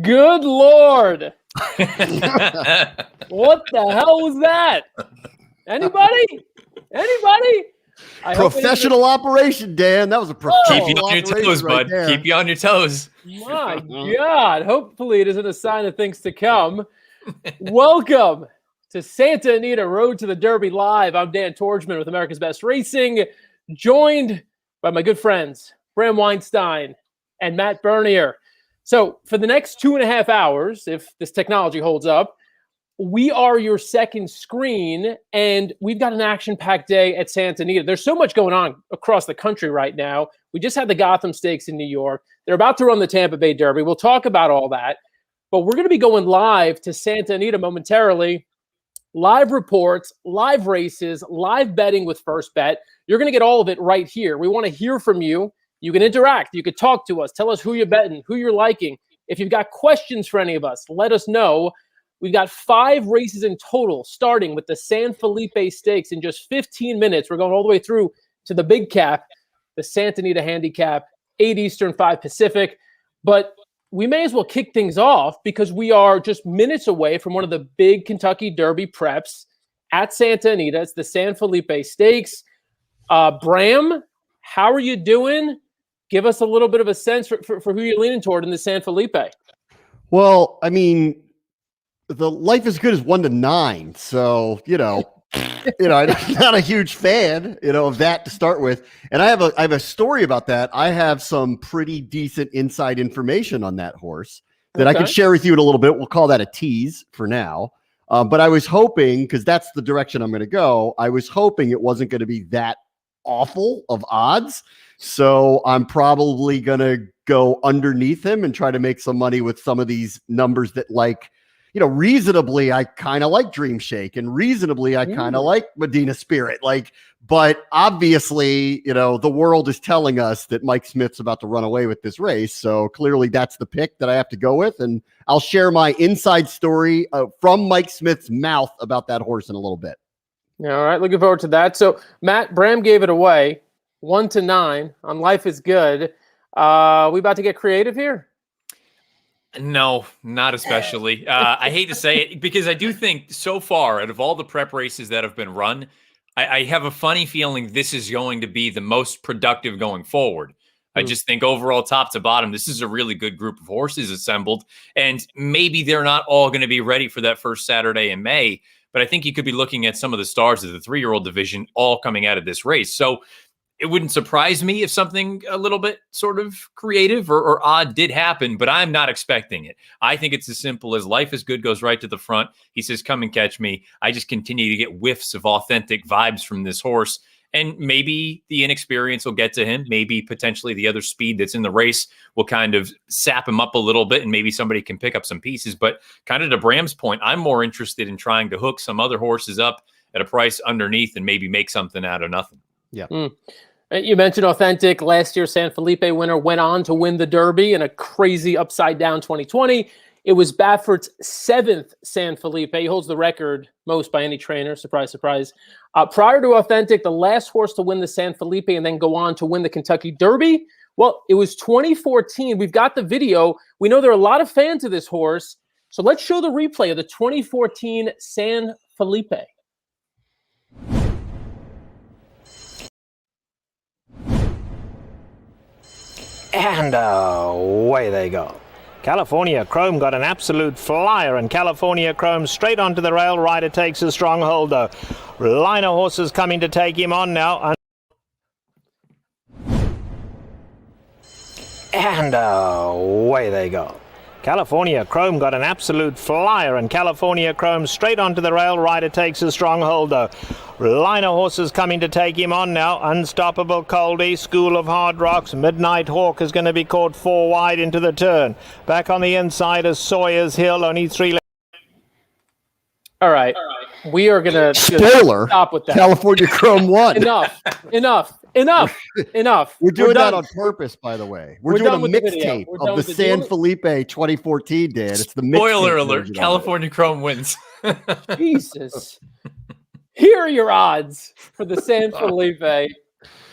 Good Lord. What the hell was that? Anybody? Professional operation, Dan. That was a professional Keep you on your toes, right bud. there. Keep you on your toes. My God. Hopefully it isn't a sign of things to come. Welcome to Santa Anita Road to the Derby Live. I'm Dan Tordjman with America's Best Racing, joined by my good friends, Bram Weinstein and Matt Bernier. So for the next 2.5 hours, if this technology holds up, we are your second screen, and we've got an action-packed day at Santa Anita. There's so much going on across the country right now. We just had the Gotham Stakes in New York. They're about to run the Tampa Bay Derby. We'll talk about all that, but we're going to be going live to Santa Anita momentarily. Live reports, live races, live betting with First Bet. You're going to get all of it right here. We want to hear from you. You can interact. You can talk to us. Tell us who you're betting, who you're liking. If you've got questions for any of us, let us know. We've got 5 races in total, starting with the San Felipe Stakes in just 15 minutes. We're going all the way through to the Big Cap, the Santa Anita Handicap, 8 Eastern, 5 Pacific. But we may as well kick things off because we are just minutes away from one of the big Kentucky Derby preps at Santa Anita. It's the San Felipe Stakes. Bram, how are you doing? Give us a little bit of a sense for who you're leaning toward in the San Felipe. Well, I mean, the life is good as 1 to 9. So, I'm not a huge fan, of that to start with. And I have a story about that. I have some pretty decent inside information on that horse that I can share with you in a little bit. We'll call that a tease for now. But I was hoping, because that's the direction I'm going to go, I was hoping it wasn't going to be that awful of odds. So I'm probably going to go underneath him and try to make some money with some of these numbers that, reasonably, I kind of like Dream Shake, and reasonably, I kind of like Medina Spirit. But obviously, the world is telling us that Mike Smith's about to run away with this race. So clearly that's the pick that I have to go with. And I'll share my inside story from Mike Smith's mouth about that horse in a little bit. All right. Looking forward to that. So Matt, Bram gave it away 1 to 9 on Life is Good. We about to get creative here? No, not especially. I hate to say it because I do think so far out of all the prep races that have been run, I have a funny feeling this is going to be the most productive going forward. I just think overall, top to bottom, this is a really good group of horses assembled, and maybe they're not all going to be ready for that first Saturday in May, but I think you could be looking at some of the stars of the 3-year-old division all coming out of this race. So it wouldn't surprise me if something a little bit sort of creative or odd did happen, but I'm not expecting it. I think it's as simple as Life is Good goes right to the front. He says, come and catch me. I just continue to get whiffs of authentic vibes from this horse. And maybe the inexperience will get to him. Maybe potentially the other speed that's in the race will kind of sap him up a little bit, and maybe somebody can pick up some pieces. But kind of to Bram's point, I'm more interested in trying to hook some other horses up at a price underneath and maybe make something out of nothing. Yeah. You mentioned authentic. Last year, San Felipe winner went on to win the Derby in a crazy upside-down 2020. It was Baffert's 7th San Felipe. He holds the record most by any trainer. Surprise, surprise. Prior to authentic, the last horse to win the San Felipe and then go on to win the Kentucky Derby, well, it was 2014. We've got the video. We know there are a lot of fans of this horse. So let's show the replay of the 2014 San Felipe. And away they go. California Chrome got an absolute flyer, and California Chrome straight onto the rail. Rider takes a stronghold, though. Line of horses coming to take him on now. And away they go. California Chrome got an absolute flyer, and California Chrome straight onto the rail. Rider takes a stronghold, though. Line of horses coming to take him on now. Unstoppable Coldy, School of Hard Rocks. Midnight Hawk is going to be caught 4 wide into the turn. Back on the inside is Sawyer's Hill, only 3 left. All right. We are going to Spoiler. Stop with that. California Chrome won. Enough. We're doing that on purpose, by the way. We're doing a mixtape of the San Felipe 2014, Dan. It's the spoiler alert. California Chrome wins. Jesus. Here are your odds for the San Felipe.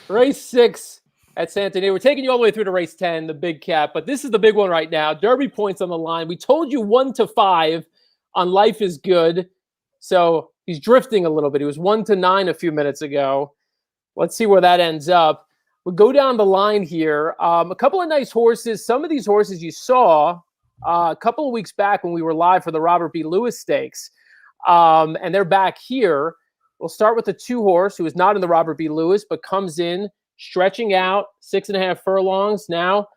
Race 6, at Santa Anita. We're taking you all the way through to race 10, the Big Cap, but this is the big one right now. Derby points on the line. We told you 1-5 on Life is Good. So he's drifting a little bit. He was 1-9 a few minutes ago. Let's see where that ends up. We'll go down the line here. A couple of nice horses. Some of these horses you saw a couple of weeks back when we were live for the Robert B. Lewis Stakes. And they're back here. We'll start with the 2-horse who is not in the Robert B. Lewis, but comes in, stretching out 6.5 furlongs. Now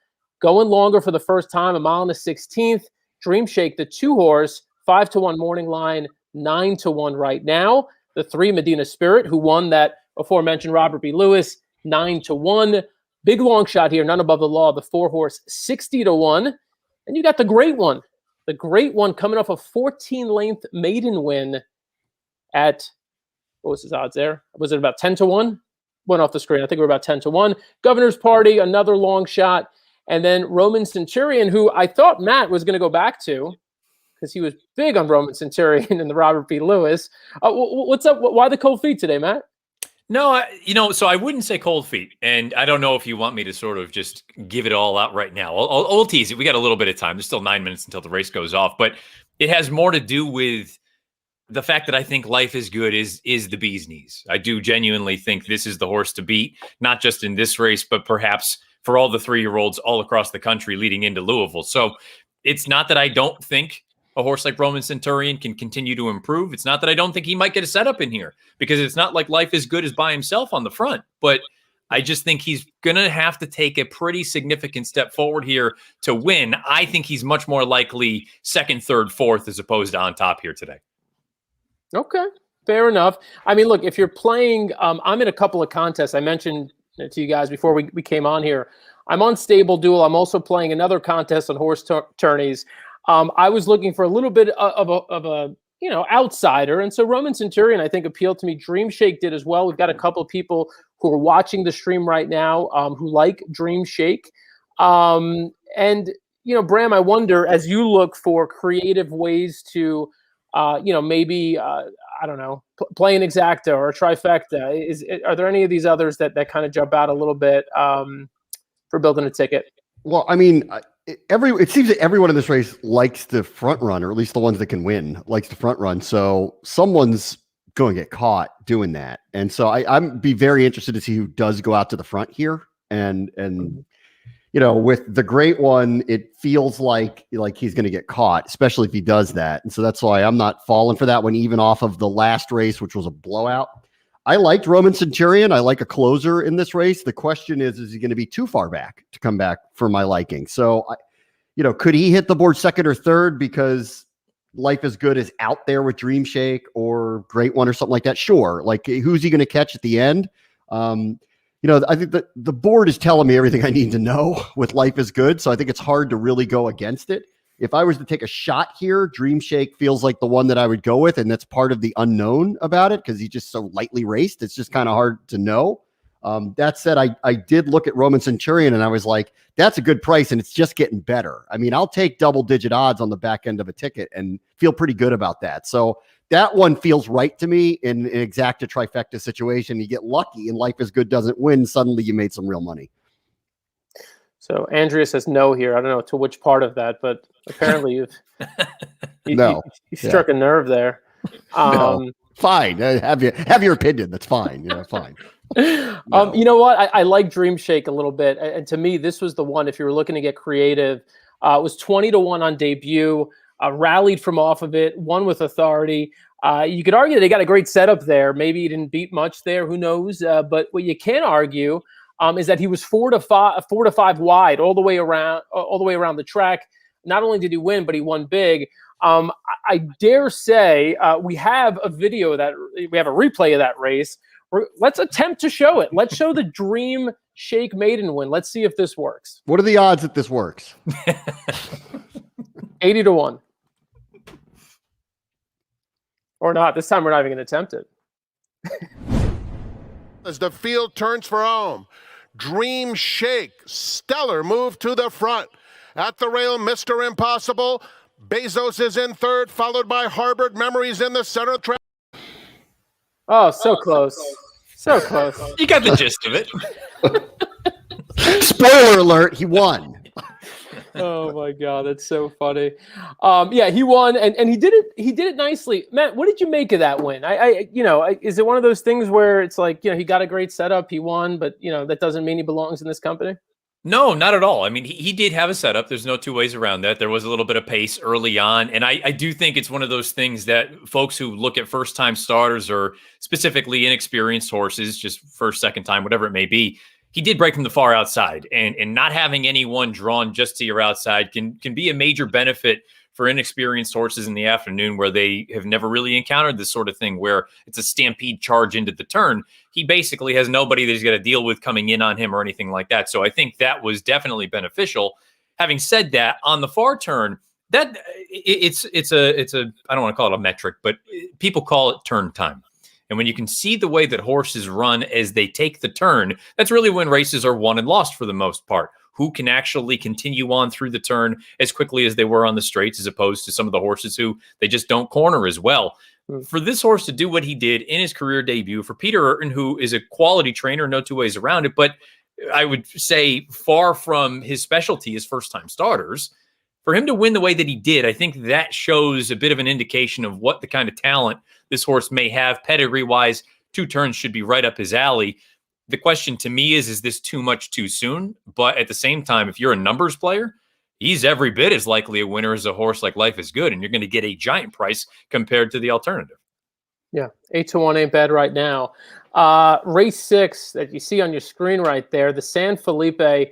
going longer for the first time, 1 mile and 1/16. Dream Shake, the 2-horse, 5-1 morning line, 9-1 right now. The 3 Medina Spirit, who won that aforementioned Robert B. Lewis, 9-1. Big long shot here, none above the law. The 4-horse, 60-1. And you got the Great One. The Great One coming off a 14-length maiden win at, what was his odds there? Was it about 10-1? Went off the screen. I think we're about 10-1. Governor's Party, another long shot. And then Roman Centurion, who I thought Matt was going to go back to because he was big on Roman Centurion and the Robert B. Lewis. What's up? Why the cold feet today, Matt? No, so I wouldn't say cold feet. And I don't know if you want me to sort of just give it all out right now. I'll tease it. We got a little bit of time. There's still 9 minutes until the race goes off. But it has more to do with the fact that I think Life is Good is the bee's knees. I do genuinely think this is the horse to beat, not just in this race, but perhaps for all the 3-year-olds all across the country leading into Louisville. So it's not that I don't think a horse like Roman Centurion can continue to improve. It's not that I don't think he might get a setup in here, because it's not like Life is Good is by himself on the front. But I just think he's going to have to take a pretty significant step forward here to win. I think he's much more likely second, third, fourth, as opposed to on top here today. Okay, fair enough. I mean, look, if you're playing, I'm in a couple of contests. I mentioned to you guys before we came on here. I'm on Stable Duel. I'm also playing another contest on horse tourneys. I was looking for a little bit of a outsider, and so Roman Centurion I think appealed to me. Dream Shake did as well. We've got a couple of people who are watching the stream right now who like Dream Shake, and Bram, I wonder, as you look for creative ways to maybe I don't know, play an exacta or a trifecta. Are there any of these others that kind of jump out a little bit for building a ticket? Well, I mean, it seems that everyone in this race likes the front run, or at least the ones that can win likes the front run. So someone's going to get caught doing that. And so I'm be very interested to see who does go out to the front here. And with the Great One, it feels like he's going to get caught, especially if he does that. And so that's why I'm not falling for that one, even off of the last race, which was a blowout. I liked Roman Centurion. I like a closer in this race. The question is he going to be too far back to come back for my liking? So, could he hit the board second or third because Life is Good is out there with Dream Shake or Great One or something like that? Sure. Like, who's he going to catch at the end? I think that the board is telling me everything I need to know with Life is Good. So I think it's hard to really go against it. If I was to take a shot here, Dream Shake feels like the one that I would go with. And that's part of the unknown about it because he's just so lightly raced. It's just kind of hard to know. That said, I did look at Roman Centurion and I was like, that's a good price. And it's just getting better. I mean, I'll take double-digit odds on the back end of a ticket and feel pretty good about that. So that one feels right to me in an exacta trifecta situation. You get lucky and Life is Good doesn't win. Suddenly you made some real money. So Andrea says no here. I don't know to which part of that, but apparently you struck a nerve there. No, fine. Have your opinion. That's fine. Fine. No. You know what? I like Dream Shake a little bit. And to me, this was the one, if you were looking to get creative, it was 20-1 on debut, rallied from off of it, won with authority. You could argue that they got a great setup there. Maybe he didn't beat much there. Who knows? But what you can argue is that he was 4 to 5 wide all the way around the track. Not only did he win, but he won big. I dare say we have a replay of that race. Let's attempt to show it. Let's show the Dream Shake maiden win. Let's see if this works. What are the odds that this works? 80-1. Or not. This time we're not even going to attempt it. As the field turns for home, Dream Shake, stellar move to the front. At the rail, Mr. Impossible. Bezos is in third, followed by Harvard Memories in the center track. Oh, so close. So close. You got the gist of it. Spoiler alert, he won. Oh my God, that's so funny. Yeah, he won, and he did it nicely. Matt, what did you make of that win? Is it one of those things where it's like, he got a great setup, he won, but that doesn't mean he belongs in this company? No, not at all. I mean, he did have a setup. There's no two ways around that. There was a little bit of pace early on. And I do think it's one of those things that folks who look at first-time starters or specifically inexperienced horses, just first, second time, whatever it may be, he did break from the far outside. And not having anyone drawn just to your outside can be a major benefit for inexperienced horses in the afternoon where they have never really encountered this sort of thing where it's a stampede charge into the turn. He basically has nobody that he's got to deal with coming in on him or anything like that. So I think that was definitely beneficial. Having said that, on the far turn, that it's a I don't want to call it a metric, but people call it turn time. And when you can see the way that horses run as they take the turn, that's really when races are won and lost for the most part. Who can actually continue on through the turn as quickly as they were on the straights, as opposed to some of the horses who they just don't corner as well. For this horse to do what he did in his career debut, for Peter Urton, who is a quality trainer, no two ways around it, but I would say far from his specialty as first-time starters, for him to win the way that he did, I think that shows a bit of an indication of what the kind of talent this horse may have. Pedigree-wise, 2 turns should be right up his alley. The question to me is this too much too soon? But at the same time, if you're a numbers player, he's every bit as likely a winner as a horse like Life is Good, and you're going to get a giant price compared to the alternative. Yeah, 8-1 ain't bad right now. Race 6 that you see on your screen right there, the San Felipe,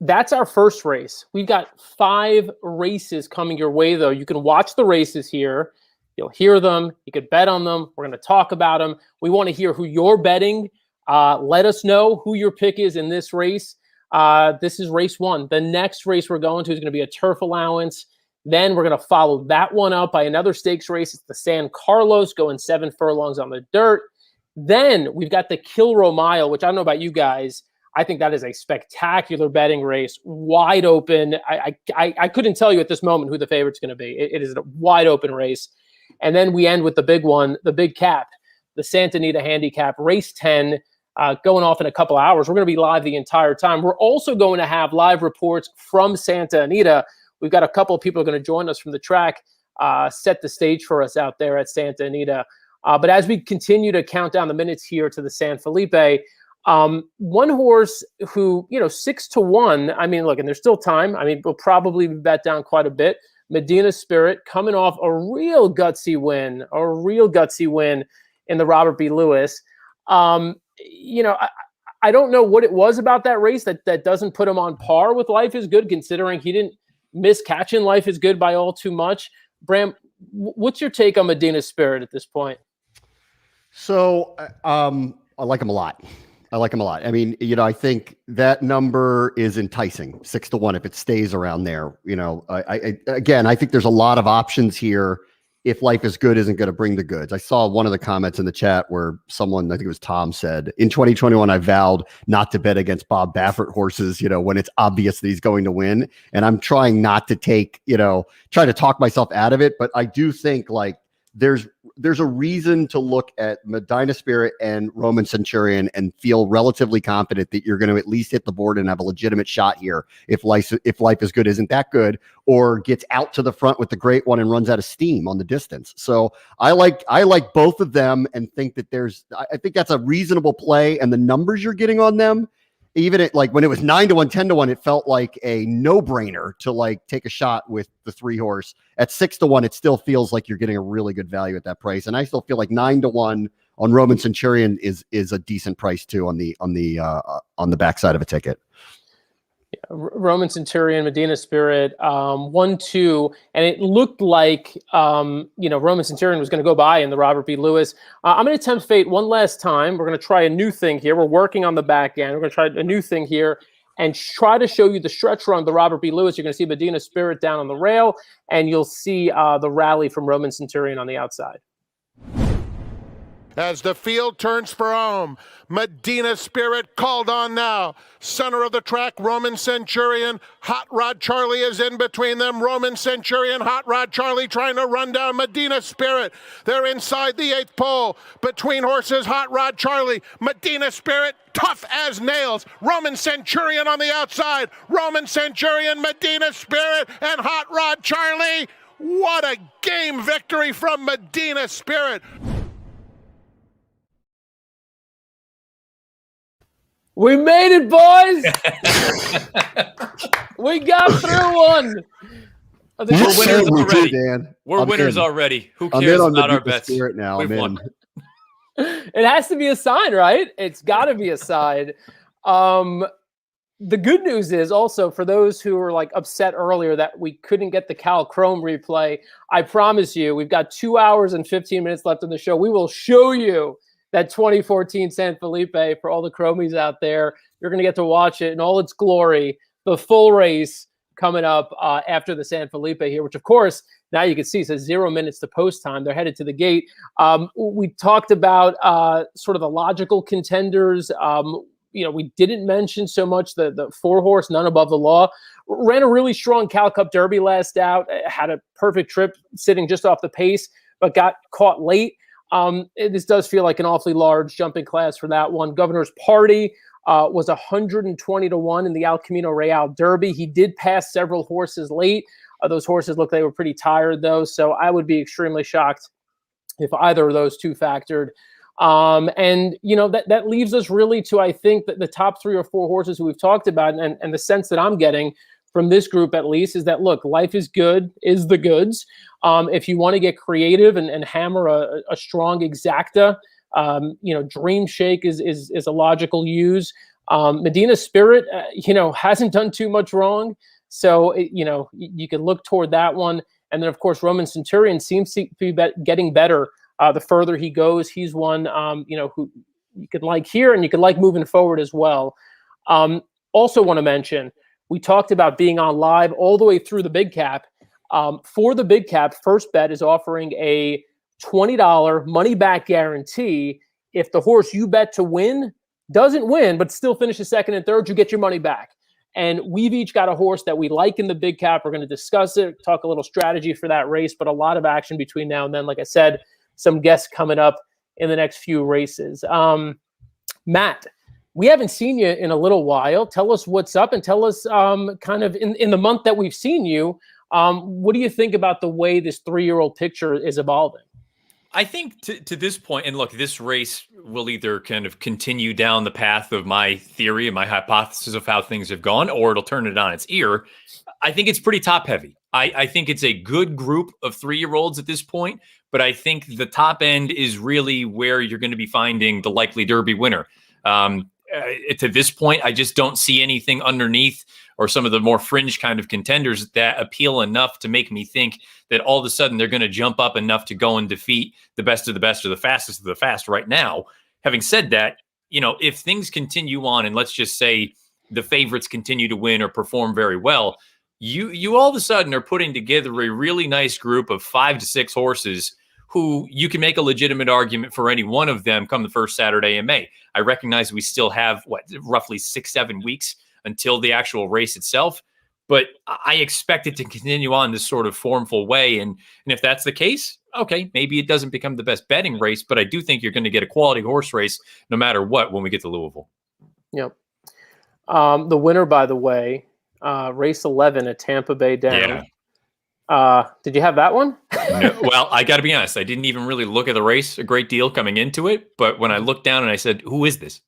that's our first race. We've got 5 races coming your way, though. You can watch the races here. You'll hear them. You could bet on them. We're going to talk about them. We want to hear who you're betting. Let us know who your pick is in this race. This is race 1. The next race we're going to is going to be a turf allowance. Then we're going to follow that one up by another stakes race. It's the San Carlos, going 7 furlongs on the dirt. Then we've got the Kilroe Mile, which I don't know about you guys. I think that is a spectacular betting race, wide open. I couldn't tell you at this moment who the favorite's going to be. It is a wide open race. And then we end with the big one, the Big Cap, the Santa Anita Handicap, race 10. Going off in a couple hours. We're going to be live the entire time. We're also going to have live reports from Santa Anita. We've got a couple of people who are going to join us from the track, set the stage for us out there at Santa Anita. But as we continue to count down the minutes here to the San Felipe, one horse who, 6-1, I mean, look, and there's still time. I mean, we'll probably be bet down quite a bit. Medina Spirit coming off a real gutsy win in the Robert B. Lewis. I don't know what it was about that race that doesn't put him on par with Life is Good, considering he didn't miss catching Life is Good by all too much. Bram, what's your take on Medina Spirit at this point? So I like him a lot. I mean, I think that number is enticing, 6-1 if it stays around there. I think there's a lot of options here. If Life is Good isn't going to bring the goods. I saw one of the comments in the chat where someone, I think it was Tom, said, in 2021, I vowed not to bet against Bob Baffert horses, when it's obvious that he's going to win. And I'm trying not to try to talk myself out of it. But I do think there's a reason to look at Medina Spirit and Roman Centurion and feel relatively confident that you're going to at least hit the board and have a legitimate shot here if Life is Good isn't that good, or gets out to the front with the great one and runs out of steam on the distance. So I like both of them and think that I think that's a reasonable play, and the numbers you're getting on them, even at when it was 9-1, 10-1, it felt like a no-brainer to take a shot with the 3 horse. At 6-1, it still feels like you're getting a really good value at that price. And I still feel like 9-1 on Roman Centurion is a decent price too on the backside of a ticket. Yeah, Roman Centurion, Medina Spirit, 1-2, and it looked like Roman Centurion was going to go by in the Robert B. Lewis. I'm going to tempt fate one last time. We're going to try a new thing here. We're working on the back end. We're going to try a new thing here and try to show you the stretch run of the Robert B. Lewis. You're going to see Medina Spirit down on the rail, and you'll see the rally from Roman Centurion on the outside. as the field turns for home. Medina Spirit called on now. Center of the track, Roman Centurion. Hot Rod Charlie is in between them. Roman Centurion, Hot Rod Charlie trying to run down Medina Spirit. They're inside the 8th pole. Between horses, Hot Rod Charlie. Medina Spirit, tough as nails. Roman Centurion on the outside. Roman Centurion, Medina Spirit, and Hot Rod Charlie. What a game victory from Medina Spirit. We made it, boys. We got through one. We're winners already. Dan. We're I'm winners in. already. Who I'm cares in on about our Medina bets? Spirit now. We've I'm won. in. It has to be a sign, right? It's got to be a sign. The good news is also for those who were like upset earlier that we couldn't get the Cal Chrome replay, I promise you, we've got 2 hours and 15 minutes left in the show. We will show you that 2014 San Felipe for all the Chromies out there. You're going to get to watch it in all its glory, the full race coming up after the San Felipe here, which of course, now you can see says 0 minutes to post time. They're headed to the gate. We talked about sort of the logical contenders. We didn't mention so much the 4-horse, None Above the Law. Ran a really strong Cal Cup Derby last out, had a perfect trip sitting just off the pace, but got caught late. This does feel like an awfully large jumping class for that one. Governor's Party was 120-1 in the El Camino Real Derby. He did pass several horses late. Those horses looked like they were pretty tired, though, so I would be extremely shocked if either of those two factored. That leaves us really to, I think, that the top 3 or 4 horses who we've talked about, and the sense that I'm getting from this group at least is that, look, life is good, is the goods. If you want to get creative and hammer a strong exacta, Dream Shake is a logical use. Medina Spirit, hasn't done too much wrong. So, you can look toward that one. And then, of course, Roman Centurion seems to be getting better the further he goes. He's one, who you could like here and you could like moving forward as well. Also want to mention, we talked about being on live all the way through the Big Cap. For the Big Cap, First Bet is offering a $20 money-back guarantee. If the horse you bet to win doesn't win, but still finishes second and third, you get your money back. And we've each got a horse that we like in the Big Cap. We're going to discuss it, talk a little strategy for that race, but a lot of action between now and then. Like I said, some guests coming up in the next few races. Matt, we haven't seen you in a little while. Tell us what's up and tell us kind of in the month that we've seen you, what do you think about the way this 3-year-old picture is evolving? I think to this point, and look, this race will either kind of continue down the path of my theory and my hypothesis of how things have gone, or it'll turn it on its ear. I think it's pretty top heavy. I think it's a good group of 3-year-olds at this point, but I think the top end is really where you're going to be finding the likely Derby winner. To this point, I just don't see anything underneath or some of the more fringe kind of contenders that appeal enough to make me think that all of a sudden they're going to jump up enough to go and defeat the best of the best or the fastest of the fast right now. Having said that, if things continue on and let's just say the favorites continue to win or perform very well, you all of a sudden are putting together a really nice group of 5 to 6 horses who you can make a legitimate argument for any one of them come the first Saturday in May. I recognize we still have roughly 6-7 weeks until the actual race itself, but I expect it to continue on this sort of formful way. And if that's the case, okay, maybe it doesn't become the best betting race, but I do think you're going to get a quality horse race no matter what when we get to Louisville. Yep. The winner, by the way, race 11 at Tampa Bay Down. Yeah. Did you have that one? No, well, I got to be honest. I didn't even really look at the race a great deal coming into it. But when I looked down and I said, who is this?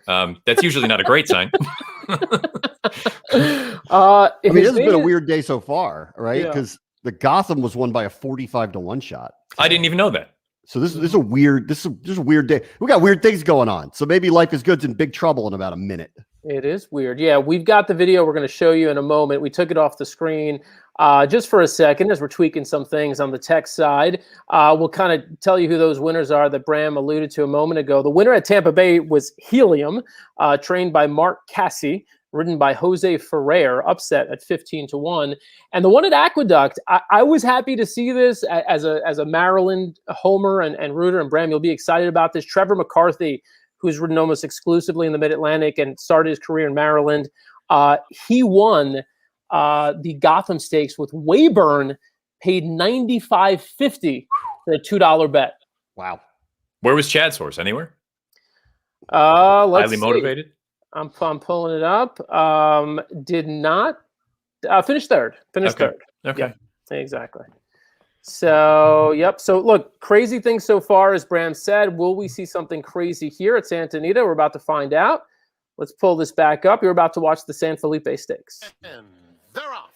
That's usually not a great sign. This has been a weird day so far, right? Because the Gotham was won by a 45-1 shot. I didn't even know that. So this is a weird day. We got weird things going on. So maybe Life is Good's in big trouble in about a minute. It is weird. Yeah, we've got the video we're going to show you in a moment. We took it off the screen just for a second as we're tweaking some things on the tech side. We'll kind of tell you who those winners are that Bram alluded to a moment ago. The winner at Tampa Bay was Helium, trained by Mark Cassie. ridden by Jose Ferrer, upset at 15-1. And the one at Aqueduct, I was happy to see this as a Maryland homer and rooter. And Bram, you'll be excited about this. Trevor McCarthy, who's ridden almost exclusively in the Mid-Atlantic and started his career in Maryland, he won the Gotham Stakes with Weyburn, paid $95.50 for a $2 bet. Wow. Where was Chad's horse? Anywhere? Let's Highly motivated. I'm pulling it up. Did not finish third. Third. Okay. Yep, exactly. So, yep. So, look, crazy things so far, as Bram said. Will we see something crazy here at Santa Anita? We're about to find out. Let's pull this back up. You're about to watch the San Felipe Stakes. And they're off.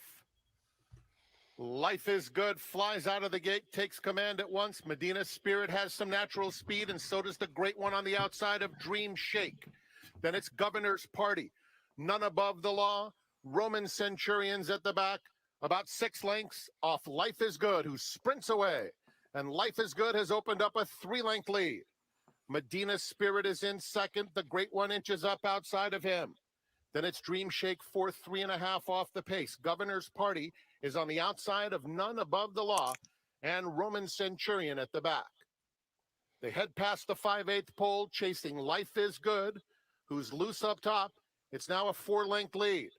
Life is Good flies out of the gate, takes command at once. Medina Spirit has some natural speed, and so does the great one on the outside of Dream Shake. Then it's Governor's Party. None Above the Law. Roman Centurions at the back. About 6 lengths off Life is Good, who sprints away. And Life is Good has opened up a 3-length lead. Medina Spirit is in second. The great one inches up outside of him. Then it's Dream Shake, 4th, 3.5 off the pace. Governor's Party is on the outside of None Above the Law and Roman Centurion at the back. They head past the 5/8 pole, chasing Life is Good, who's loose up top. It's now a 4-length lead.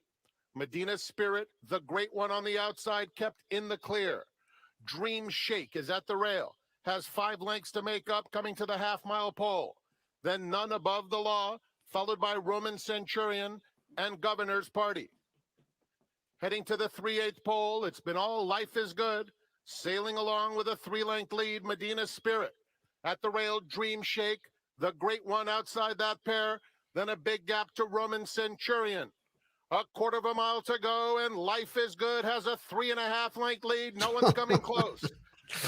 Medina Spirit, the great one on the outside, kept in the clear. Dream Shake is at the rail, has 5 lengths to make up, coming to the half-mile pole. Then None Above the Law, followed by Roman Centurion and Governor's Party. Heading to the 3/8 pole, it's been all Life is Good, sailing along with a 3-length lead, Medina Spirit. At the rail, Dream Shake, the great one outside that pair, then a big gap to Roman Centurion. A 1/4 mile to go, and Life is Good has a 3.5-length lead. No one's coming close.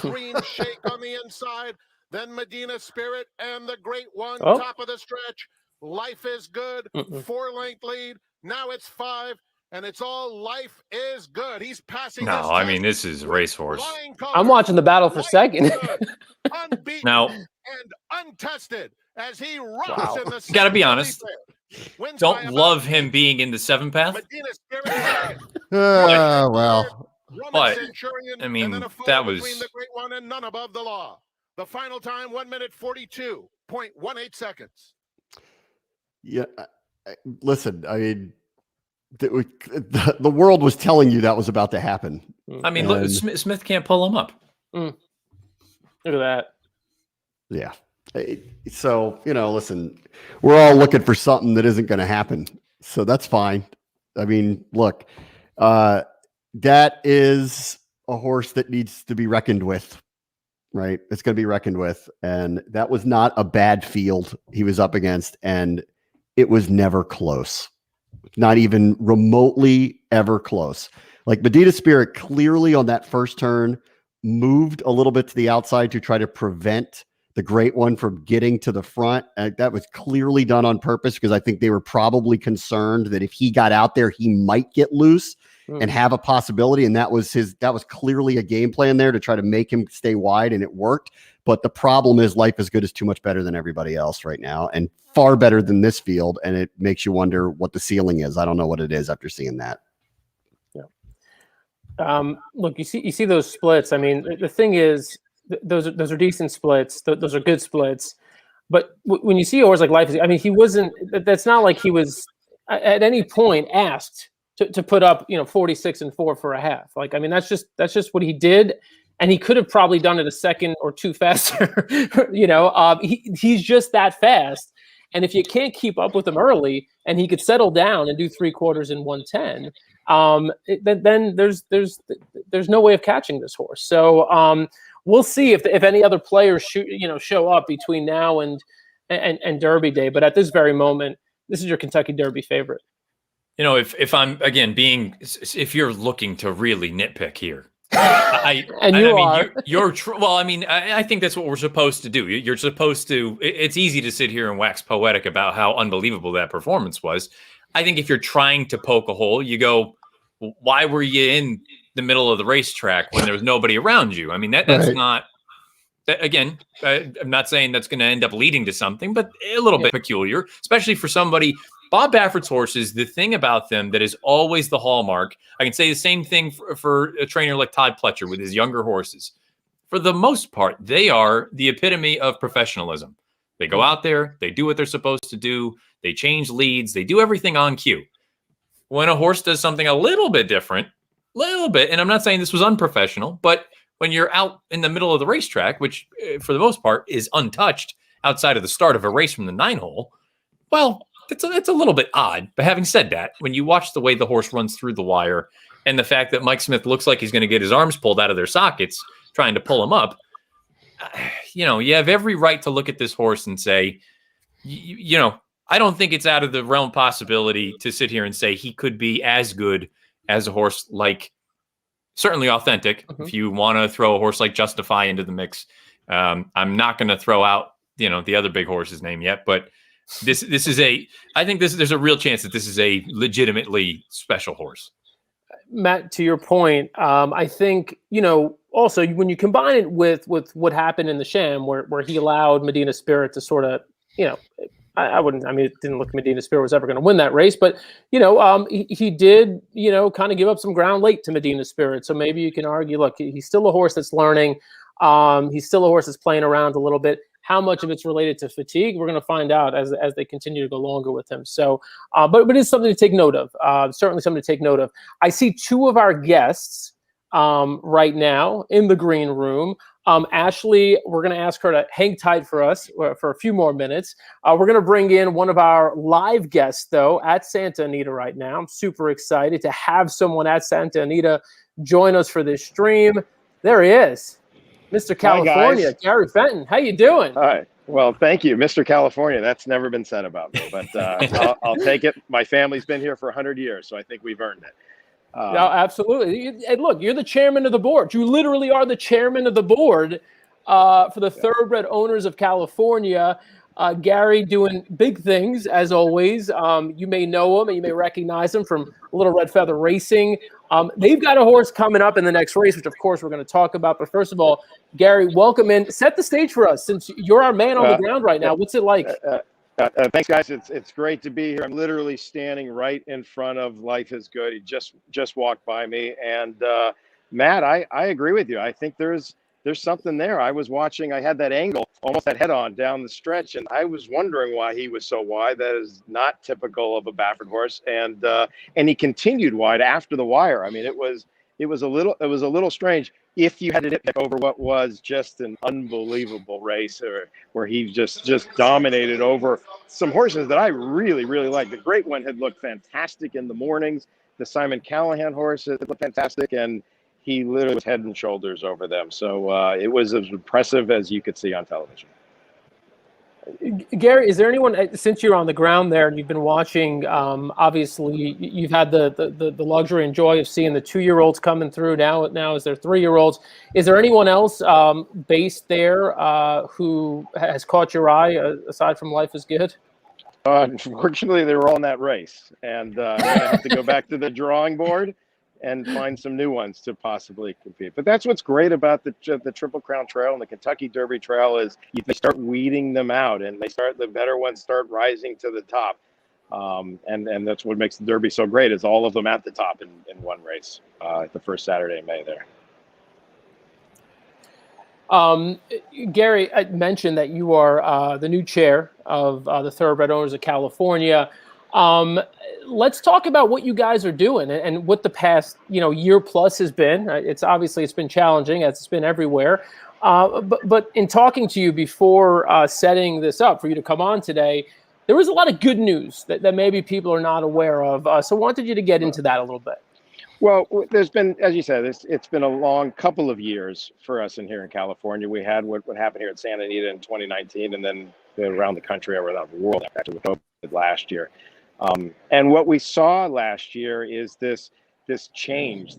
Dream Shake on the inside, then Medina Spirit and the great one, top of the stretch. Life is Good, 4-length lead. Now it's 5, and it's all Life is Good. He's passing. No, I mean, this is racehorse. I'm watching the battle for second. Unbeaten Now, and untested as he rocks in the. Gotta be honest. Don't love him being in the 7 path. Medina Spirit. Well. But, I mean, that was. Between the great one and None Above the Law. The final time, 1 minute 42.18 seconds. Yeah, listen, I mean, the world was telling you that was about to happen. I mean, look, Smith can't pull him up. Look at that. Yeah. So, listen, we're all looking for something that isn't going to happen. So that's fine. I mean, look, that is a horse that needs to be reckoned with, right? It's going to be reckoned with. And that was not a bad field he was up against. And it was never close, not even remotely ever close. Like Medina Spirit clearly on that first turn moved a little bit to the outside to try to prevent the great one from getting to the front. That was clearly done on purpose because I think they were probably concerned that if he got out there, he might get loose and have a possibility. And that was clearly a game plan there to try to make him stay wide, and it worked. But the problem is Life is Good is too much better than everybody else right now and far better than this field. And it makes you wonder what the ceiling is. I don't know what it is after seeing that. Yeah. Look, you see those splits. I mean, the thing is, those are decent splits. Those are good splits. But when you see a horse like Life is, I mean, he wasn't. That's not like he was at any point asked to put up 46 and 4 for a half. Like, I mean, that's just what he did, and he could have probably done it a second or two faster. He's just that fast. And if you can't keep up with him early, and he could settle down and do 3/4 in 110, then there's no way of catching this horse. So we'll see if any other players show up between now and Derby Day. But at this very moment, this is your Kentucky Derby favorite. If I'm again if you're looking to really nitpick here, you're true. Well, I mean, I think that's what we're supposed to do. You're supposed to. It's easy to sit here and wax poetic about how unbelievable that performance was. I think if you're trying to poke a hole, you go, why were you in the middle of the racetrack when there was nobody around you? I mean, that's not. Again, I'm not saying that's going to end up leading to something, but a little bit peculiar, especially for somebody Bob Baffert's horses, the thing about them that is always the hallmark, I can say the same thing for a trainer like Todd Pletcher with his younger horses. For the most part, they are the epitome of professionalism. They go out there, they do what they're supposed to do, they change leads, they do everything on cue. When a horse does something a little bit different, and I'm not saying this was unprofessional, but when you're out in the middle of the racetrack, which for the most part is untouched outside of the start of a race from the 9-hole, well, it's a little bit odd. But having said that, when you watch the way the horse runs through the wire and the fact that Mike Smith looks like he's going to get his arms pulled out of their sockets trying to pull him up, you have every right to look at this horse and say, I don't think it's out of the realm of possibility to sit here and say he could be as good as a horse like, certainly Authentic. If you want to throw a horse like Justify into the mix, I'm not going to throw out, the other big horse's name yet, but this is I think there's a real chance that this is a legitimately special horse. Matt, to your point, I think, also when you combine it with what happened in the Sham, where he allowed Medina Spirit to sort of, it didn't look Medina Spirit was ever going to win that race, but, he did, kind of give up some ground late to Medina Spirit. So maybe you can argue, look, he's still a horse that's learning. He's still a horse that's playing around a little bit. How much of it's related to fatigue, we're going to find out as they continue to go longer with him. So, but it's something to take note of. Certainly something to take note of. I see two of our guests right now in the green room. Ashley, we're going to ask her to hang tight for us for a few more minutes. We're going to bring in one of our live guests, though, at Santa Anita right now. I'm super excited to have someone at Santa Anita join us for this stream. There he is. Mr. California, Gary Fenton. How you doing? Hi. Well, thank you, Mr. California. That's never been said about me, but I'll take it. My family's been here for 100 years, so I think we've earned it. No, absolutely. And look, you're the chairman of the board. You literally are the chairman of the board for the Thoroughbred Owners of California. Gary doing big things, as always. You may know him and you may recognize him from Little Red Feather Racing. They've got a horse coming up in the next race, which, of course, we're going to talk about. But first of all, Gary, welcome in. Set the stage for us, since you're our man on the ground right now. What's it like? Thanks, guys. It's great to be here. I'm literally standing right in front of Life is Good. He just walked by me. And, Matt, I agree with you. I think there's something there. I was watching. I had that angle, almost that head-on down the stretch, and I was wondering why he was so wide. That is not typical of a Baffert horse. And he continued wide after the wire. I mean, it was a little strange. If you had to nitpick over what was just an unbelievable race, where he just dominated over some horses that I really, really like. The Great One had looked fantastic in the mornings. The Simon Callahan horse had looked fantastic, and he literally was head and shoulders over them. So it was as impressive as you could see on television. Gary, is there anyone, since you're on the ground there and you've been watching, obviously you've had the luxury and joy of seeing the 2-year-olds coming through. Now is there 3-year-olds? Is there anyone else based there who has caught your eye aside from Life is Good? Unfortunately, they were all in that race, and I have to go back to the drawing board and find some new ones to possibly compete. But that's what's great about the Triple Crown Trail and the Kentucky Derby Trail is they start weeding them out, and the better ones start rising to the top. And that's what makes the Derby so great, is all of them at the top in one race, the first Saturday in May there. Gary, I mentioned that you are the new chair of the Thoroughbred Owners of California. Let's talk about what you guys are doing and what the past, year plus has been. It's been challenging, as it's been everywhere. But in talking to you before setting this up for you to come on today, there was a lot of good news that maybe people are not aware of. So I wanted you to get into that a little bit. Well, there's been, as you said, it's been a long couple of years for us here in California. We had what happened here at Santa Anita in 2019, and then around the country, around the world after the COVID last year. And what we saw last year is this change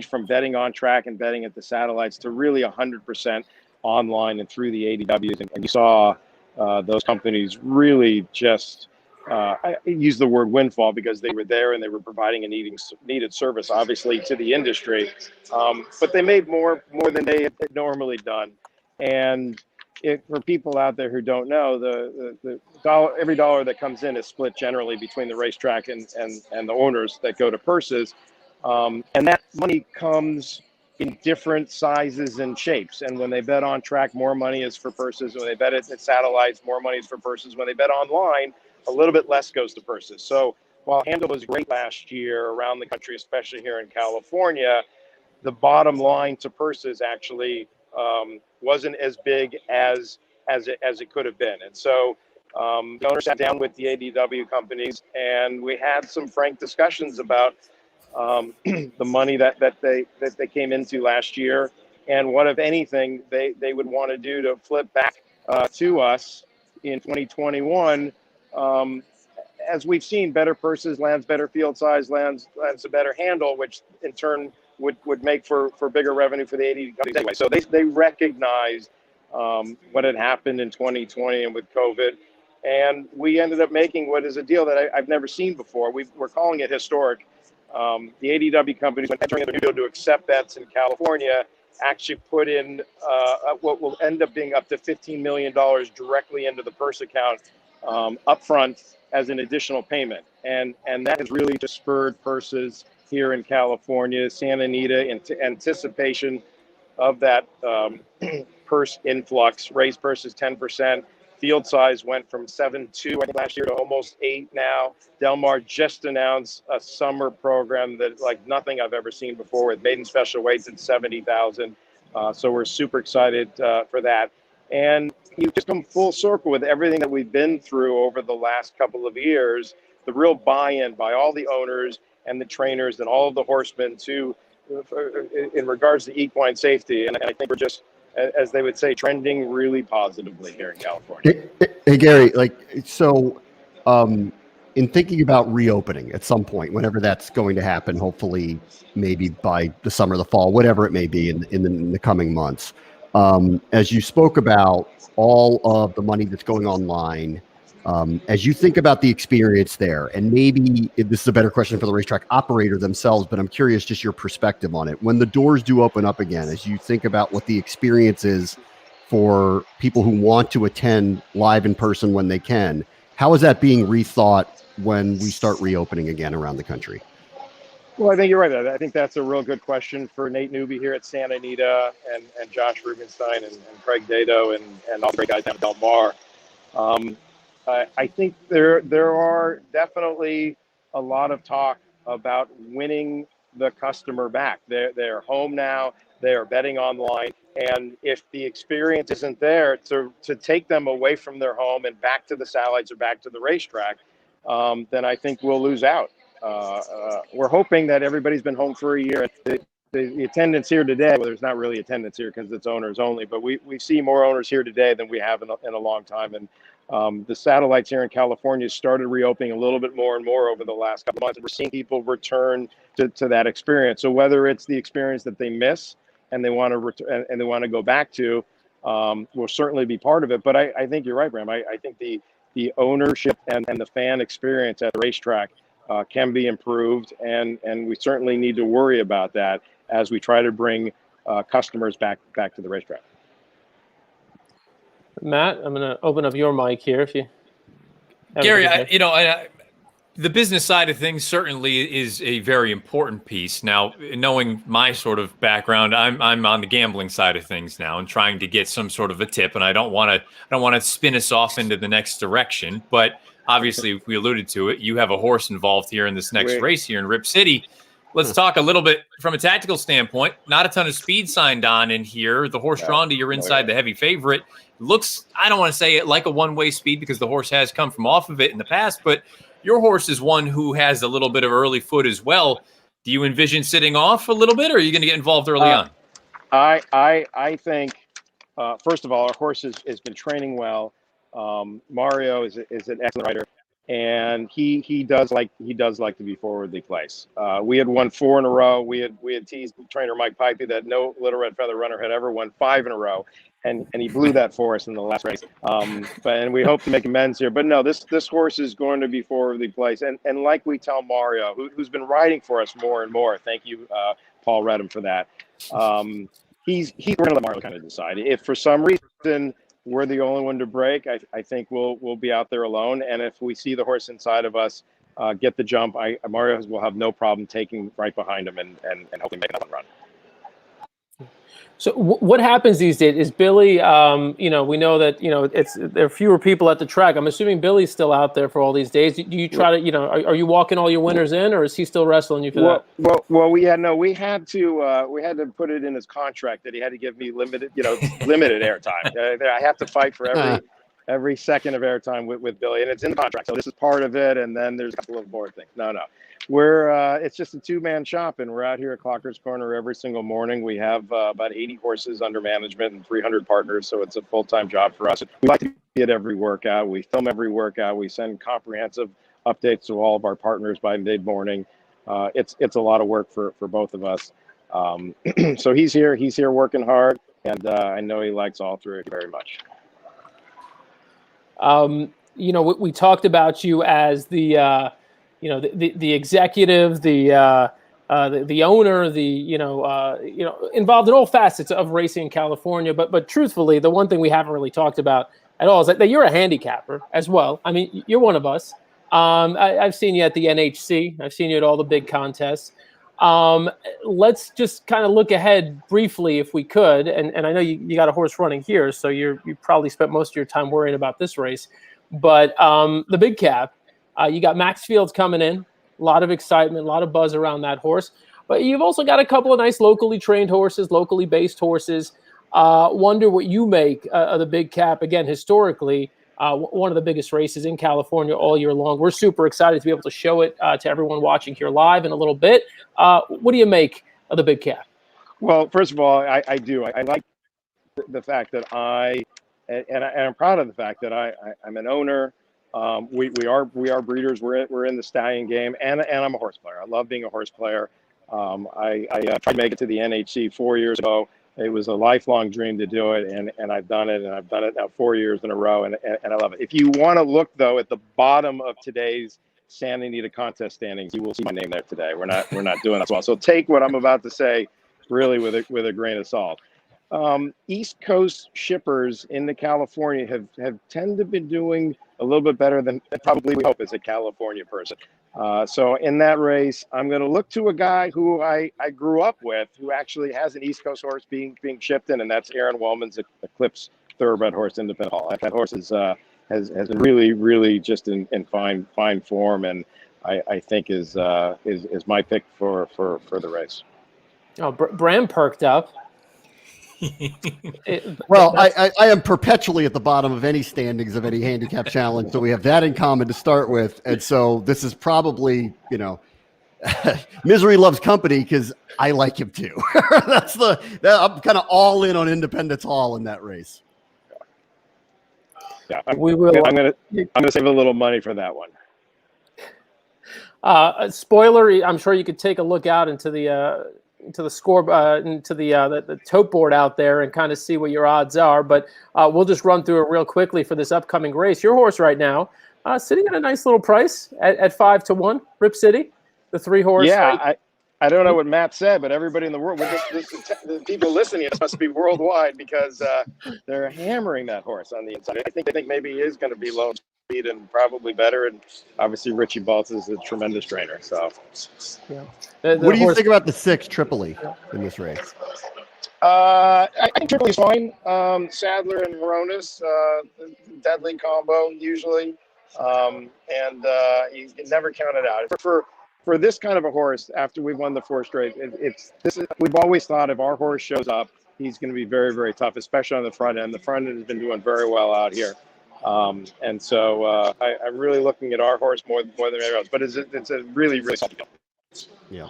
from betting on track and betting at the satellites to really 100% online and through the ADWs. And you saw those companies really just, I use the word windfall because they were there and they were providing a needed service, obviously, to the industry. But they made more than they had normally done. And for people out there who don't know, the dollar, every dollar that comes in is split generally between the racetrack and the owners that go to purses. And that money comes in different sizes and shapes. And when they bet on track, more money is for purses. When they bet at satellites, more money is for purses. When they bet online, a little bit less goes to purses. So while handle was great last year around the country, especially here in California, the bottom line to purses actually wasn't as big as it could have been. And so the owner sat down with the ADW companies, and we had some frank discussions about the money that they came into last year, and what, if anything, they would want to do to flip back to us in 2021. As we've seen, better purses lands better field size, lands a better handle, which in turn would make for bigger revenue for the ADW companies anyway. So they recognized what had happened in 2020 and with COVID. And we ended up making what is a deal that I've never seen before. We're calling it historic. The ADW companies, when entering the new deal to accept bets in California, actually put in what will end up being up to $15 million directly into the purse account upfront as an additional payment. And that has really just spurred purses here in California. Santa Anita, in anticipation of that purse influx, raised purses 10%. Field size went from 7.2, I think, last year to almost 8 now. Del Mar just announced a summer program that like nothing I've ever seen before, with maiden special weights at 70,000. So we're super excited for that. And you just come full circle with everything that we've been through over the last couple of years, the real buy-in by all the owners and the trainers and all of the horsemen in regards to equine safety. And I think we're just, as they would say, trending really positively here in California. Hey Gary, in thinking about reopening at some point, whenever that's going to happen, hopefully maybe by the summer, the fall, whatever it may be in the coming months, as you spoke about all of the money that's going online, as you think about the experience there, and maybe this is a better question for the racetrack operator themselves, but I'm curious just your perspective on it. When the doors do open up again, as you think about what the experience is for people who want to attend live in person when they can, how is that being rethought when we start reopening again around the country? Well, I think you're right. I think that's a real good question for Nate Newby here at Santa Anita, and Josh Rubenstein and Craig Dato and all the great guys down at Del Mar. I think there are definitely a lot of talk about winning the customer back. They're home now. They are betting online. And if the experience isn't there to take them away from their home and back to the satellites or back to the racetrack, then I think we'll lose out. We're hoping that everybody's been home for a year. The attendance here today, well, there's not really attendance here because it's owners only, but we see more owners here today than we have in a long time. And the satellites here in California started reopening a little bit more and more over the last couple of months. We're seeing people return to that experience. So whether it's the experience that they miss and they want to and they want to go back to, will certainly be part of it. But I think you're right, Bram. I think the ownership and the fan experience at the racetrack can be improved, and we certainly need to worry about that as we try to bring customers back to the racetrack. Matt, I'm going to open up your mic here. If you, Gary, the business side of things certainly is a very important piece. Now, knowing my sort of background, I'm on the gambling side of things now and trying to get some sort of a tip. And I don't want to spin us off into the next direction. But obviously, we alluded to it. You have a horse involved here in this next race here in Rip City. Let's talk a little bit from a tactical standpoint. Not a ton of speed signed on in here. The horse drawn to your inside, the heavy favorite, looks, I don't want to say it like a one-way speed because the horse has come from off of it in the past, but your horse is one who has a little bit of early foot as well. Do you envision sitting off a little bit, or are you going to get involved early on? I think, first of all, our horse has been training well. Mario is an excellent rider, and he does like to be forwardly placed. We had won 4 in a row. We had teased trainer Mike Pipey that no Little Red Feather runner had ever won 5 in a row, and he blew that for us in the last race. And we hope to make amends here. But no, this horse is going to be forwardly placed, and like we tell Mario, who's been riding for us more and more. Thank you, Paul Redham, for that. We're going to let Mario kind of decide. If for some reason we're the only one to break, I think we'll be out there alone. And if we see the horse inside of us get the jump, Mario will have no problem taking right behind him and hopefully make another run. So what happens these days is Billy, we know that, there are fewer people at the track. I'm assuming Billy's still out there for all these days. Do you try to, are you walking all your winners in, or is he still wrestling you for that? Well, we had to put it in his contract that he had to give me limited airtime. I have to fight for every second of airtime with Billy, and it's in the contract. So this is part of it. And then there's a couple of more things. No. It's just a two-man shop, and we're out here at Clocker's Corner every single morning. We have about 80 horses under management and 300 partners, so it's a full-time job for us. We like to be at every workout. We film every workout. We send comprehensive updates to all of our partners by mid-morning. It's a lot of work for both of us. So he's here working hard, and I know he likes all three very much. We talked about you as the executive, the owner, involved in all facets of racing in California. But truthfully, the one thing we haven't really talked about at all is that you're a handicapper as well. I mean, you're one of us. I've seen you at the NHC. I've seen you at all the big contests. Let's just kind of look ahead briefly, if we could. And I know you got a horse running here, so you probably spent most of your time worrying about this race. But the Big Cap. You got Max Fields coming in, a lot of excitement, a lot of buzz around that horse. But you've also got a couple of nice locally trained horses, locally based horses. Wonder what you make of the Big Cap. Again, historically, one of the biggest races in California all year long. We're super excited to be able to show it to everyone watching here live in a little bit. What do you make of the Big Cap? Well, first of all, I do. I like the fact that I'm proud of the fact that I'm an owner. We are breeders. We're in the stallion game, and I'm a horse player. I love being a horse player. I tried to make it to the NHC 4 years ago. It was a lifelong dream to do it, and I've done it, and I've done it now 4 years in a row, and I love it. If you want to look though at the bottom of today's Santa Anita contest standings, you will see my name there today. We're not doing as well. So take what I'm about to say really with a grain of salt. East Coast shippers into California have tended to be doing a little bit better than probably we hope as a California person. So in that race, I'm going to look to a guy who I grew up with, who actually has an East Coast horse being shipped in, and that's Aaron Wellman's Eclipse Thoroughbred horse, Independent Hall. That horse has been really just in fine form, and I think is my pick for the race. Oh, Bram perked up. Well, I am perpetually at the bottom of any standings of any handicap challenge, so we have that in common to start with. And so this is probably, misery loves company because I like him too. I'm kind of all in on Independence Hall in that race. Yeah, I'm gonna save a little money for that one. Spoiler: I'm sure you could take a look out into the score, into the tote board out there and kind of see what your odds are. But we'll just run through it real quickly for this upcoming race. Your horse right now, sitting at a nice little price at 5-1. Rip City, the 3-horse. Yeah, I don't know what Matt said, but everybody in the world, the people listening, it must be worldwide because they're hammering that horse on the inside. I think maybe he is going to be low speed and probably better. And obviously Richie Baltz is a tremendous trainer. So, yeah. What do you think about the 6 Tripoli in this race? I think Tripoli's fine. Sadler and Moronis, deadly combo usually, and you can never count it out. For this kind of a horse, after we've won the 4 straight, we've always thought if our horse shows up, he's going to be very, very tough, especially on the front end. The front end has been doing very well out here. And so I'm really looking at our horse more than anyone else. But it's a really, really solid game. Yeah.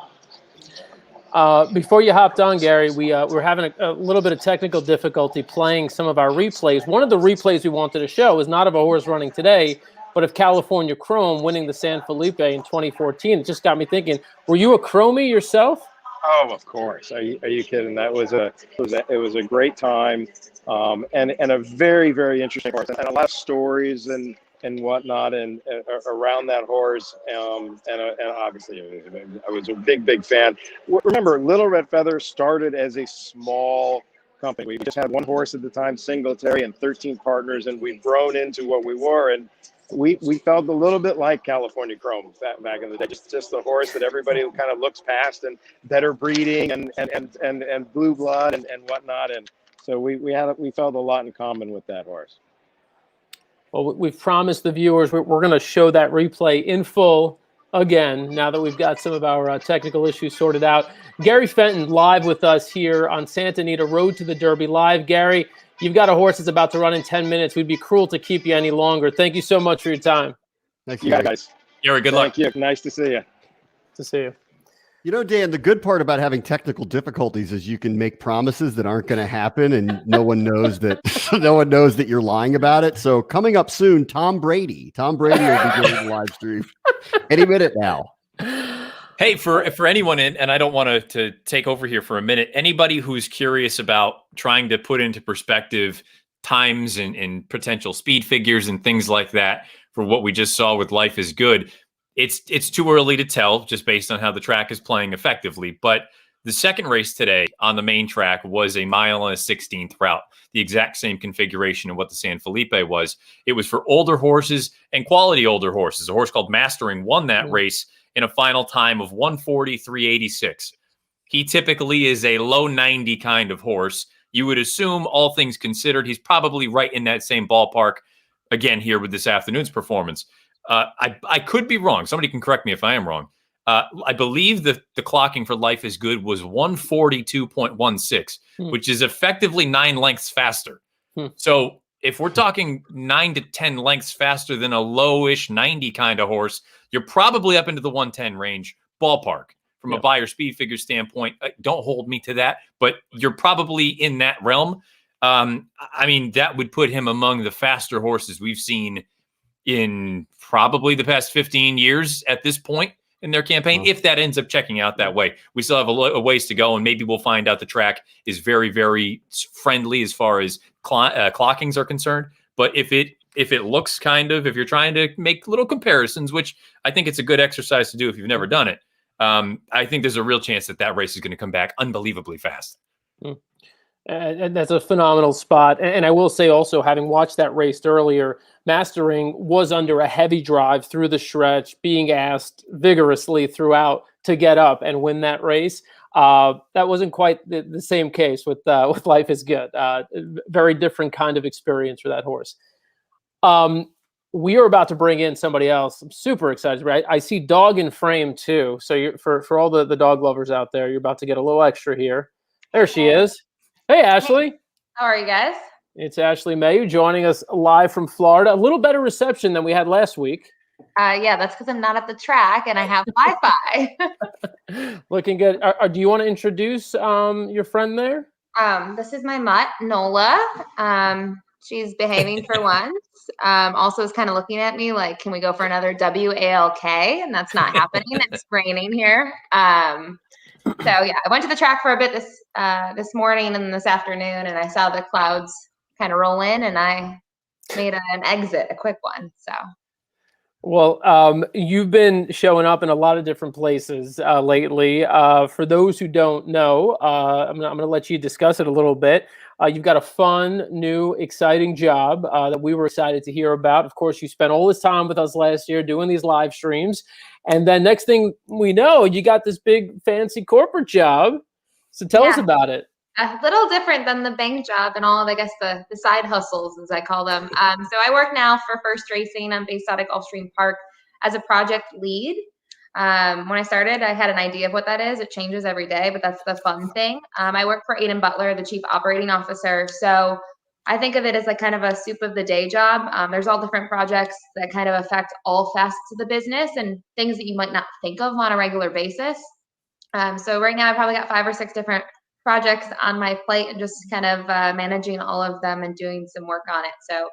Before you hopped on, Gary, we're having a little bit of technical difficulty playing some of our replays. One of the replays we wanted to show is not of a horse running today, but of California Chrome winning the San Felipe in 2014. It just got me thinking, were you a Chromie yourself? Oh, of course. Are you kidding? It was a great time, and a very, very interesting horse, and a lot of stories and whatnot and around that horse, and obviously I was a big fan. Remember, Little Red Feather started as a small company. We just had one horse at the time, Singletary, and 13 partners, and we've grown into what we were. And we felt a little bit like California Chrome back in the day, just the horse that everybody kind of looks past, and better breeding and blue blood and whatnot. And so we felt a lot in common with that horse. Well, we've promised the viewers we're going to show that replay in full again, now that we've got some of our technical issues sorted out. Gary Fenton live with us here on Santa Anita Road to the Derby Live. Gary, you've got a horse that's about to run in 10 minutes. We'd be cruel to keep you any longer. Thank you so much for your time. Thank you, guys. Gary, good luck. Thank you. Nice to see you. To see you. You know, Dan, the good part about having technical difficulties is you can make promises that aren't going to happen, and no one knows that you're lying about it. So coming up soon, Tom Brady will be getting the live stream any minute now. Hey, for anyone and I don't want to take over here for a minute, anybody who's curious about trying to put into perspective times and potential speed figures and things like that for what we just saw with Life is Good, it's too early to tell just based on how the track is playing effectively. But the second race today on the main track was a mile and a 16th route, the exact same configuration of what the San Felipe was. It was for older horses and quality older horses. A horse called Mastering won that race in a final time of 1:40.386. He typically is a low 90 kind of horse. You would assume, all things considered, he's probably right in that same ballpark again here with this afternoon's performance. I could be wrong. Somebody can correct me if I am wrong. I believe the clocking for Life is Good was 142.16, which is effectively 9 lengths faster. So if we're talking 9 to 10 lengths faster than a lowish 90 kind of horse, you're probably up into the 110 range ballpark from a buyer speed figure standpoint. Don't hold me to that, but you're probably in that realm. I mean, that would put him among the faster horses we've seen in probably the past 15 years at this point in their campaign, if that ends up checking out that way. We still have a ways to go, and maybe we'll find out the track is very, very friendly as far as clockings are concerned. But if it looks if you're trying to make little comparisons, which I think it's a good exercise to do if you've never done it, I think there's a real chance that race is going to come back unbelievably fast. And that's a phenomenal spot. And I will say also, having watched that race earlier, Mastering was under a heavy drive through the stretch, being asked vigorously throughout to get up and win that race. That wasn't quite the same case with Life is Good. Very different kind of experience for that horse. We are about to bring in somebody else. I'm super excited. Right? I see Dog in Frame too. So for all the dog lovers out there, you're about to get a little extra here. There she is. Hey, Ashley. How are you guys? It's Ashley Mayu joining us live from Florida. A little better reception than we had last week. Yeah, that's because I'm not at the track and I have Wi-Fi. Looking good. Do you want to introduce your friend there? This is my mutt, Nola. She's behaving for once. Also is kind of looking at me like, can we go for another WALK? And that's not happening. It's raining here. So yeah, I went to the track for a bit this morning and this afternoon, and I saw the clouds kind of roll in, and I made an exit, a quick one. So, well, you've been showing up in a lot of different places lately. For those who don't know, I'm gonna let you discuss it a little bit. You've got a fun, new, exciting job that we were excited to hear about. Of course, you spent all this time with us last year doing these live streams. And then next thing we know, you got this big fancy corporate job. So tell us about it. A little different than the bank job and all of, I guess, the side hustles, as I call them. So I work now for First Racing. I'm based out at Gulfstream Park as a project lead. When I started, I had an idea of what that is. It changes every day, but that's the fun thing. I work for Aidan Butler, the Chief Operating Officer. So I think of it as like kind of a soup of the day job. There's all different projects that kind of affect all facets of the business and things that you might not think of on a regular basis. So right now I've probably got 5 or 6 different projects on my plate and just kind of managing all of them and doing some work on it. So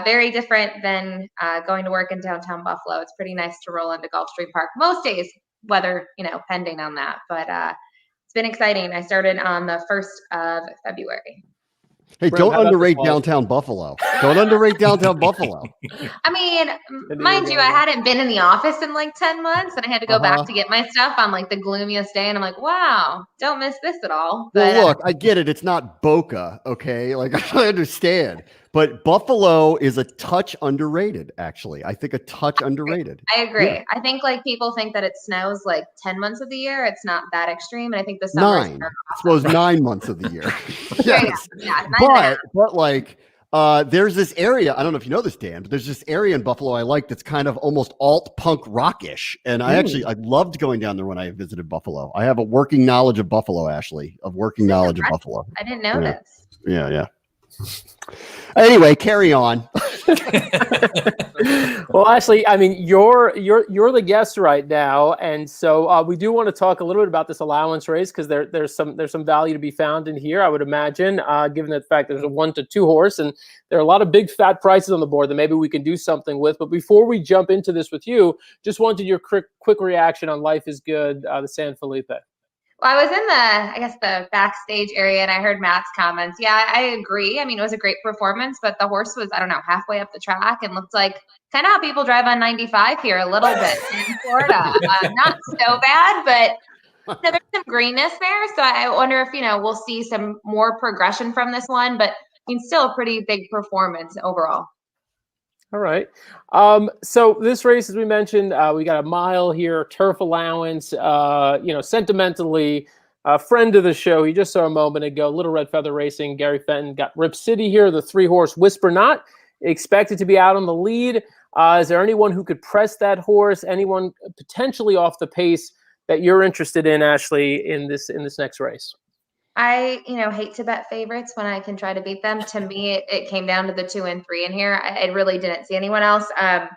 very different than going to work in downtown Buffalo. It's pretty nice to roll into Gulfstream Park most days, weather, pending on that. But it's been exciting. I started on the 1st of February. Hey, Bram, don't how about underrate this one? downtown Buffalo. Don't underrate downtown Buffalo. I mean, mind you, I hadn't been in the office in like 10 months and I had to go back to get my stuff on like the gloomiest day. And I'm like, wow, don't miss this at all. But Well, look, I get it. It's not Boca, okay? Like, I understand. But Buffalo is a touch underrated, actually. I think a touch underrated. I agree. Yeah. I think like people think that it snows like 10 months of the year. It's not that extreme. And I think the summers 9. are It snows 9 months of the year. Yes. Yeah, 9.5. But like, there's this area, I don't know if you know this, Dan, but there's this area in Buffalo I like that's kind of almost alt-punk rockish. And I loved going down there when I visited Buffalo. I have a working knowledge of Buffalo, Ashley, of Buffalo. I didn't know this. Yeah. Anyway, carry on. Well, Ashley, I mean, you're the guest right now, and so we do want to talk a little bit about this allowance race because there's some value to be found in here, I would imagine, given the fact there's a 1 to 2 horse, and there are a lot of big fat prices on the board that maybe we can do something with. But before we jump into this with you, just wanted your quick reaction on Life is Good, the San Felipe. Well, I was in the backstage area and I heard Matt's comments. Yeah, I agree. I mean, it was a great performance, but the horse was, I don't know, halfway up the track and looked like kind of how people drive on 95 here a little bit in Florida. Not so bad, but there's some greenness there. So I wonder if, we'll see some more progression from this one, but I mean, still a pretty big performance overall. All right. So this race, as we mentioned, we got a mile here, turf allowance, sentimentally a friend of the show. He just saw a moment ago, Little Red Feather Racing, Gary Fenton got Rip City here, the 3-horse Whisper Not, expected to be out on the lead. Is there anyone who could press that horse? Anyone potentially off the pace that you're interested in, Ashley, in this next race? I, hate to bet favorites when I can try to beat them. To me, it came down to the 2 and 3 in here. I really didn't see anyone else. I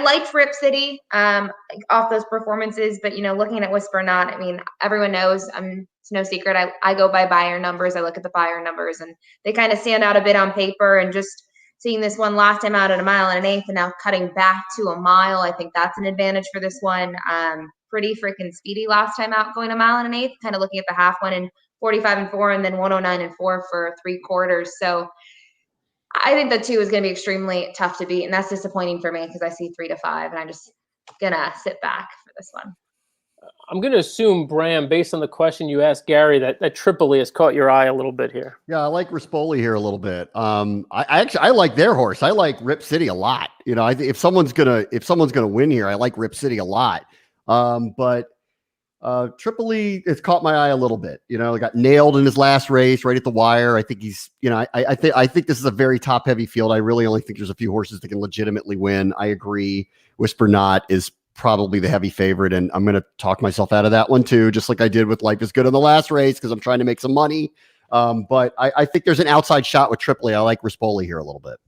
liked Rip City off those performances, but, looking at Whisper Not, I mean, everyone knows, it's no secret. I go by buyer numbers. I look at the buyer numbers, and they kind of stand out a bit on paper. And just seeing this one last time out at 1 1/8 miles and now cutting back to a mile, I think that's an advantage for this one. Pretty freaking speedy last time out going 1 1/8 miles, kind of looking at the half one and 45 and 4 and then 109 and 4 for 3/4. So I think the 2 is going to be extremely tough to beat. And that's disappointing for me because I see 3 to 5 and I'm just going to sit back for this one. I'm going to assume, Bram, based on the question you asked Gary, that Tripoli has caught your eye a little bit here. Yeah, I like Rispoli here a little bit. I like their horse. I like Rip City a lot. If someone's gonna win here, I like Rip City a lot. But Tripoli has caught my eye a little bit. He got nailed in his last race right at the wire. I think he's, I think this is a very top heavy field. I really only think there's a few horses that can legitimately win. I agree. Whisper Not is probably the heavy favorite, and I'm going to talk myself out of that one too, just like I did with Life is Good in the last race because I'm trying to make some money. But I think there's an outside shot with Tripoli. I like Rispoli here a little bit.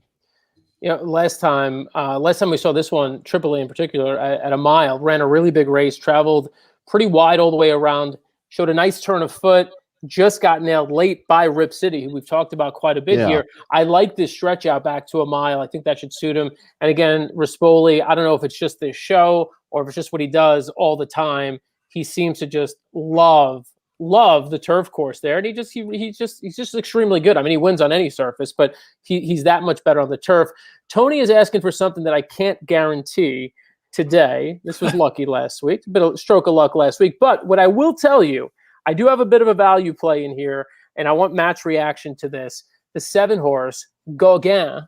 Last time we saw this one, Tripoli in particular, at 1 mile, ran a really big race, traveled pretty wide all the way around, showed a nice turn of foot, just got nailed late by Rip City, who we've talked about quite a bit here. I like this stretch out back to 1 mile. I think that should suit him. And again, Rispoli, I don't know if it's just this show or if it's just what he does all the time. He seems to just love the turf course there. And he's just extremely good. I mean, he wins on any surface, but he's that much better on the turf. Tony is asking for something that I can't guarantee today. This was lucky last week, a bit of stroke of luck last week. But what I will tell you, I do have a bit of a value play in here, and I want Matt's reaction to this. The 7-horse, Gauguin,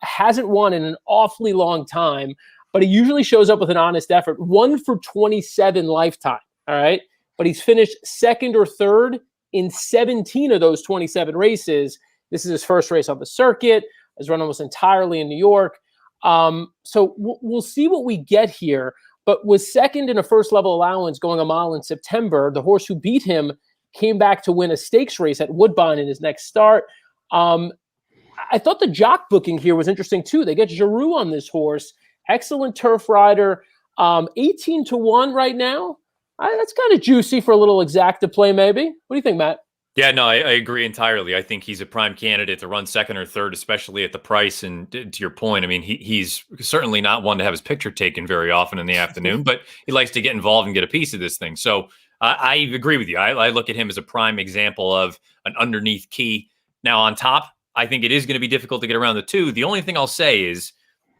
hasn't won in an awfully long time, but he usually shows up with an honest effort. 1 for 27 lifetime, all right? But he's finished 2nd or 3rd in 17 of those 27 races. This is his first race on the circuit. Has run almost entirely in New York. So we'll see what we get here, but was 2nd in a first level allowance going 1 mile in September. The horse who beat him came back to win a stakes race at Woodbine in his next start. I thought the jock booking here was interesting too. They get Giroux on this horse. Excellent turf rider. 18 to 1 right now. That's kind of juicy for a little exacta play maybe. What do you think, Matt? Yeah, no, I agree entirely. I think he's a prime candidate to run 2nd or 3rd, especially at the price. And to your point, I mean, he's certainly not one to have his picture taken very often in the afternoon, but he likes to get involved and get a piece of this thing. So I agree with you. I look at him as a prime example of an underneath key Now on top, I think it is going to be difficult to get around the 2. The only thing I'll say is,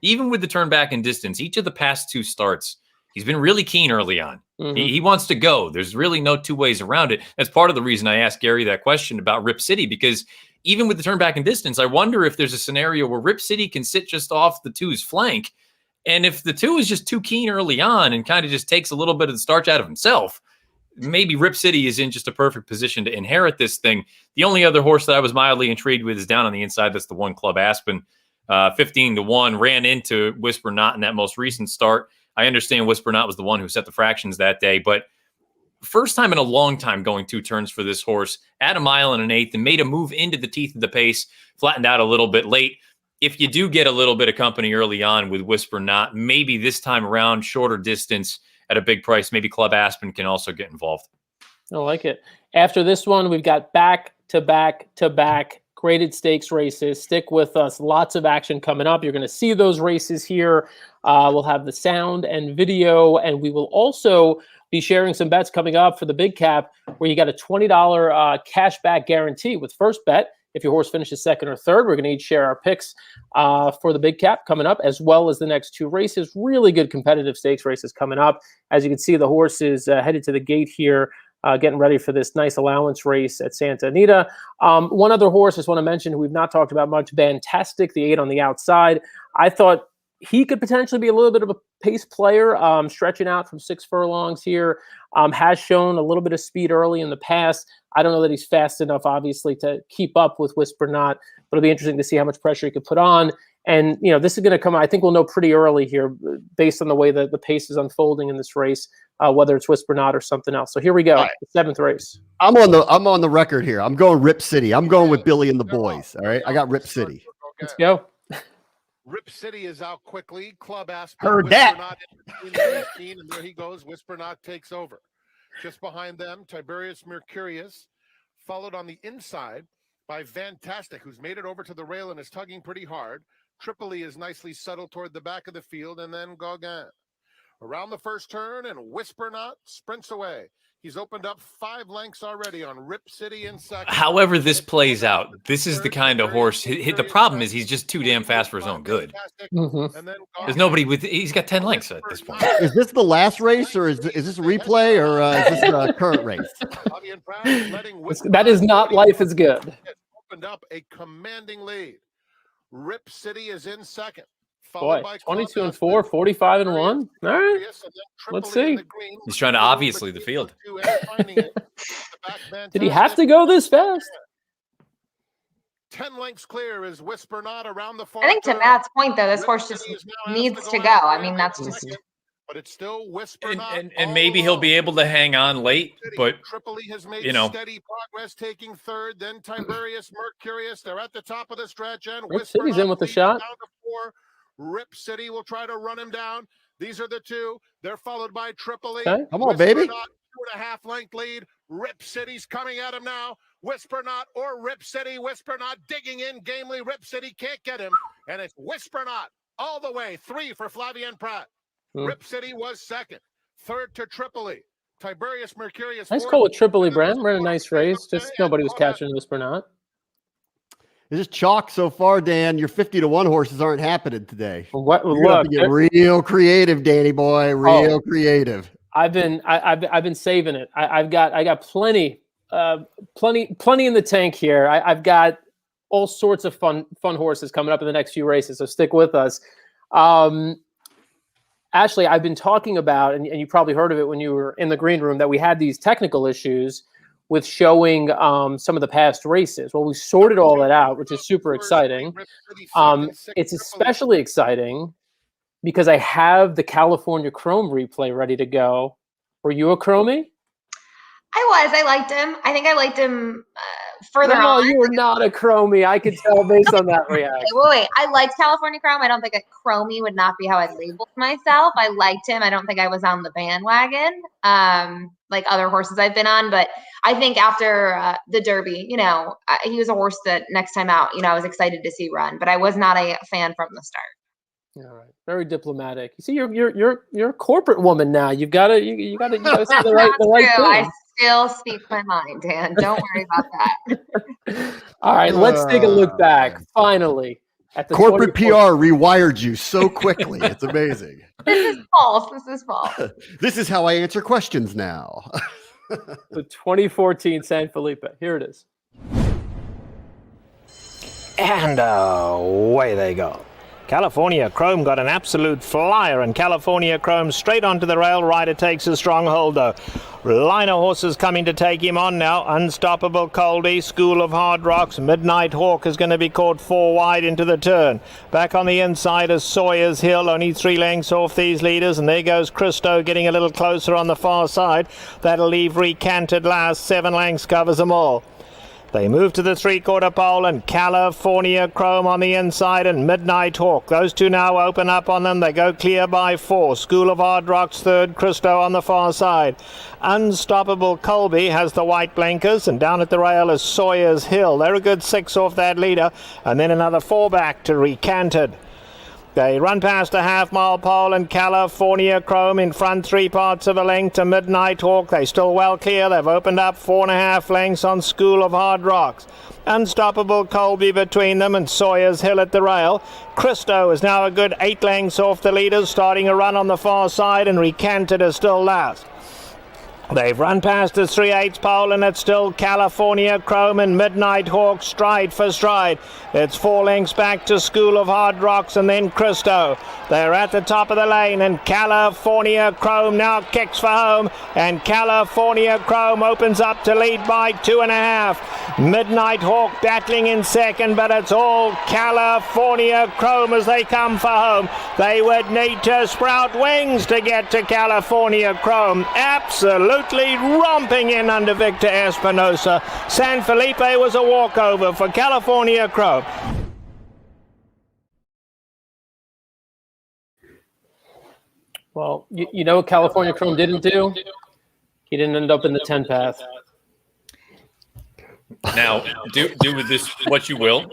even with the turn back and distance, each of the past 2 starts, he's been really keen early on. Mm-hmm. He wants to go. There's really no 2 ways around it. That's part of the reason I asked Gary that question about Rip City, because even with the turn back and distance, I wonder if there's a scenario where Rip City can sit just off the 2's flank. And if the 2 is just too keen early on and kind of just takes a little bit of the starch out of himself, maybe Rip City is in just a perfect position to inherit this thing. The only other horse that I was mildly intrigued with is down on the inside. That's the 1 Club Aspen, 15-1, ran into Whisper Not in that most recent start. I understand Whisper Not was the one who set the fractions that day, but first time in a long time going 2 turns for this horse at 1 mile and an eighth, and made a move into the teeth of the pace, flattened out a little bit late. If you do get a little bit of company early on with Whisper Not, maybe this time around, shorter distance at a big price, maybe Club Aspen can also get involved. I like it. After this one, we've got back-to-back graded stakes races. Stick with us. Lots of action coming up. You're going to see those races here. We'll have the sound and video, and we will also be sharing some bets coming up for the Big Cap, where you got a $20 cash back guarantee with first bet. If your horse finishes second or third, we're going to each share our picks for the Big Cap coming up, as well as the next 2 races. Really good competitive stakes races coming up. As you can see, the horse is headed to the gate here, getting ready for this nice allowance race at Santa Anita. One other horse I just want to mention who we've not talked about much, Fantastic, the 8 on the outside. I thought he could potentially be a little bit of a pace player, stretching out from 6 furlongs here. Has shown a little bit of speed early in the past. I don't know that he's fast enough, obviously, to keep up with Whisper Not, but it'll be interesting to see how much pressure he could put on. And, this is going to come, I think we'll know pretty early here based on the way that the pace is unfolding in this race, whether it's Whisper Not or something else. So here we go, right. The 7th race. I'm on the record here. I'm going Rip City. I'm going with Billy and the boys. All right. I got Rip City. Let's go. Rip City is out quickly. Club Aspen. Heard Whisper that. Not in and there he goes. Whisper Not takes over. Just behind them, Tiberius Mercurius, followed on the inside by Fantastic, who's made it over to the rail and is tugging pretty hard. Tripoli is nicely settled toward the back of the field, and then Gauguin. Around the first turn, and Whisper Not sprints away. He's opened up 5 lengths already on Rip City in second. However this plays out, this is the kind of horse. The problem is he's just too damn fast for his own good. Mm-hmm. There's nobody with. He's got 10 lengths at this point. Is this the last race, or is this a replay, or is this a current race? That is not Life is Good. Opened up a commanding lead. Rip City is in second. Boy, 22-4, 45-1. All right, let's see. He's trying to obviously the field. Did he have to go this fast? 10 lengths clear is Whisper Not around the far. I think to Matt's point, though, this horse just needs to go. I mean, that's just. But it's still Whisper Not. And maybe he'll be able to hang on late, but Tripoli has made steady progress, taking third. Then Tiberius Mercurius. They're at the top of the stretch, and Rip City's in with the shot. Down to 4. Rip City will try to run him down. These are the 2. They're followed by Tripoli. Okay. Come on, baby. 2.5 length lead. Rip City's coming at him now. Whisper Not or Rip City. Whisper Not digging in gamely. Rip City can't get him. And it's Whisper Not all the way. 3 for Flavien Prat. Rip City was second. Third to Tripoli. Tiberius Mercurius. Nice call with Tripoli, Bram. We're in a nice race. Just nobody was catching Whisper Not. It's just chalk so far, Dan. Your 50-1 horses aren't happening today. Look, get real creative, Danny boy. Real creative. I've been saving it. I got plenty in the tank here. I've got all sorts of fun horses coming up in the next few races. So stick with us. Ashley, I've been talking about, and you probably heard of it when you were in the green room, that we had these technical issues with showing some of the past races. Well, we sorted all that out, which is super exciting. It's especially exciting because I have the California Chrome replay ready to go. Were you a Chromie? I liked him. I think I liked him further on. No, you were not a Chromie. I could tell based on that reaction. Wait. I liked California Chrome. I don't think a Chromie would not be how I labeled myself. I liked him. I don't think I was on the bandwagon like other horses I've been on. But I think after the Derby, he was a horse that next time out, I was excited to see run. But I was not a fan from the start. All right, very diplomatic. You see, you're a corporate woman now. You've got to say the right thing. still speak my mind, Dan. Don't worry about that. All right, let's take a look back, finally, at the Corporate 24 PR rewired you so quickly. It's amazing. This is false. This is false. This is how I answer questions now. the 2014 San Felipe. Here it is. And away they go. California Chrome got an absolute flyer, and California Chrome straight onto the rail. Rider takes a strong hold, though. Line of horses coming to take him on now. Unstoppable Colby, School of Hard Rocks, Midnight Hawk is going to be caught 4 wide into the turn. Back on the inside is Sawyer's Hill, only 3 lengths off these leaders, and there goes Christo getting a little closer on the far side. That'll leave Recanted last. 7 lengths covers them all. They move to the 3/4 pole, and California Chrome on the inside and Midnight Hawk. Those two now open up on them. They go clear by 4. School of Hard Rocks third, Christo on the far side. Unstoppable Colby has the white blinkers, and down at the rail is Sawyer's Hill. They're a good 6 off that leader, and then another 4 back to Recanted. They run past a half-mile pole, and California Chrome in front 3 parts of a length to Midnight Hawk. They still well clear. They've opened up 4.5 lengths on School of Hard Rocks. Unstoppable Colby between them and Sawyer's Hill at the rail. Christo is now a good 8 lengths off the leaders, starting a run on the far side, and Recanted is still last. They've run past the 3/8 pole, and it's still California Chrome and Midnight Hawk stride for stride. It's 4 lengths back to School of Hard Rocks and then Christo. They're at the top of the lane, and California Chrome now kicks for home, and California Chrome opens up to lead by 2.5. Midnight Hawk battling in second, but it's all California Chrome as they come for home. They would need to sprout wings to get to California Chrome. Absolutely romping in under Victor Espinosa. San Felipe was a walkover for California Chrome. Well, you know what California Chrome didn't do? He didn't end up in the 10 path. Now, do with this what you will.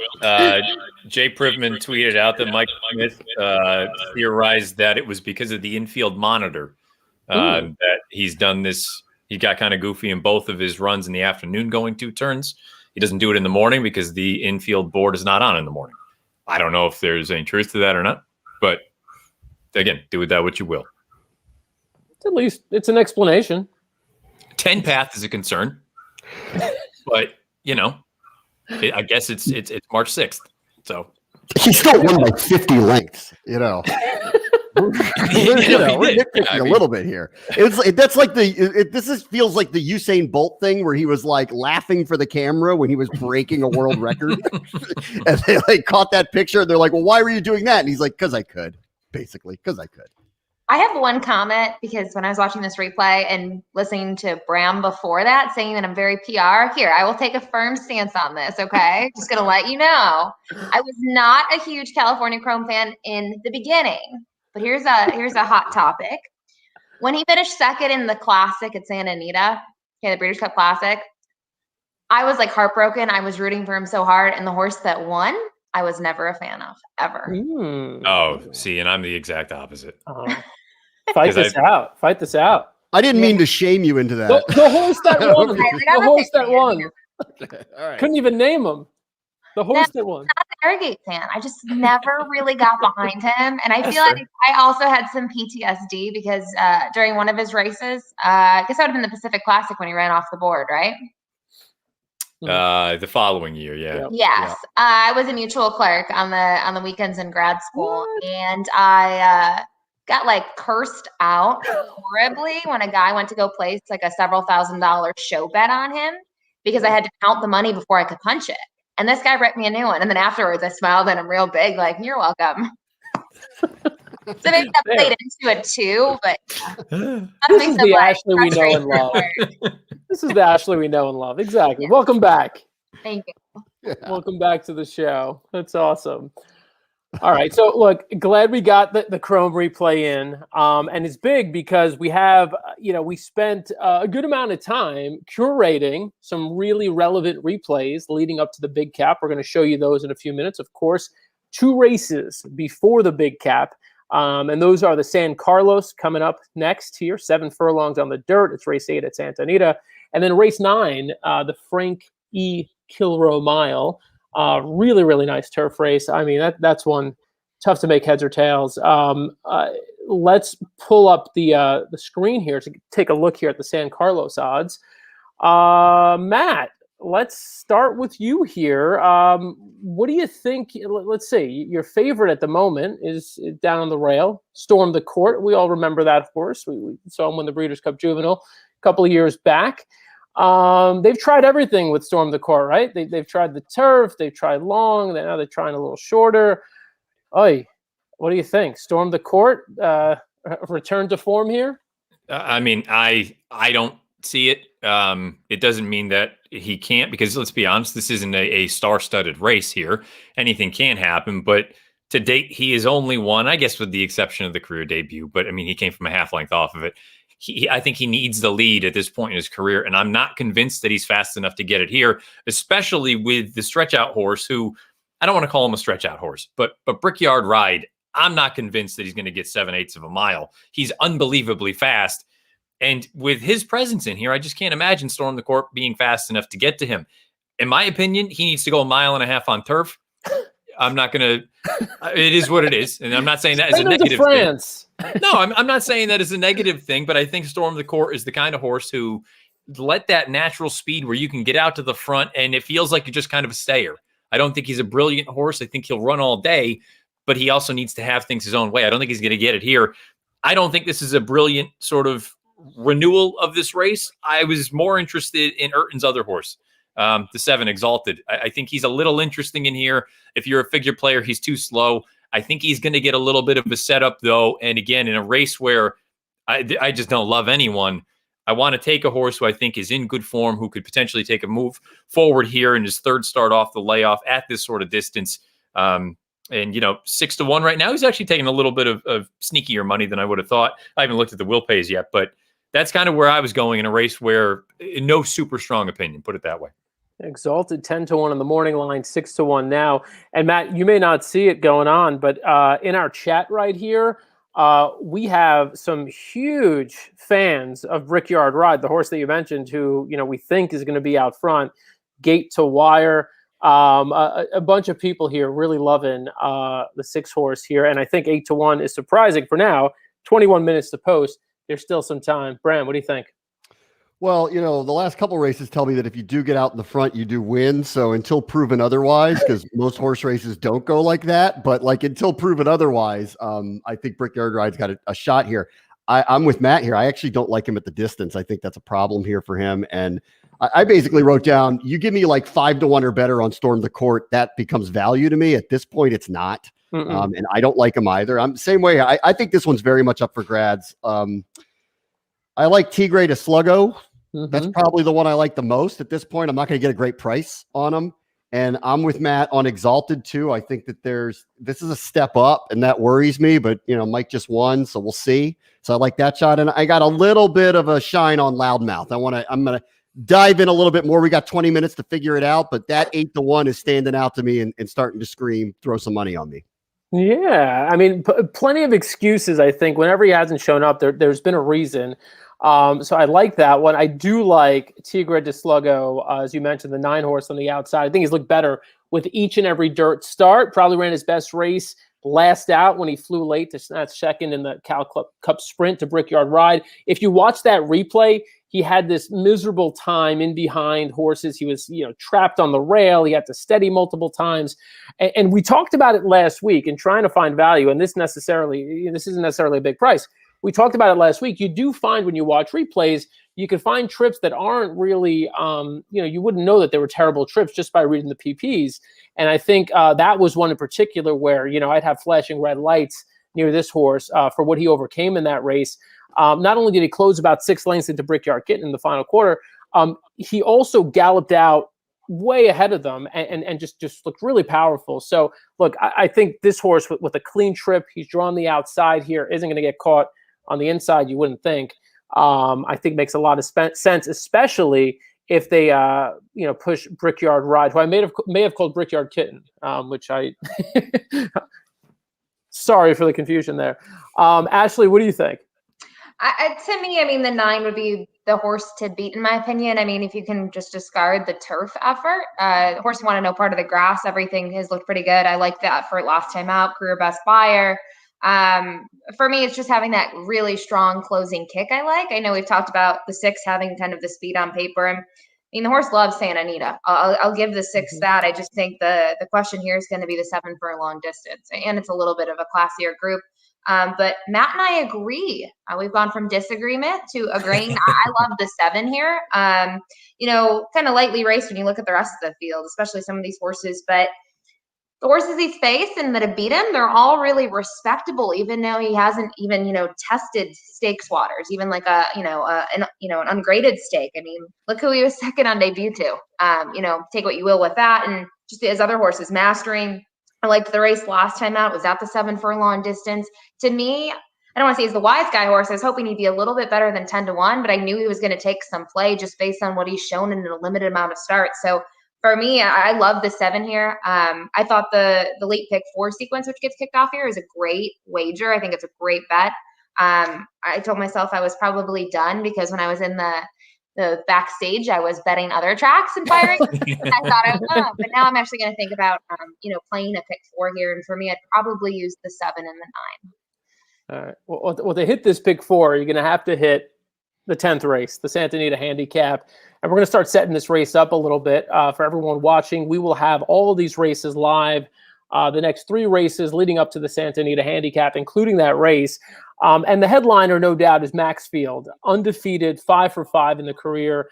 Jay Privman tweeted out that Mike Smith theorized that it was because of the infield monitor that he's done this. He got kind of goofy in both of his runs in the afternoon going 2 turns. He doesn't do it in the morning because the infield board is not on in the morning. I don't know if there's any truth to that or not, but again, do with that what you will. At least it's an explanation. 10 path is a concern, but you know, I guess it's March 6th, so He still won by 50 lengths, you know. We're nitpicking a little bit here. That's like this feels like the Usain Bolt thing where he was like laughing for the camera when he was breaking a world record, and they like caught that picture. And they're like, "Well, why were you doing that?" And he's like, "Because I could." Basically, because I could. I have one comment because when I was watching this replay and listening to Bram before that saying that I'm very PR, here, I will take a firm stance on this, okay? Just going to let you know. I was not a huge California Chrome fan in the beginning, but here's a hot topic. When he finished second in the Classic at Santa Anita, the Breeders' Cup Classic, I was like heartbroken. I was rooting for him so hard, and the horse that won, I was never a fan of, ever. Oh, see, and I'm the exact opposite. Fight this out. Fight this out. I didn't mean to shame you into that. The horse that won. The horse that won. All right. Couldn't even name him. The horse that won. I'm not an Arrogate fan. I just never really got behind him. And I feel like I also had some PTSD because during one of his races, I guess that would have been the Pacific Classic when he ran off the board, right? The following year, yeah. Yes. I was a mutual clerk on the weekends in grad school, and I got like cursed out horribly when a guy went to go place like a several $1,000 show bet on him because I had to count the money before I could punch it. And this guy ripped me a new one. And then afterwards I smiled at him real big, like, "You're welcome." So maybe that played into it too, but this is the Ashley we know and love. This is the Ashley we know and love. Exactly. Yeah. Welcome back. Thank you. Yeah. Welcome back to the show. That's awesome. All right. So look, glad we got the Chrome replay in. And it's big because we have, we spent a good amount of time curating some really relevant replays leading up to the Big Cap. We're going to show you those in a few minutes. Of course, 2 races before the Big Cap. And those are the San Carlos coming up next here, 7 furlongs on the dirt. It's race 8 at Santa Anita. And then race 9, the Frank E. Kilroe Mile. Really, really nice turf race. I mean, that's one tough to make heads or tails. Let's pull up the screen here to take a look here at the San Carlos odds. Matt, let's start with you here. What do you think? Let's see. Your favorite at the moment is down on the rail, Storm the Court. We all remember that horse. We saw him win the Breeders' Cup Juvenile a couple of years back. They've tried everything with Storm the Court, right? They've tried the turf. They've tried long. Now they're trying a little shorter. Oy, what do you think? Storm the Court, return to form here? I mean, I don't see it. It doesn't mean that he can't, because let's be honest, this isn't a star-studded race here. Anything can happen, but to date, he is only one, I guess with the exception of the career debut, but I mean, he came from a half length off of it. I think he needs the lead at this point in his career, and I'm not convinced that he's fast enough to get it here, especially with the stretch-out horse who, I don't want to call him a stretch-out horse, but Brickyard Ride, I'm not convinced that he's going to get 7/8 of a mile. He's unbelievably fast. And with his presence in here, I just can't imagine Storm the Court being fast enough to get to him. In my opinion, he needs to go 1.5 miles on turf. I'm not going to, it is what it is. And I'm not saying that as a negative thing. No, I'm not saying that as a negative thing, but I think Storm the Court is the kind of horse who let that natural speed where you can get out to the front and it feels like you're just kind of a stayer. I don't think he's a brilliant horse. I think he'll run all day, but he also needs to have things his own way. I don't think he's going to get it here. I don't think this is a brilliant sort of renewal of this race. I was more interested in Urton's other horse, the 7 Exalted. I think he's a little interesting in here. If you're a figure player, he's too slow. I think he's going to get a little bit of a setup, though. And again, in a race where I just don't love anyone, I want to take a horse who I think is in good form, who could potentially take a move forward here in his third start off the layoff at this sort of distance. And, 6-1 right now, he's actually taking a little bit of sneakier money than I would have thought. I haven't looked at the will pays yet, but that's kind of where I was going in a race where no super strong opinion, put it that way. Exalted 10-1 on the morning line, 6-1 now. And Matt, you may not see it going on, but in our chat right here, we have some huge fans of Brickyard Ride, the horse that you mentioned, who we think is going to be out front, gate to wire. A bunch of people here really loving the 6 horse here, and I think 8-1 is surprising for now. 21 minutes to post. There's still some time. Bram, what do you think? Well, the last couple races tell me that if you do get out in the front, you do win. So until proven otherwise, because most horse races don't go like that, but until proven otherwise, I think Brickyard Ride's got a shot here. I'm with Matt here. I actually don't like him at the distance. I think that's a problem here for him. And I basically wrote down, you give me 5-1 or better on Storm the Court, that becomes value to me. At this point, it's not. And I don't like him either. I'm the same way. I think this one's very much up for grabs. I like Tigre de Sluggo. That's probably the one I like the most at this point. I'm not going to get a great price on him. And I'm with Matt on Exalted too. I think that this is a step up and that worries me, but Mike just won, so we'll see. So I like that shot. And I got a little bit of a shine on Loudmouth. I'm going to dive in a little bit more. We got 20 minutes to figure it out, but that 8-1 is standing out to me and starting to scream, throw some money on me. Yeah. I mean, plenty of excuses. I think whenever he hasn't shown up, there's been a reason. So I like that one. I do like Tigre de Sluggo, as you mentioned, the 9 horse on the outside. I think he's looked better with each and every dirt start. Probably ran his best race last out when he flew late to snatch second in the Cal Cup Sprint to Brickyard Ride. If you watch that replay, he had this miserable time in behind horses. He was, trapped on the rail. He had to steady multiple times. And we talked about it last week in trying to find value. And this isn't necessarily a big price. We talked about it last week. You do find when you watch replays, you can find trips that aren't really, you wouldn't know that they were terrible trips just by reading the PPs. And I think that was one in particular where, I'd have flashing red lights near this horse for what he overcame in that race. Not only did he close about 6 lengths into Brickyard Kitten in the final quarter, he also galloped out way ahead of them and just looked really powerful. So, look, I think this horse with a clean trip, he's drawn the outside here, isn't going to get caught on the inside, you wouldn't think. I think makes a lot of sense, especially if they push Brickyard Ride, who I may have called Brickyard Kitten, which I sorry for the confusion there. Ashley, what do you think? To me, I mean, the 9 would be the horse to beat, in my opinion. I mean, if you can just discard the turf effort, the horse wanted no part of the grass. Everything has looked pretty good. I like the effort last time out, career best buyer. For me, it's just having that really strong closing kick I like. I know we've talked about the 6 having kind of the speed on paper. I mean, the horse loves Santa Anita. I'll give the 6 that. I just think the question here is going to be the 7 for a long distance. And it's a little bit of a classier group. But Matt and I agree. We've gone from disagreement to agreeing. I love the 7 here. Kind of lightly raced when you look at the rest of the field, especially some of these horses. But the horses he's faced and that have beat him, they're all really respectable, even though he hasn't even, tested stakes waters, even like an ungraded stake. I mean, look who he was second on debut to. Take what you will with that. And just his other horses mastering. I liked the race last time out. It was at the 7 furlong distance. To me, I don't want to say he's the wise guy horse. I was hoping he'd be a little bit better than 10-1, but I knew he was going to take some play just based on what he's shown in a limited amount of starts. So for me, I love the 7 here. I thought the late pick 4 sequence, which gets kicked off here, is a great wager. I think it's a great bet. I told myself I was probably done because when I was in the backstage, I was betting other tracks and firing. I thought I was done, but now I'm actually going to think about, playing a pick 4 here. And for me, I'd probably use the 7 and the 9. All right. Well, to hit this pick 4, you're going to have to hit the 10th race, the Santa Anita Handicap. And we're going to start setting this race up a little bit for everyone watching. We will have all of these races live, the next 3 races leading up to the Santa Anita Handicap, including that race. And the headliner, no doubt, is Maxfield, undefeated, 5 for 5 in the career.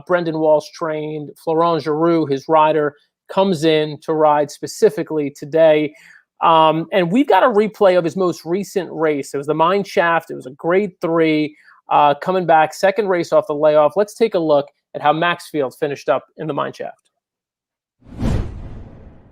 Brendan Walsh trained. Florent Giroux, his rider, comes in to ride specifically today. And we've got a replay of his most recent race. It was the Mine Shaft. It was a grade 3, coming back, second race off the layoff. Let's take a look at how Maxfield finished up in the Mine Shaft.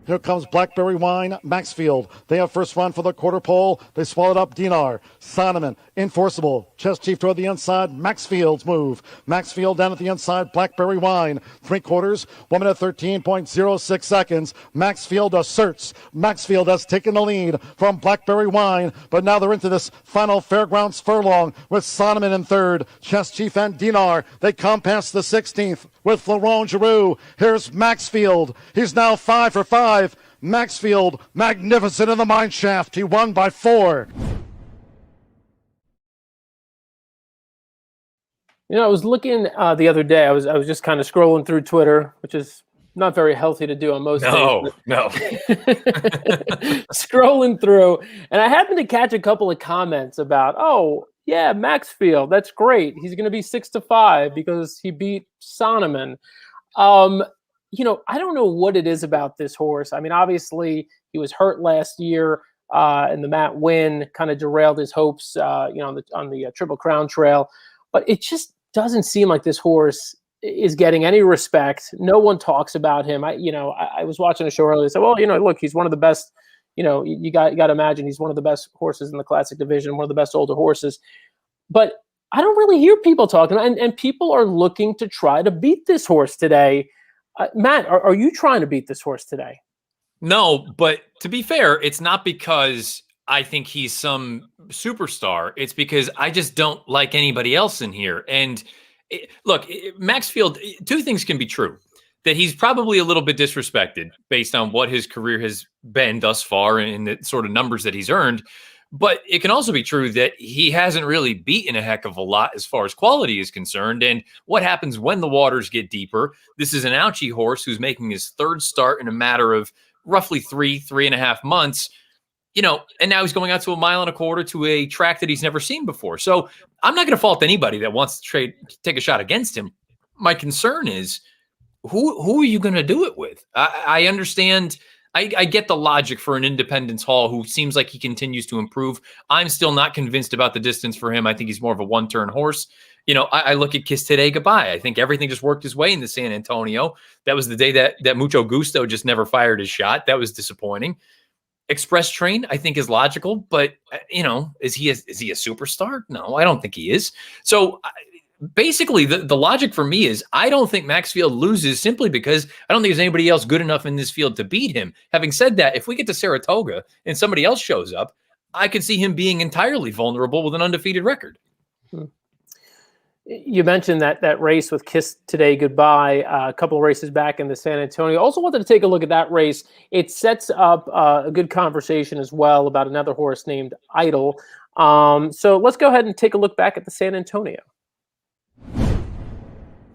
Here comes Blackberry Wine, Maxfield. They have first run for the quarter pole. They swallowed up Dinar, Sonoman, Enforceable, Chest Chief toward the inside. Maxfield's move. Maxfield down at the inside. Blackberry Wine, 3/4, 1 minute 13.06 seconds. Maxfield asserts. Maxfield has taken the lead from Blackberry Wine, but now they're into this final Fairgrounds furlong with Sonoman in third. Chest Chief and Dinar. They come past the 16th with Florent Giroux. Here's Maxfield. He's now 5 for 5. Maxfield, magnificent in the Mine Shaft. He won by 4. I was looking the other day. I was just kind of scrolling through Twitter, which is not very healthy to do on most days. No. Scrolling through, and I happened to catch a couple of comments about, oh, yeah, Maxfield, that's great. He's going to be 6 to 5 because he beat Sonoman. I don't know what it is about this horse. I mean, obviously, he was hurt last year, and the Matt win kind of derailed his hopes, on the Triple Crown Trail. But it just doesn't seem like this horse is getting any respect. No one talks about him. I was watching a show earlier. Said, well, look, he's one of the best. You got to imagine he's one of the best horses in the classic division, one of the best older horses. But I don't really hear people talking, and people are looking to try to beat this horse today. Matt, are you trying to beat this horse today? No, but to be fair, it's not because I think he's some superstar. It's because I just don't like anybody else in here. And look, Maxfield, 2 things can be true. That he's probably a little bit disrespected based on what his career has been thus far and the sort of numbers that he's earned. But it can also be true that he hasn't really beaten a heck of a lot as far as quality is concerned. And what happens when the waters get deeper? This is an ouchie horse who's making his 3rd start in a matter of roughly 3.5 months. And now he's going out to 1.25 miles to a track that he's never seen before. So I'm not going to fault anybody that wants to take a shot against him. My concern is who are you going to do it with? I understand. I get the logic for an Independence Hall who seems like he continues to improve. I'm still not convinced about the distance for him. I think he's more of a one-turn horse. I look at Kiss Today Goodbye. I think everything just worked his way into San Antonio. That was the day that Mucho Gusto just never fired his shot. That was disappointing. Express Train, I think, is logical, but is he a superstar? No, I don't think he is. So basically, the logic for me is I don't think Maxfield loses simply because I don't think there's anybody else good enough in this field to beat him. Having said that, if we get to Saratoga and somebody else shows up, I could see him being entirely vulnerable with an undefeated record. You mentioned that race with Kiss Today Goodbye, a couple of races back in the San Antonio. Also wanted to take a look at that race. It sets up a good conversation as well about another horse named Idol. So let's go ahead and take a look back at the San Antonio.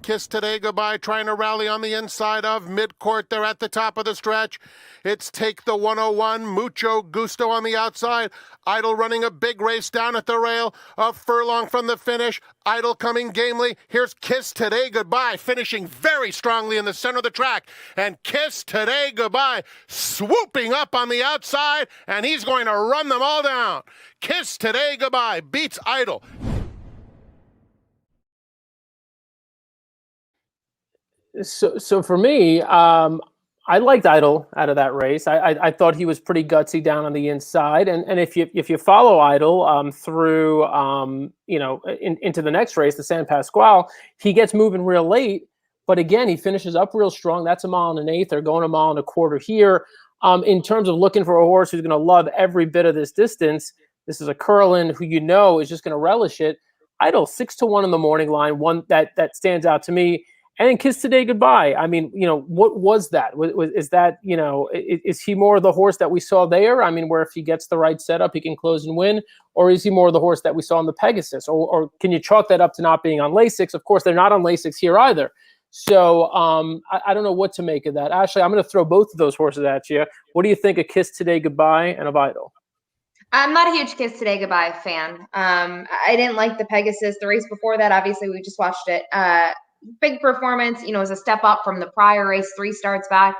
Kiss Today Goodbye trying to rally on the inside of midcourt. They're at the top of the stretch. It's Take the 101, Mucho Gusto on the outside. Idol running a big race down at the rail, a furlong from the finish. Idol coming gamely. Here's Kiss Today Goodbye finishing very strongly in the center of the track. And Kiss Today Goodbye swooping up on the outside, and he's going to run them all down. Kiss Today Goodbye beats Idol. So for me, I liked Idol out of that race. I thought he was pretty gutsy down on the inside, and if you follow Idol through into the next race, the San Pasqual, he gets moving real late, but again he finishes up real strong. That's 1 1/8. They're going 1 1/4 here. In terms of looking for a horse who's going to love every bit of this distance, this is a Curlin who is just going to relish it. Idol 6-1 in the morning line, one that stands out to me. And then Kiss Today Goodbye. I mean, what was that? Is that, is he more of the horse that we saw there? I mean, where if he gets the right setup, he can close and win? Or is he more of the horse that we saw on the Pegasus? Or can you chalk that up to not being on Lasix? Of course, they're not on Lasix here either. So I don't know what to make of that. Ashley, I'm going to throw both of those horses at you. What do you think of Kiss Today Goodbye and of Idol? I'm not a huge Kiss Today Goodbye fan. I didn't like the Pegasus. The race before that, obviously, we just watched it. Big performance, was a step up from the prior race, 3 starts back.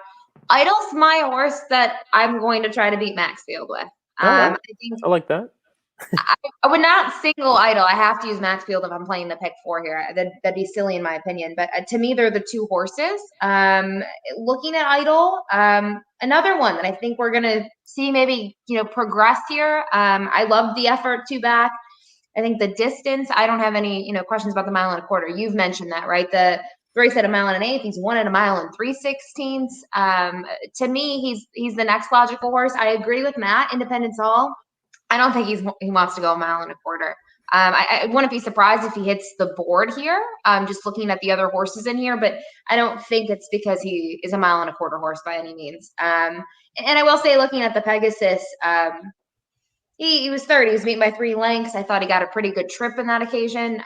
Idol's my horse that I'm going to try to beat Maxfield with. I like that. I would not single Idol. I have to use Maxfield if I'm playing the pick 4 here. That'd be silly in my opinion. But to me, they're the 2 horses. Looking at Idol, another one that I think we're going to see maybe, progress here. I love the effort 2 back. I think the distance, I don't have any, questions about the 1 1/4. You've mentioned that, right? The race at 1 1/8. He's won at 1 3/16. To me, he's the next logical horse. I agree with Matt. Independence Hall. I don't think he wants to go 1 1/4. I wouldn't be surprised if he hits the board here. Just looking at the other horses in here, but I don't think it's because he is a 1 1/4 horse by any means. And I will say, looking at the Pegasus, he was third. He was beaten by 3 lengths. I thought he got a pretty good trip in that occasion.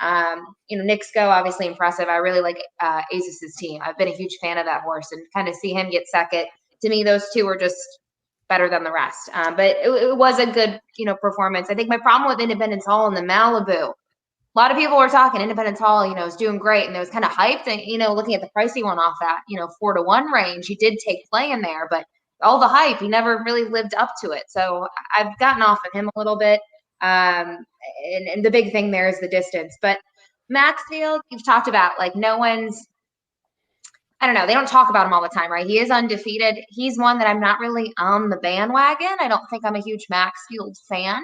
Nixco, obviously impressive. I really like Aziz's team. I've been a huge fan of that horse, and kind of see him get second. To me, those 2 were just better than the rest. But it was a good, performance. I think my problem with Independence Hall and the Malibu, a lot of people were talking Independence Hall, is doing great, and it was kind of hyped. And looking at the price he went off that, 4-1 range, he did take play in there, but all the hype, he never really lived up to it. So I've gotten off of him a little bit. And the big thing there is the distance. But Maxfield, you've talked about, no one's, I don't know, they don't talk about him all the time, right? He is undefeated. He's one that I'm not really on the bandwagon. I don't think I'm a huge Maxfield fan.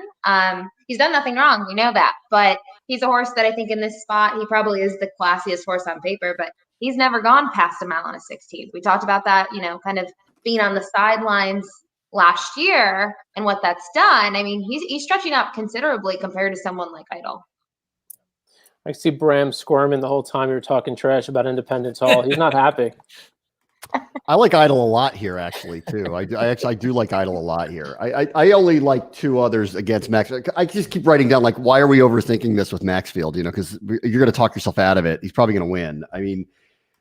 He's done nothing wrong. We know that. But he's a horse that I think in this spot, he probably is the classiest horse on paper, but he's never gone past 1 1/16. We talked about that, kind of being on the sidelines last year and what that's done. I mean, he's stretching up considerably compared to someone like Idol. I see Bram squirming the whole time you were talking trash about Independence Hall. He's not happy. I like Idol a lot here, actually, too. I do like Idol a lot here. I only like 2 others against Max. I just keep writing down, why are we overthinking this with Maxfield? Because you're going to talk yourself out of it. He's probably going to win. I mean,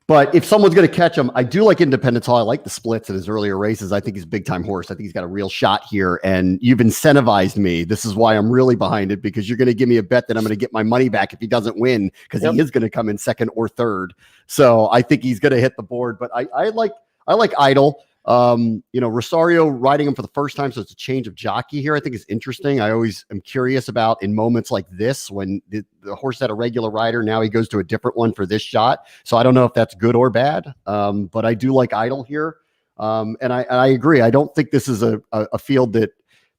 but if someone's going to catch him, I do like Independence Hall. I like the splits in his earlier races. I think he's a big-time horse. I think he's got a real shot here, and you've incentivized me. This is why I'm really behind it, because you're going to give me a bet that I'm going to get my money back if he doesn't win, because he is going to come in 2nd or 3rd. So I think he's going to hit the board. But I like Idol. Rosario riding him for the first time, so it's a change of jockey here. I think is interesting. I always am curious about in moments like this when the horse had a regular rider, now he goes to a different one for this shot. So I don't know if that's good or bad, but I do like Idol here. And I agree. I don't think this is a field that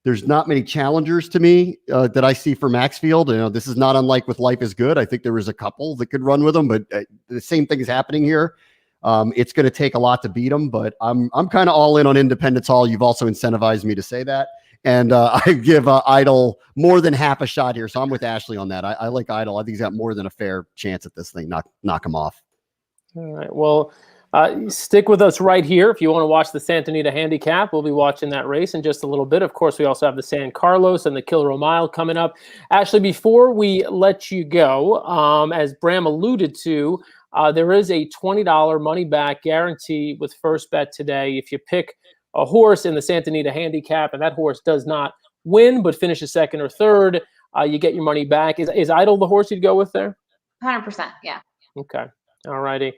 there's not many challengers to me that I see for Maxfield. This is not unlike with Life is Good. I think there was a couple that could run with him, but the same thing is happening here. It's going to take a lot to beat him, but I'm kind of all in on Independence Hall. You've also incentivized me to say that. And I give Idol more than half a shot here. So I'm with Ashley on that. I like Idol. I think he's got more than a fair chance at this thing. Knock him off. All right. Well, stick with us right here. If you want to watch the Santa Anita Handicap, we'll be watching that race in just a little bit. Of course, we also have the San Carlos and the Kilroe Mile coming up. Ashley, before we let you go, as Bram alluded to, there is a $20 money back guarantee with First Bet today. If you pick a horse in the Santa Anita Handicap and that horse does not win but finishes second or third, you get your money back. Is Idol the horse you'd go with there? 100%. Yeah. Okay. All righty.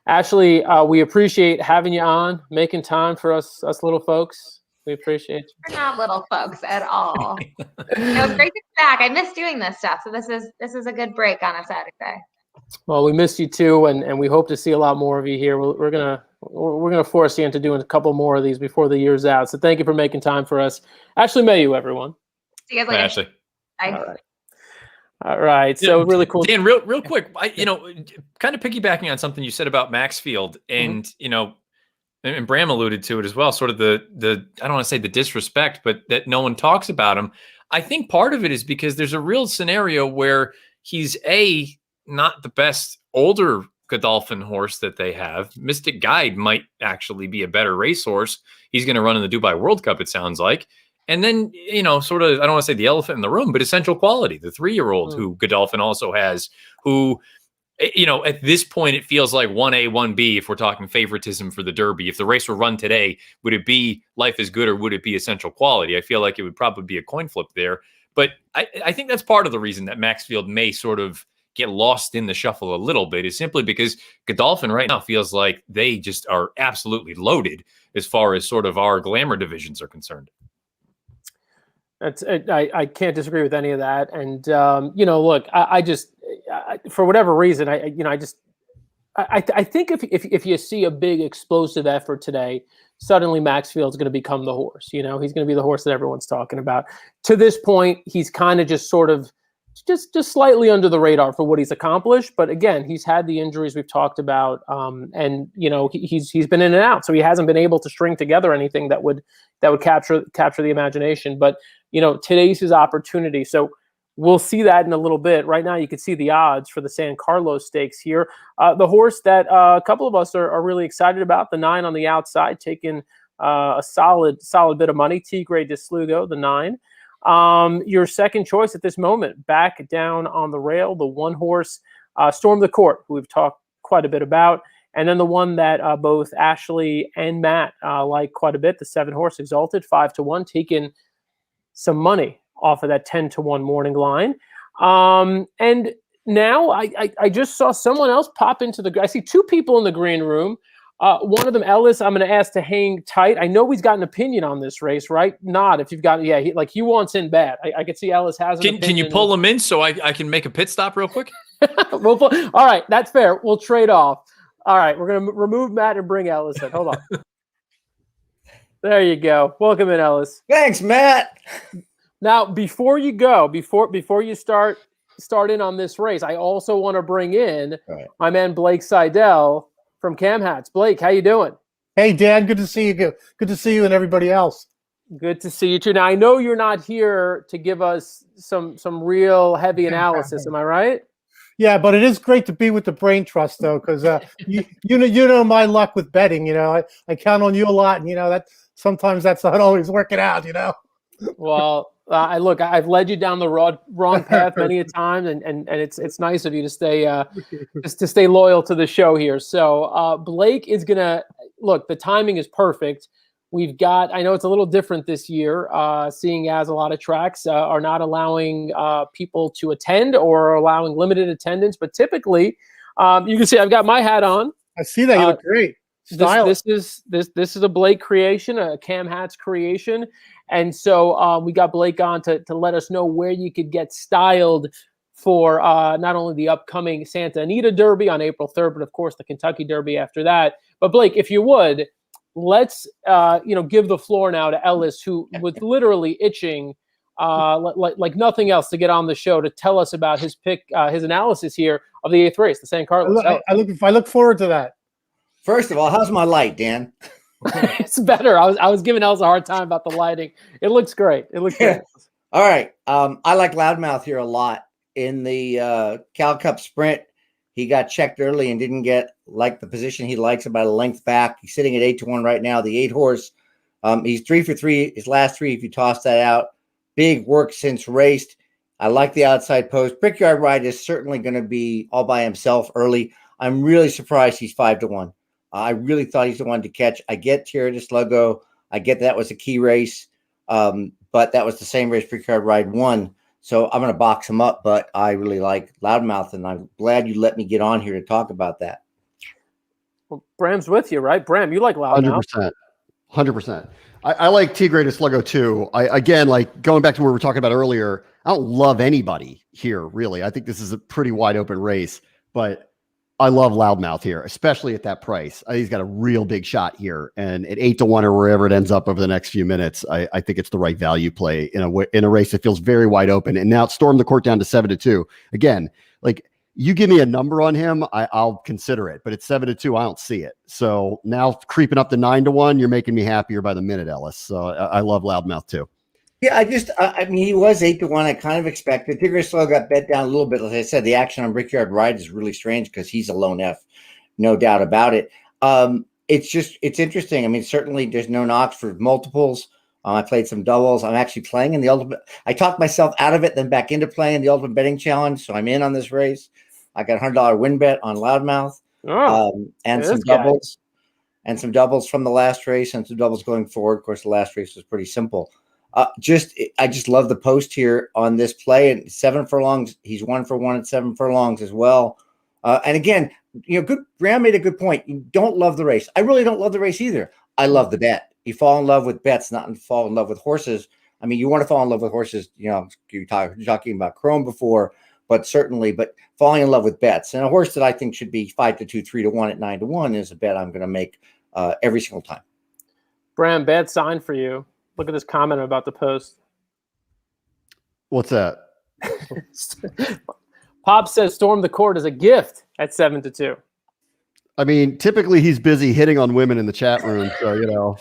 Ashley, we appreciate having you on, making time for us little folks. We appreciate you. We're not little folks at all. It was great to be back. I miss doing this stuff. So this is a good break on a Saturday. Well, we missed you too, and we hope to see a lot more of you here. We're gonna force you into doing a couple more of these before the year's out. So thank you for making time for us, Ashley Mayu, everyone. See you guys later. Ashley. Bye. All right. So really cool. Dan, real quick, kind of piggybacking on something you said about Maxfield, and and Bram alluded to it as well. Sort of the I don't want to say the disrespect, but that no one talks about him. I think part of it is because there's a real scenario where he's not the best older Godolphin horse that they have. Mystic Guide might actually be a better racehorse. He's going to run in the Dubai World Cup, it sounds like. And then, sort of, I don't want to say the elephant in the room, but Essential Quality, the 3-year-old who Godolphin also has, who, at this point, it feels like 1A, 1B, if we're talking favoritism for the Derby. If the race were run today, would it be Life is Good or would it be Essential Quality? I feel like it would probably be a coin flip there. But I think that's part of the reason that Maxfield may sort of get lost in the shuffle a little bit, is simply because Godolphin right now feels like they just are absolutely loaded as far as sort of our glamour divisions are concerned. I can't disagree with any of that. And, look, I just, for whatever reason, I think if you see a big explosive effort today, suddenly Maxfield's going to become the horse. He's going to be the horse that everyone's talking about. To this point, he's kind of just sort of just slightly under the radar for what he's accomplished. But again, he's had the injuries we've talked about, and he's been in and out, so he hasn't been able to string together anything that would capture the imagination. But today's his opportunity. So we'll see that in a little bit. Right now, you can see the odds for the San Carlos Stakes here. The horse that a couple of us are really excited about, the 9 on the outside, taking a solid bit of money. Tigre de Slugo, the 9. Your second choice at this moment, back down on the rail, the 1 horse, Storm the Court, who we've talked quite a bit about. And then the one that both Ashley and Matt like quite a bit, the 7 horse Exalted, 5-1, taking some money off of that 10-1 morning line. And now I just saw someone else pop into I see 2 people in the green room. One of them, Ellis, I'm going to ask to hang tight. I know he's got an opinion on this race, right? Not if you've got, he wants in bad. I can see Ellis has an opinion. Can you pull him in so I can make a pit stop real quick? All right, that's fair. We'll trade off. All right, we're going to remove Matt and bring Ellis in. Hold on. There you go. Welcome in, Ellis. Thanks, Matt. Now, before you go, before you start in on this race, I also want to bring in my man Blake Seidel from Cam Hats. Blake, how you doing? Hey, Dan. Good to see you. Good to see you and everybody else. Good to see you too. Now, I know you're not here to give us some real heavy analysis. Am I right? Yeah, but it is great to be with the Brain Trust, though, because you know my luck with betting. I count on you a lot, and that sometimes that's not always working out. Well, I've led you down the wrong path many a time, and it's nice of you to stay just to stay loyal to the show here. So Blake is gonna look. The timing is perfect. We've got. I know it's a little different this year, seeing as a lot of tracks are not allowing people to attend or allowing limited attendance. But typically, you can see I've got my hat on. I see that. You look great. This is a Blake creation, a Cam Hats creation. And so we got Blake on to let us know where you could get styled for not only the upcoming Santa Anita Derby on April 3rd, but of course the Kentucky Derby after that. But Blake, if you would, let's give the floor now to Ellis, who was literally itching like nothing else to get on the show to tell us about his pick, his analysis here of the 8th race, the San Carlos. I look forward to that. First of all, how's my light, Dan? It's better. I was giving Els a hard time about the lighting. It looks great. It looks great. All right. I like Loudmouth here a lot. In the Cal Cup Sprint, he got checked early and didn't get the position he likes, about a length back. He's sitting at 8-1 right now. The 8 horse, he's 3 for 3. His last 3, if you toss that out, big work since raced. I like the outside post. Brickyard Ride is certainly going to be all by himself early. I'm really surprised he's 5-1. I really thought he's the one to catch. I get Tierra del Sluggo. I get that was a key race, but that was the same race Brickyard Ride won. So I'm going to box him up, but I really like Loudmouth, and I'm glad you let me get on here to talk about that. Well, Bram's with you, right? Bram, you like Loudmouth. 100%. I like Tigre de Sluggo too. Again, like going back to what we were talking about earlier, I don't love anybody here, really. I think this is a pretty wide open race, but I love Loudmouth here, especially at that price. I think he's got a real big shot here, and at 8-1 or wherever it ends up over the next few minutes, I think it's the right value play in a race that feels very wide open. And now it's stormed the court down to 7-2. Again, like you give me a number on him, I'll consider it, but at 7-2, I don't see it. So now creeping up to 9-1, you're making me happier by the minute, Ellis. So I love Loudmouth too. Yeah, I mean, he was 8-1. I kind of expected. Tigre Slow got bet down a little bit. As I said, the action on Brickyard Ride is really strange because he's a lone F, no doubt about it. It's interesting. I mean, certainly there's no knocks for multiples. I played some doubles. I'm actually playing in the ultimate. I talked myself out of it, then back into playing the Ultimate Betting Challenge. So I'm in on this race. I got a $100 win bet on Loudmouth, and some doubles, and some doubles from the last race, and some doubles going forward. Of course, the last race was pretty simple. I just love the post here on this play, and 7 furlongs. He's 1 for 1 at 7 furlongs as well. And again, Graham made a good point. You don't love the race. I really don't love the race either. I love the bet. You fall in love with bets, not fall in love with horses. I mean, you want to fall in love with horses. You're talking about Chrome before, but falling in love with bets, and a horse that I think should be 5-2, 3-1 at 9-1 is a bet I'm going to make every single time. Bram, bad sign for you. Look at this comment about the post. What's that? Pop says storm the court as a gift at 7-2. I mean, typically he's busy hitting on women in the chat room, so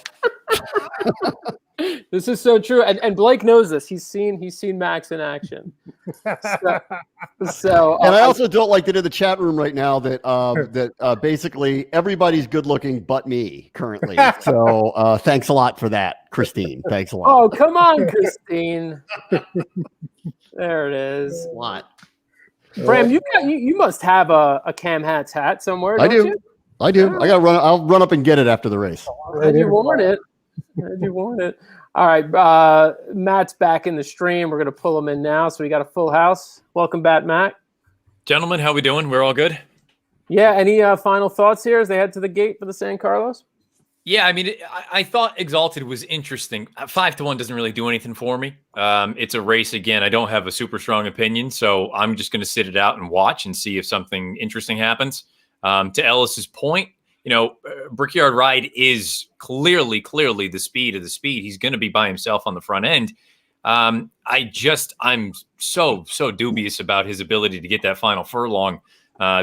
This is so true, and Blake knows this. He's seen Max in action. So and I also don't like that in the chat room right now that basically everybody's good looking but me currently. So thanks a lot for that, Christine. Thanks a lot. Oh, come on, Christine. There it is. What? Bram, you must have a Cam Hats hat somewhere. I do. You? I do. I got to run. I'll run up and get it after the race. Glad you worn it. All right, Matt's back in the stream. We're going to pull him in now. So we got a full house. Welcome back, Matt. Gentlemen, how we doing? We're all good? Yeah, any final thoughts here as they head to the gate for the San Carlos? Yeah, I mean, I thought Exalted was interesting. 5-1 doesn't really do anything for me. It's a race. Again, I don't have a super strong opinion, so I'm just going to sit it out and watch and see if something interesting happens. To Ellis's point, Brickyard Ride is clearly the speed of the speed. He's going to be by himself on the front end. I'm so dubious about his ability to get that final furlong.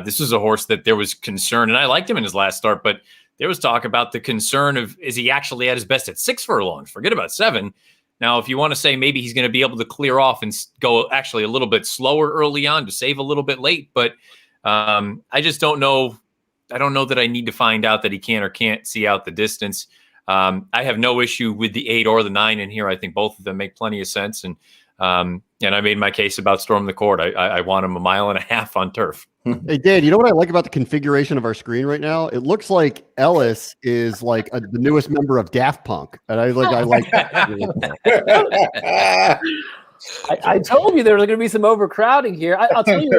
This is a horse that there was concern, and I liked him in his last start, but there was talk about the concern of, is he actually at his best at 6 furlongs? Forget about 7. Now, if you want to say maybe he's going to be able to clear off and go actually a little bit slower early on to save a little bit late, but I just don't know. I don't know that I need to find out that he can or can't see out the distance. I have no issue with the 8 or the 9 in here. I think both of them make plenty of sense. And I made my case about Storm the Court. I want him 1.5 miles on turf. Hey, Dan, you know what I like about the configuration of our screen right now? It looks like Ellis is like the newest member of Daft Punk. And I like that. I told you there was going to be some overcrowding here. I'll tell you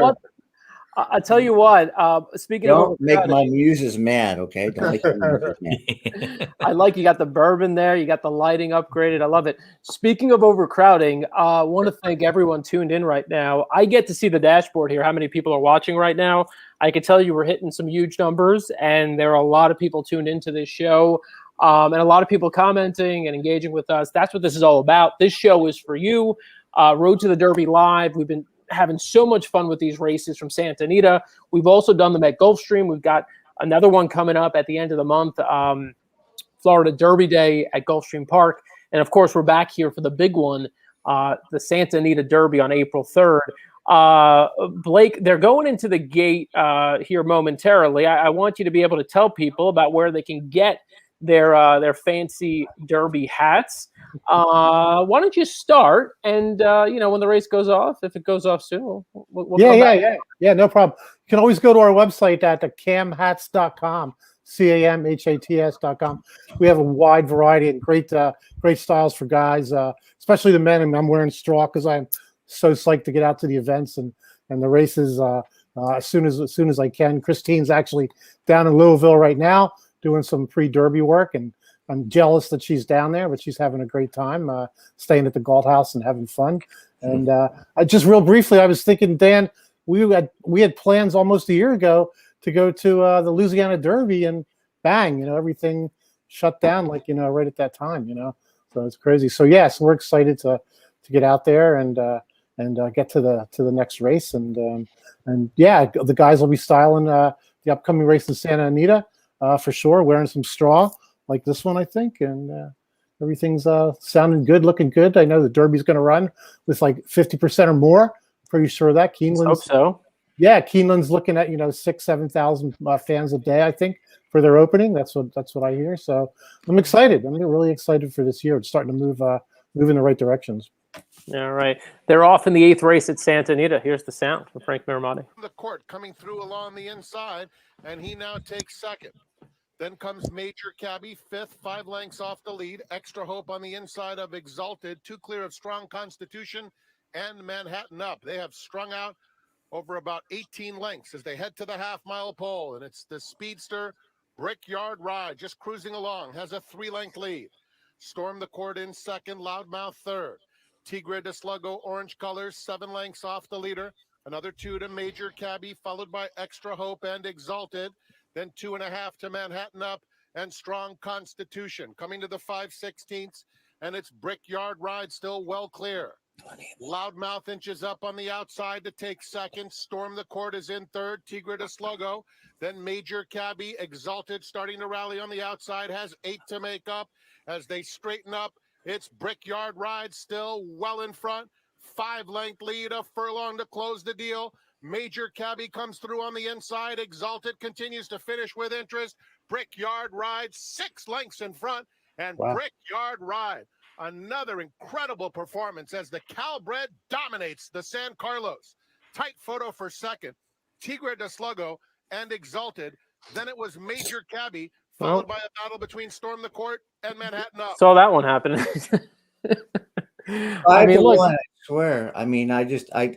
what. Speaking don't of make my muses mad, okay? Don't make my muses mad. I like you got the bourbon there. You got the lighting upgraded. I love it. Speaking of overcrowding, I want to thank everyone tuned in right now. I get to see the dashboard here, how many people are watching right now. I can tell you we're hitting some huge numbers, and there are a lot of people tuned into this show, and a lot of people commenting and engaging with us. That's what this is all about. This show is for you. Road to the Derby Live. We've been having so much fun with these races from Santa Anita. We've also done them at Gulfstream. We've got another one coming up at the end of the month Florida Derby Day at Gulfstream Park. And of course, we're back here for the big one, the Santa Anita Derby on April 3rd. Blake, they're going into the gate here momentarily. I want you to be able to tell people about where they can get their fancy Derby hats. Why don't you start? And when the race goes off, if it goes off soon, we'll yeah, no problem. You can always go to our website at camhats.com. CAMHATS.com. We have a wide variety and great styles for guys, especially the men. And I'm wearing straw because I'm so psyched to get out to the events and the races as soon as I can. Christine's actually down in Louisville right now doing some pre-derby work, and I'm jealous that she's down there, but she's having a great time staying at the Galt House and having fun. And I just real briefly, I was thinking, Dan, we had plans almost a year ago to go to the Louisiana Derby, and bang, everything shut down right at that time, so it's crazy. So yes, we're excited to get out there and get to the next race, and yeah, the guys will be styling the upcoming race in Santa Anita for sure, wearing some straw like this one, I think, and everything's sounding good, looking good. I know the Derby's going to run with like 50% or more. Pretty sure of that. Keeneland's, hope so. Yeah, Keeneland's looking at 6,000-7,000 fans a day, I think, for their opening. That's what I hear. So I'm excited. I'm really excited for this year. It's starting to move in the right directions. All right, they're off in the 8th race at Santa Anita. Here's the sound from Frank Miramati. The court coming through along the inside, and he now takes second. Then comes Major Cabby, 5th, 5 lengths off the lead. Extra Hope on the inside of Exalted, 2 clear of Strong Constitution and Manhattan Up. They have strung out over about 18 lengths as they head to the half-mile pole, and it's the speedster Brickyard Ride just cruising along, has a 3-length lead. Storm the Court in second, Loudmouth third. Tigre de Sluggo, orange colors, 7 lengths off the leader. Another 2 to Major Cabby, followed by Extra Hope and Exalted. Then 2.5 to Manhattan Up and Strong Constitution. Coming to the 5/16, and it's Brickyard Ride still well clear. Loudmouth inches up on the outside to take second. Storm the Court is in third. Tigre de Sluggo. Then Major Cabby, Exalted, starting to rally on the outside, has 8 to make up. As they straighten up, it's Brickyard Ride still well in front. 5-length lead, a furlong to close the deal. Major Cabby comes through on the inside. Exalted continues to finish with interest. Brickyard Ride 6 lengths in front. And wow. Brickyard Ride, another incredible performance as the Calbred dominates the San Carlos. Tight photo for second. Tigre de Sluggo and Exalted. Then it was Major Cabby, followed by a battle between Storm the Court and Manhattan Up. Saw that one happen. I swear. I mean, I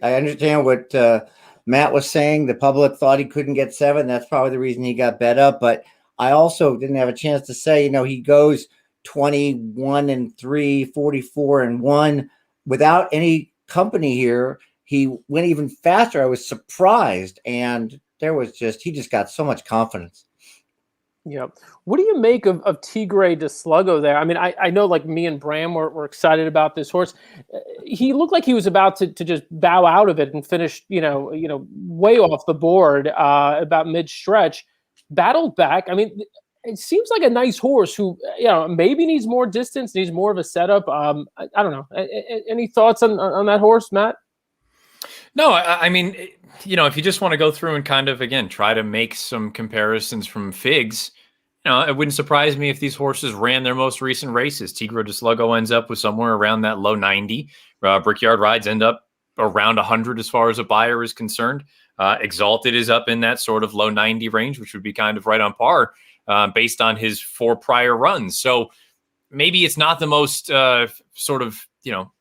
understand what Matt was saying. The public thought he couldn't get 7. That's probably the reason he got bet up. But I also didn't have a chance to say, he goes 21-3, 44-1 without any company here. He went even faster. I was surprised, and he just got so much confidence. Yeah. What do you make of Tigre de Sluggo there? I mean, I know like me and Bram were excited about this horse. He looked like he was about to just bow out of it and finish, way off the board about mid-stretch. Battled back. I mean, it seems like a nice horse who, maybe needs more distance, needs more of a setup. I don't know. Any thoughts on that horse, Matt? No, I mean, if you just want to go through and kind of, again, try to make some comparisons from figs, it wouldn't surprise me if these horses ran their most recent races. Tigre de Sluggo ends up with somewhere around that low 90. Brickyard Rides end up around 100 as far as a buyer is concerned. Exalted is up in that sort of low 90 range, which would be kind of right on par based on his 4 prior runs. So maybe it's not the most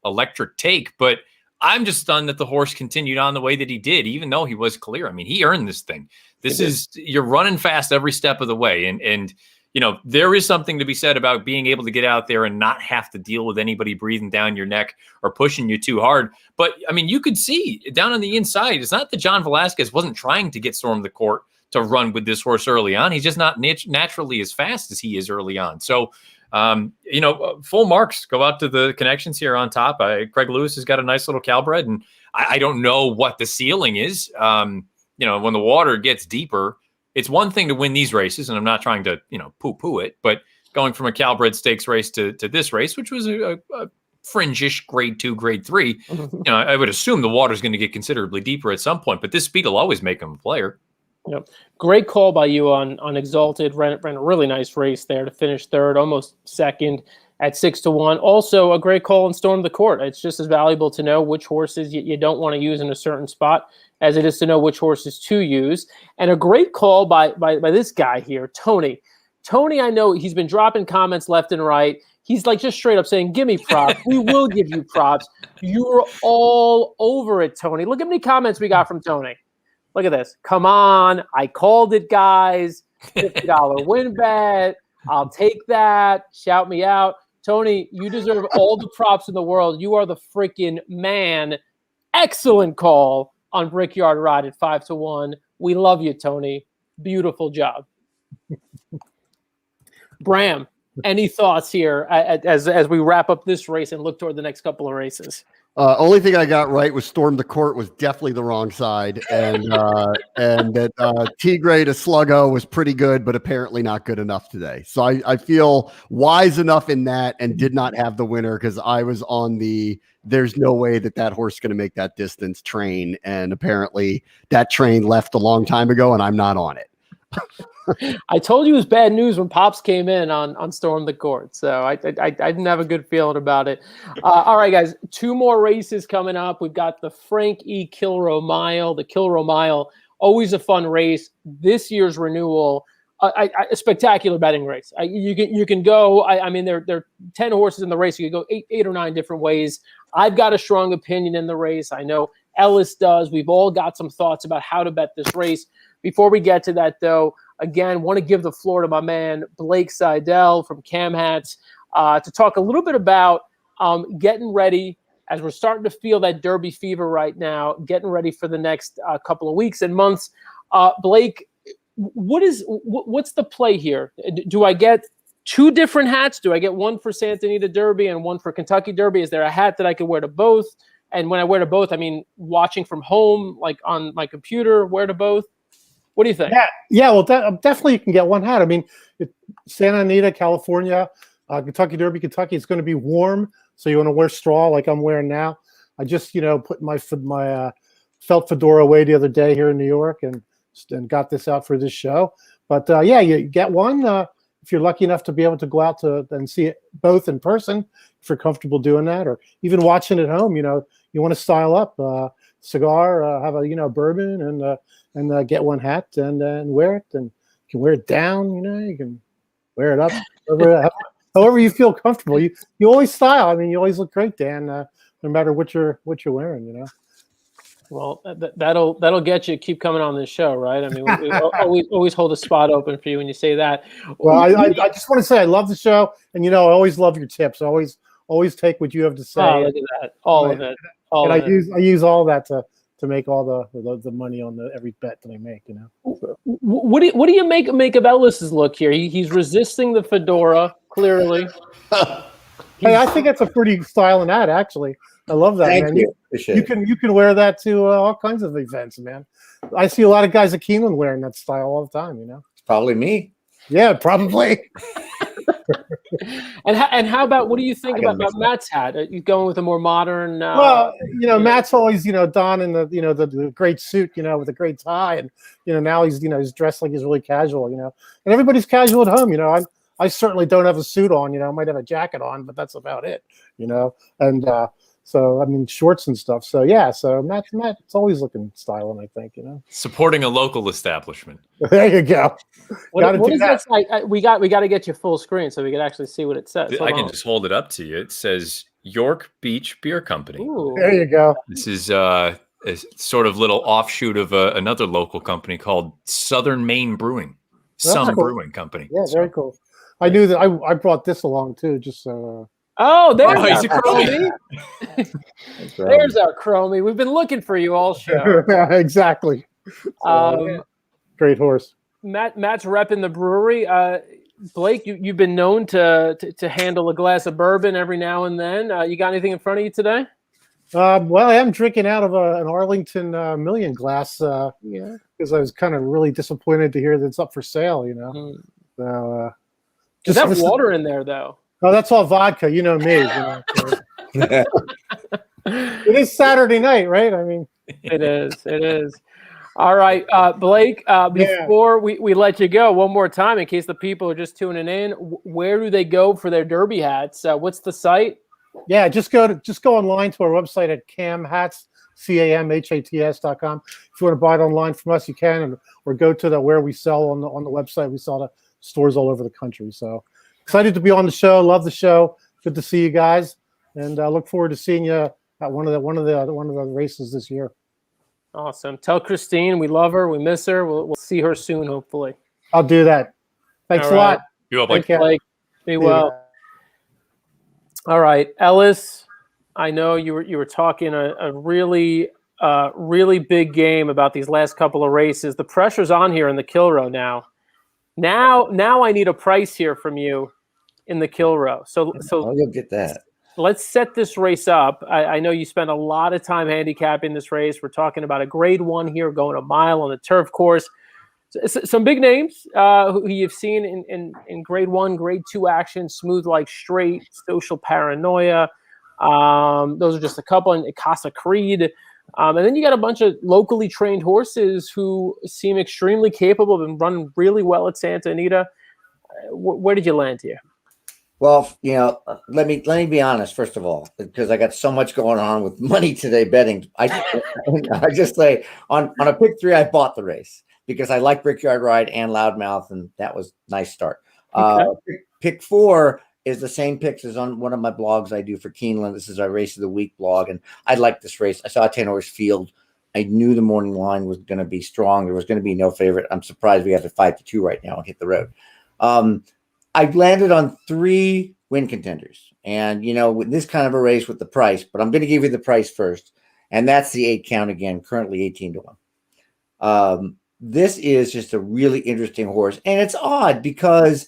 electric take, but I'm just stunned that the horse continued on the way that he did, even though he was clear. I mean, he earned this thing. You're running fast every step of the way. And there is something to be said about being able to get out there and not have to deal with anybody breathing down your neck or pushing you too hard. But I mean, you could see down on the inside, it's not that John Velasquez wasn't trying to get Storm the Court to run with this horse early on. He's just not naturally as fast as he is early on. So, full marks go out to the connections here on top. Craig Lewis has got a nice little Calbred, and I don't know what the ceiling is. When the water gets deeper, it's one thing to win these races, and I'm not trying to, poo-poo it, but going from a Calbred Stakes race to this race, which was a fringe-ish grade 2, grade 3. I would assume the water's going to get considerably deeper at some point, but this speed will always make him a player. Yep. Great call by you on Exalted. Ran a really nice race there to finish third, almost second at 6-1. Also, a great call on Storm the Court. It's just as valuable to know which horses you don't want to use in a certain spot as it is to know which horses to use. And a great call by this guy here, Tony. Tony, I know he's been dropping comments left and right. He's like just straight up saying, give me props. We will give you props. You're all over it, Tony. Look how many comments we got from Tony. Look at this. Come on. I called it, guys. $50 win bet. I'll take that. Shout me out. Tony, you deserve all the props in the world. You are the freaking man. Excellent call on Brickyard Ride at 5-1. We love you, Tony. Beautiful job. Bram, any thoughts here as we wrap up this race and look toward the next couple of races? Only thing I got right was Storm the Court was definitely the wrong side, and that Tigre to Sluggo was pretty good, but apparently not good enough today. So I feel wise enough in that and did not have the winner because I was on the there's no way that horse is going to make that distance train, and apparently that train left a long time ago, and I'm not on it. I told you it was bad news when Pops came in on Storm the Court, so I didn't have a good feeling about it. All right, guys, 2 more races coming up. We've got the Frank E. Kilroe Mile. The Kilroe Mile, always a fun race. This year's renewal, a spectacular betting race. You can go. I mean, there are 10 horses in the race. You can go 8 or 9 different ways. I've got a strong opinion in the race. I know Ellis does. We've all got some thoughts about how to bet this race. Before we get to that, though, again, want to give the floor to my man, Blake Seidel from Cam Hats, to talk a little bit about getting ready as we're starting to feel that Derby fever right now, getting ready for the next couple of weeks and months. Blake, what's the play here? Do I get 2 different hats? Do I get one for Santa Anita Derby and one for Kentucky Derby? Is there a hat that I could wear to both? And when I wear to both, I mean watching from home, like on my computer, wear to both. What do you think? Yeah. Well, definitely you can get one hat. I mean, Santa Anita, California, Kentucky Derby, Kentucky. It's going to be warm, so you want to wear straw like I'm wearing now. I just, put my felt fedora away the other day here in New York and got this out for this show. But yeah, you get one if you're lucky enough to be able to go out and see it both in person. If you're comfortable doing that, or even watching at home, you want to style up, cigar, have a bourbon, and get one hat and wear it, and you can wear it down. You can wear it up, however you feel comfortable. You always style. I mean, you always look great, Dan, no matter what you're wearing. Well, that'll get you. Keep coming on this show, right? I mean, we always hold a spot open for you when you say that. Well, I just want to say I love the show, and I always love your tips. I always take what you have to say. Oh, look at that! All of it. I use all that to make all the money on every bet that I make. What do you make of Ellis's look here? He's resisting the fedora clearly. Hey, I think that's a pretty styling hat, actually. I love that, Thank man. you. You can wear that to all kinds of events, man. I see a lot of guys at Keeneland wearing that style all the time. It's probably me. Yeah, probably. And how about what do you think about Matt's hat? Are you going with a more modern? Well, Matt's always donning the great suit, with a great tie, and now he's dressed like he's really casual, and everybody's casual at home. I certainly don't have a suit on, I might have a jacket on, but that's about it, and so I mean shorts and stuff. So yeah, so Matt's always looking styling, I think, Supporting a local establishment. There you go. What does that say? We got to get you full screen so we can actually see what it says. I can just hold it up to you. It says York Beach Beer Company. Ooh. There you go. This is a sort of little offshoot of another local company called Southern Maine Brewing. Brewing Company. Yeah, very cool. I knew that I brought this along too, just so. There's our Chromie. There's our Chromie. We've been looking for you all show. Exactly. Great horse. Matt's repping the brewery. Blake, you've been known to handle a glass of bourbon every now and then. You got anything in front of you today? Well, I am drinking out of an Arlington Million glass because I was kind of really disappointed to hear that it's up for sale. So Is that water in there, though? Oh, that's all vodka. You know me. It is Saturday night, right? I mean, it is. It is. All right, Blake, before we let you go, one more time, in case the people are just tuning in, where do they go for their Derby hats? What's the site? Yeah, just go online to our website at camhats, camhats.com. If you want to buy it online from us, you can, or go to where we sell on the website. We sell to stores all over the country. So excited to be on the show. Love the show. Good to see you guys, and I look forward to seeing you at one of the races this year. Awesome. Tell Christine we love her. We miss her. We'll see her soon, hopefully. I'll do that. Thanks a lot. Be well, Blake. Be well. All right, Ellis. I know you were talking a really big game about these last couple of races. The pressure's on here in the Kilroe now. Now I need a price here from you in the Kilroe. So you'll get that. Let's set this race up. I know you spent a lot of time handicapping this race. We're talking about a grade 1 here, going a mile on the turf course. Some big names who you've seen in grade 1, grade 2 action, Smooth Like Straight, Social Paranoia. Those are just a couple, and Casa Creed. And then you got a bunch of locally trained horses who seem extremely capable and running really well at Santa Anita. Where did you land here? Well, let me be honest, first of all, because I got so much going on with money today betting. I just say on a pick 3, I bought the race because I like Brickyard Ride and Loudmouth, and that was a nice start. Okay. Pick 4 is the same picks as on one of my blogs I do for Keeneland. This is our Race of the Week blog, and I like this race. I saw 10 horse field. I knew the morning line was going to be strong. There was going to be no favorite. I'm surprised we have a 5-2 right now and hit the road. I landed on 3 win contenders, and with this kind of a race with the price, but I'm going to give you the price first, and that's the 8 count again, currently 18-1. This is just a really interesting horse, and it's odd because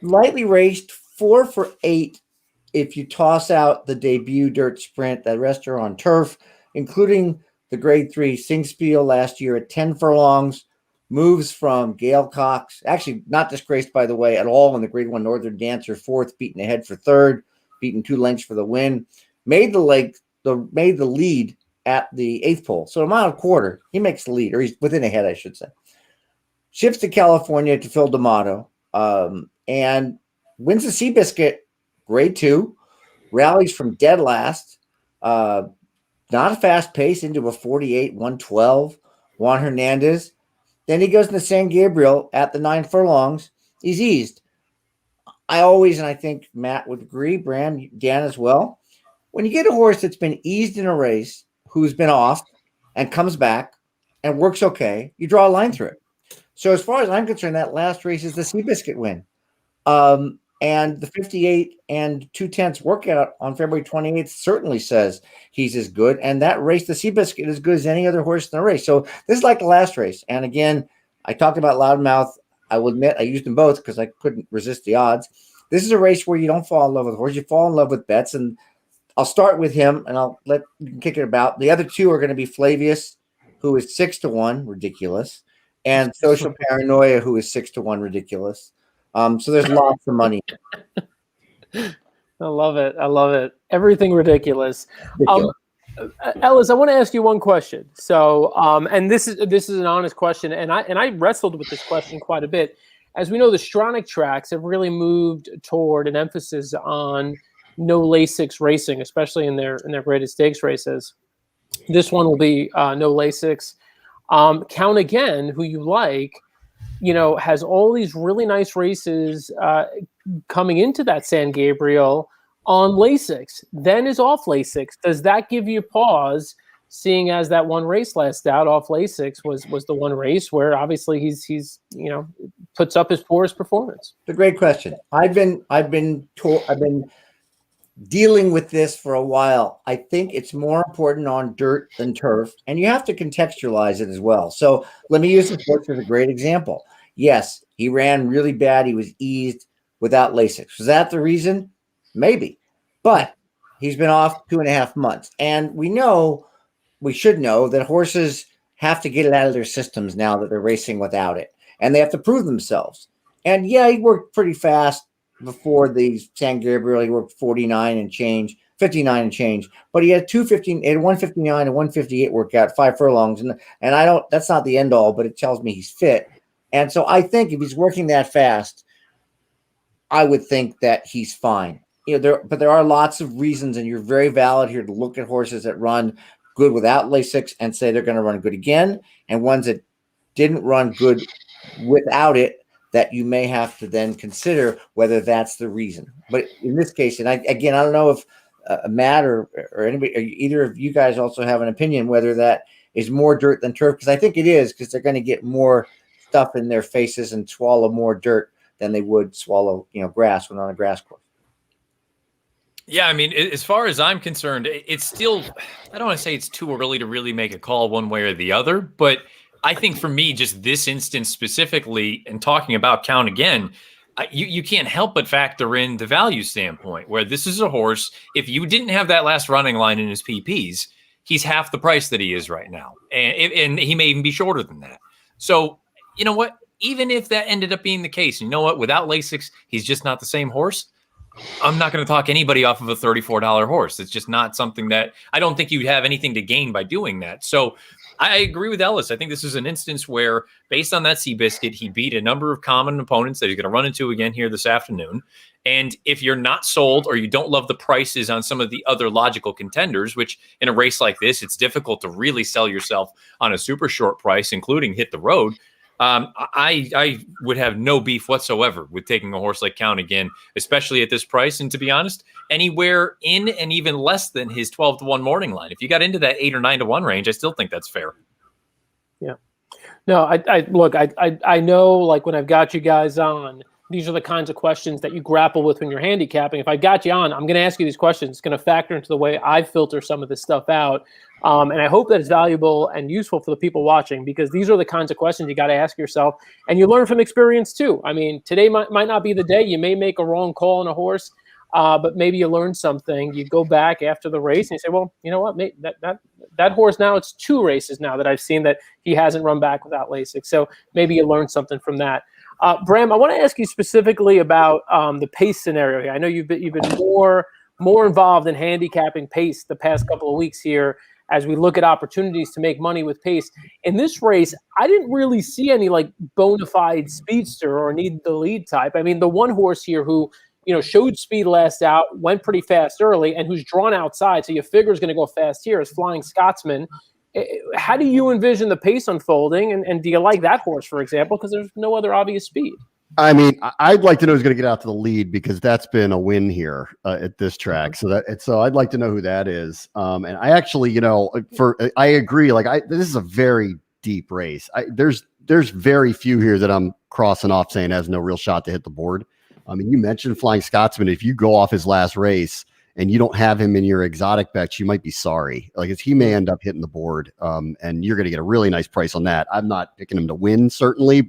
lightly raced 4 for 8. If you toss out the debut dirt sprint, the rest are on turf, including the grade 3 Singspiel last year at 10 furlongs. Moves from Gail Cox, actually not disgraced, by the way, at all in the grade 1 Northern Dancer, 4th, beaten ahead for 3rd, beaten 2 lengths for the win. Made the lead at the 8th pole. So a mile and a quarter, he makes the lead, or he's within a head, I should say. Shifts to California to Phil D'Amato, and wins the Seabiscuit, grade 2, rallies from dead last, not a fast pace into a 48, 112. Juan Hernandez. Then he goes into San Gabriel at the 9 furlongs. He's eased. I always, and I think Matt would agree, Bram, Dan as well, when you get a horse that's been eased in a race, who's been off and comes back and works okay, you draw a line through it. So as far as I'm concerned, that last race is the Seabiscuit win. And the 58 and 2/10 workout on February 28th certainly says he's as good. And that race, the Seabiscuit, is as good as any other horse in the race. So this is like the last race. And again, I talked about Loudmouth. I will admit I used them both because I couldn't resist the odds. This is a race where you don't fall in love with the horse. You fall in love with bets. And I'll start with him, and I'll let you kick it about. The other 2 are going to be Flavius, who is 6-1, ridiculous, and Social Paranoia, who is 6-1, ridiculous. So there's lots of money. I love it. I love it. Everything ridiculous. Ellis, I want to ask you one question. So, and this is an honest question, and I wrestled with this question quite a bit. As we know, the Stronach tracks have really moved toward an emphasis on no Lasix racing, especially in their graded stakes races. This one will be no Lasix. Count Again, who you like, has all these really nice races coming into that San Gabriel on Lasix, then is off Lasix. Does that give you pause, seeing as that one race last out off Lasix was the one race where obviously he's puts up his poorest performance? It's a great question. I've been dealing with this for a while. I think it's more important on dirt than turf, and you have to contextualize it as well. So let me use this horse as a great example. Yes, he ran really bad. He was eased without Lasix. Was that the reason? Maybe. But he's been off 2.5 months. And we should know that horses have to get it out of their systems now that they're racing without it. And they have to prove themselves. And yeah, he worked pretty fast before the San Gabriel. He worked 59 and change, 59 and change. But he had 215, and 159 and 158 workout, 5 furlongs. And I don't, that's not the end all, but it tells me he's fit. And so I think if he's working that fast, I would think that he's fine. But there are lots of reasons, and you're very valid here to look at horses that run good without Lasix and say they're going to run good again, and ones that didn't run good without it, that you may have to then consider whether that's the reason. But in this case, and I don't know if Matt or anybody, or either of you guys also have an opinion whether that is more dirt than turf, because I think it is, because they're going to get more stuff in their faces and swallow more dirt than they would swallow, grass when on a grass course. Yeah, I mean, as far as I'm concerned, it's still, I don't want to say it's too early to really make a call one way or the other, but I think for me, just this instance specifically, and talking about Count again, you can't help but factor in the value standpoint, where this is a horse, if you didn't have that last running line in his PPs, he's half the price that he is right now. And he may even be shorter than that. So, you know what? Even if that ended up being the case, you know what? Without Lasix, he's just not the same horse. I'm not going to talk anybody off of a $34 horse. It's just not something that I don't think you'd have anything to gain by doing that. So I agree with Ellis. I think this is an instance where, based on that Seabiscuit, he beat a number of common opponents that he's going to run into again here this afternoon. And if you're not sold, or you don't love the prices on some of the other logical contenders, which in a race like this, it's difficult to really sell yourself on a super short price, including Hit the Road. I would have no beef whatsoever with taking a horse like Count again, especially at this price. And to be honest, anywhere in and even less than his 12-1 morning line. If you got into that 8 or 9-1 range, I still think that's fair. Yeah. No, I know, like, when I've got you guys on, these are the kinds of questions that you grapple with when you're handicapping. If I got you on, I'm going to ask you these questions. It's going to factor into the way I filter some of this stuff out. And I hope that it's valuable and useful for the people watching, because these are the kinds of questions you got to ask yourself, and you learn from experience too. I mean, today might not be the day. You may make a wrong call on a horse, but maybe you learn something. You go back after the race and you say, well, you know what, that horse, now it's 2 races now that I've seen that he hasn't run back without Lasix. So maybe you learn something from that. Bram, I want to ask you specifically about the pace scenario here. I know you've been more involved in handicapping pace the past couple of weeks here, as we look at opportunities to make money with pace. In this race, I didn't really see any like bona fide speedster or need the lead type. I mean, the one horse here who, showed speed last out, went pretty fast early, and who's drawn outside, so you figure is going to go fast here, is Flying Scotsman. How do you envision the pace unfolding? And do you like that horse, for example, because there's no other obvious speed? I mean, I'd like to know who's going to get out to the lead, because that's been a win here at this track. So I'd like to know who that is. And I actually, I agree. Like, this is a very deep race. There's very few here that I'm crossing off saying has no real shot to hit the board. I mean, you mentioned Flying Scotsman. If you go off his last race and you don't have him in your exotic bets, you might be sorry. Like, he may end up hitting the board, and you're going to get a really nice price on that. I'm not picking him to win, certainly,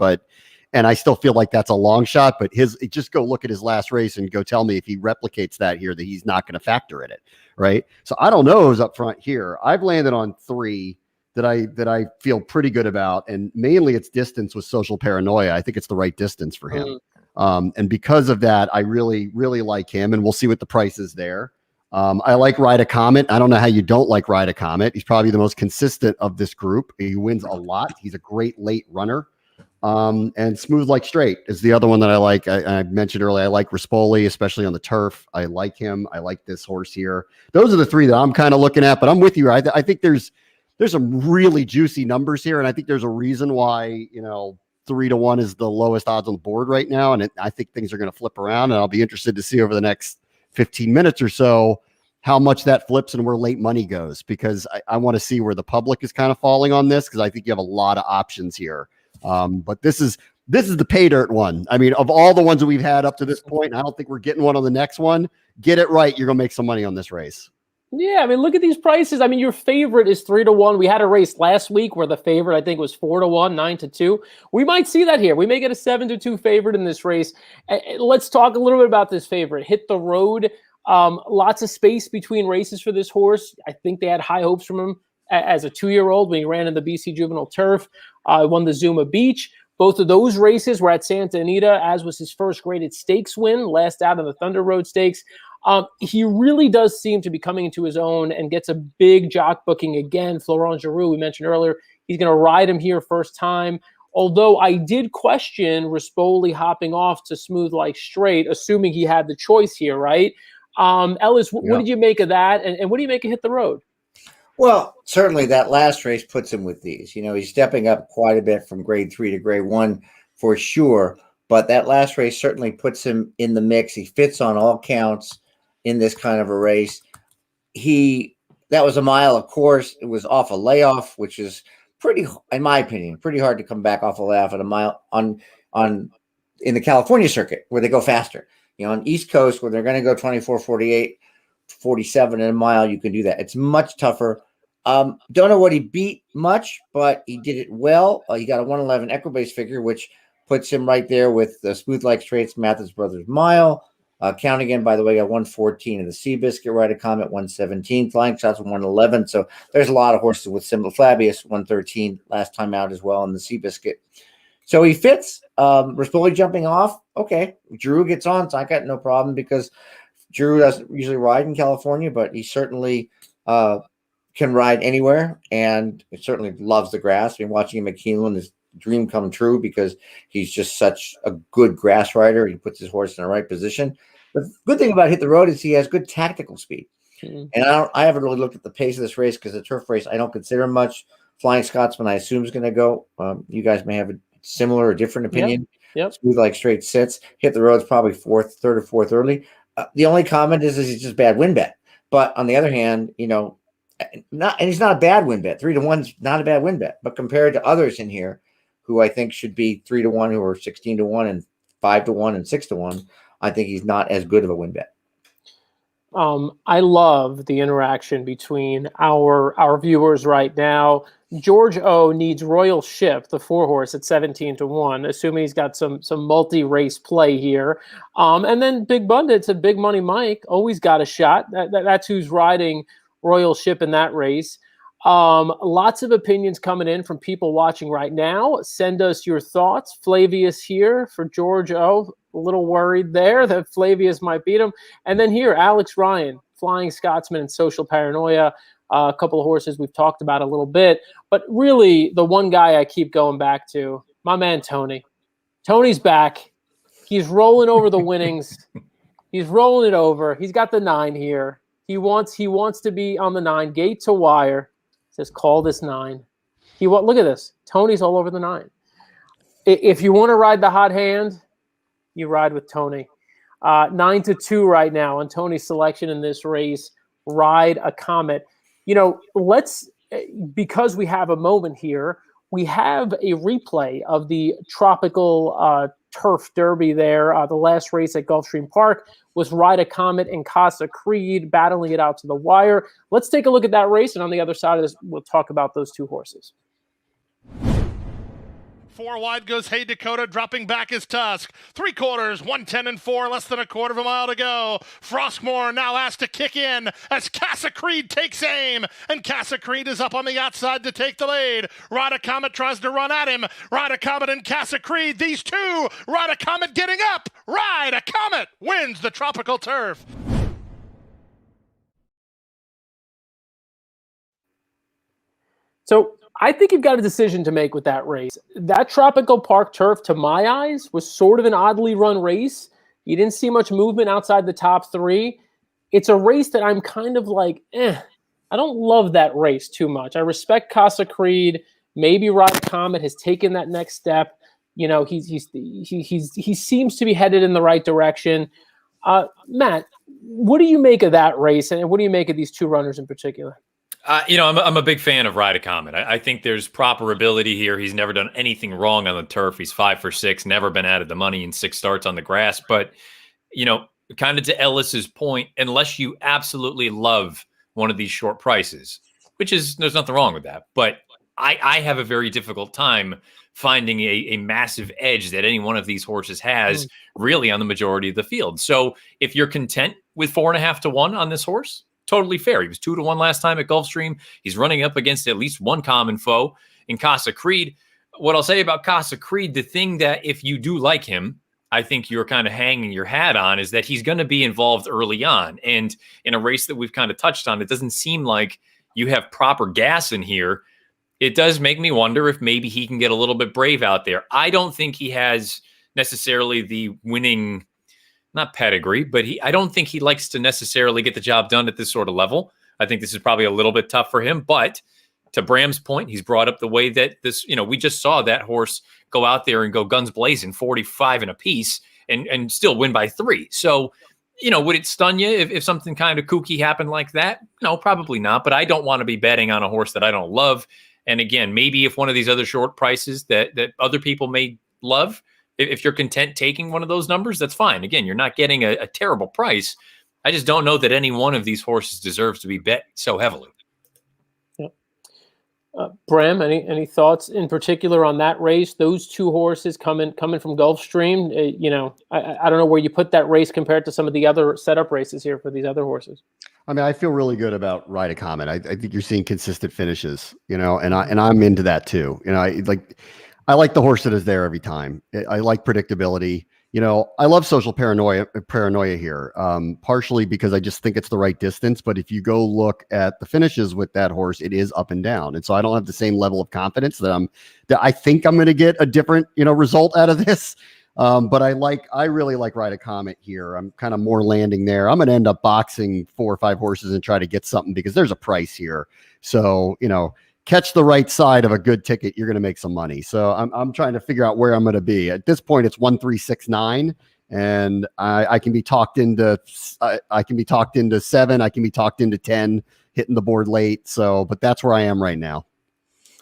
and I still feel like that's a long shot, but just go look at his last race and go tell me if he replicates that here, that he's not going to factor in it. Right. So I don't know who's up front here. I've landed on 3 that I feel pretty good about. And mainly it's distance with Social Paranoia. I think it's the right distance for him. And because of that, I really, really like him, and we'll see what the price is there. I like Ride a Comet. I don't know how you don't like Ride a Comet. He's probably the most consistent of this group. He wins a lot. He's a great late runner. And Smooth Like Straight is the other one that I like. I mentioned earlier, I like Rispoli, especially on the turf. I like him. I like this horse here. Those are the 3 that I'm kind of looking at, but I'm with you. I think there's some really juicy numbers here. And I think there's a reason why, 3-1 is the lowest odds on the board right now. And I think things are going to flip around, and I'll be interested to see over the next 15 minutes or so how much that flips and where late money goes, because I want to see where the public is kind of falling on this, because I think you have a lot of options here. But this is the pay dirt one. I mean, of all the ones that we've had up to this point, I don't think we're getting one on the next one. Get it right, you're going to make some money on this race. Yeah, I mean, look at these prices. I mean, your favorite is 3-1. We had a race last week where the favorite, I think, was 4-1, 9-2. We might see that here. We may get a 7-2 favorite in this race. Let's talk a little bit about this favorite. Hit the Road. Lots of space between races for this horse. I think they had high hopes from him as a 2-year-old when he ran in the BC Juvenile Turf. Won the Zuma Beach. Both of those races were at Santa Anita, as was his first graded stakes win, last out of the Thunder Road Stakes. He really does seem to be coming into his own and gets a big jock booking again. Florent Giroux, we mentioned earlier, he's going to ride him here first time. Although I did question Rispoli hopping off to Smooth Like Straight, assuming he had the choice here, right? Ellis, what did you make of that? And what do you make of Hit the Road? Well, certainly that last race puts him with these. He's stepping up quite a bit from grade 3 to grade 1 for sure. But that last race certainly puts him in the mix. He fits on all counts in this kind of a race. That was a mile, of course. It was off a layoff, which is pretty, in my opinion, pretty hard to come back off a layoff at a mile in the California circuit where they go faster. On East Coast where they're going to go 24, 48, 47 in a mile, you can do that. It's much tougher. Don't know what he beat much, but he did it well. He got a 111 Equibase figure, which puts him right there with the Smooth Like Straight's Mathis Brothers Mile. Count again, by the way, got 114 in the Seabiscuit, Ride a Comet 117, Flying Shots 111. So there's a lot of horses with similar. Flabius 113 last time out as well in the Seabiscuit. So he fits. Rispoli jumping off. Okay. Giroux gets on, so I got no problem because Giroux doesn't usually ride in California, but he certainly can ride anywhere and certainly loves the grass. I've been watching him at Keeneland, his dream come true because he's just such a good grass rider. He puts his horse in the right position. The good thing about Hit the Road is he has good tactical speed. Mm-hmm. And I haven't really looked at the pace of this race because the turf race I don't consider much. Flying Scotsman I assume is going to go. You guys may have a similar or different opinion. Yep. Smooth Like Straight sits. Hit the Road's probably third or fourth early. The only comment is he's just bad win bet. But on the other hand, he's not a bad win bet. 3-1's not a bad win bet. But compared to others in here, who I think should be 3-1, who are 16-1 and 5-1 and 6-1, I think he's not as good of a win bet. I love the interaction between our viewers right now. George O needs Royal Ship, the 4-horse at 17-1, assuming he's got some multi-race play here. And then Big Bundits and Big Money Mike always got a shot. That's who's riding Royal Ship in that race. Lots of opinions coming in from people watching right now. Send us your thoughts. Flavius here for George O. A little worried there that Flavius might beat him. And then here, Alex Ryan, Flying Scotsman and Social Paranoia. A couple of horses we've talked about a little bit. But really, the one guy I keep going back to, my man Tony. Tony's back. He's rolling over the winnings. He's rolling it over. He's got the 9 here. He wants to be on the 9, gate to wire. Says, call this 9. Look at this. Tony's all over the 9. If you want to ride the hot hand, you ride with Tony. 9-2 right now on Tony's selection in this race. Ride a Comet. Because we have a moment here, we have a replay of the tropical turf derby there. The last race at Gulfstream Park was Ride a Comet and Casa Creed battling it out to the wire. Let's take a look at that race, and on the other side of this, we'll talk about those two horses. 4 wide goes Hey Dakota, dropping back his Tusk. 3/4, 110-4, less than a quarter of a mile to go. Frostmore now asked to kick in as Casa Creed takes aim, and Casa Creed is up on the outside to take the lead. Ride a Comet tries to run at him. Ride a Comet and Casa Creed, these two. Ride a Comet getting up. Ride a Comet wins the tropical turf. So I think you've got a decision to make with that race. That Tropical Park turf, to my eyes, was sort of an oddly run race. You didn't see much movement outside the top 3. It's a race that I'm kind of like, I don't love that race too much. I respect Casa Creed. Maybe Ride Comet has taken that next step. He seems to be headed in the right direction. Matt, what do you make of that race, and what do you make of these two runners in particular? I'm a big fan of Ride a Comet. I think there's proper ability here. He's never done anything wrong on the turf. He's 5 for 6, never been out of the money in 6 starts on the grass. But, kind of to Ellis's point, unless you absolutely love one of these short prices, there's nothing wrong with that. But I have a very difficult time finding a massive edge that any one of these horses has really on the majority of the field. So if you're content with 4.5-1 on this horse, totally fair. He was 2-1 last time at Gulfstream. He's running up against at least one common foe in Casa Creed. what I'll say about Casa Creed, the thing that if you do like him, I think you're kind of hanging your hat on is that he's going to be involved early on. And in a race that we've kind of touched on, it doesn't seem like you have proper gas in here. It does make me wonder if maybe he can get a little bit brave out there. I don't think he has necessarily the winning, not pedigree, but I don't think he likes to necessarily get the job done at this sort of level. I think this is probably a little bit tough for him, but to Bram's point, he's brought up the way that this, we just saw that horse go out there and go guns blazing, 45 and a piece, and still win by 3. So, would it stun you if something kind of kooky happened like that? No, probably not. But I don't want to be betting on a horse that I don't love. And again, maybe if one of these other short prices that other people may love, if you're content taking one of those numbers, that's fine. Again, you're not getting a terrible price. I just don't know that any one of these horses deserves to be bet so heavily. Bram, any thoughts in particular on that race? Those 2 horses coming from Gulfstream. I don't know where you put that race compared to some of the other setup races here for these other horses. I mean, I feel really good about Ride a Comet. I think you're seeing consistent finishes, and I'm into that too. I like the horse that is there every time. I like predictability. I love social paranoia here, partially because I just think it's the right distance. But if you go look at the finishes with that horse, it is up and down. And so I don't have the same level of confidence that I think I'm going to get a different, result out of this. But I really like Ride a Comet here. I'm kind of more landing there. I'm going to end up boxing 4 or 5 horses and try to get something because there's a price here. So, catch the right side of a good ticket, you're going to make some money. So I'm trying to figure out where I'm going to be. At this point, it's 1-3-6-9, and I can be talked into 7. I can be talked into 10, hitting the board late. So, but that's where I am right now.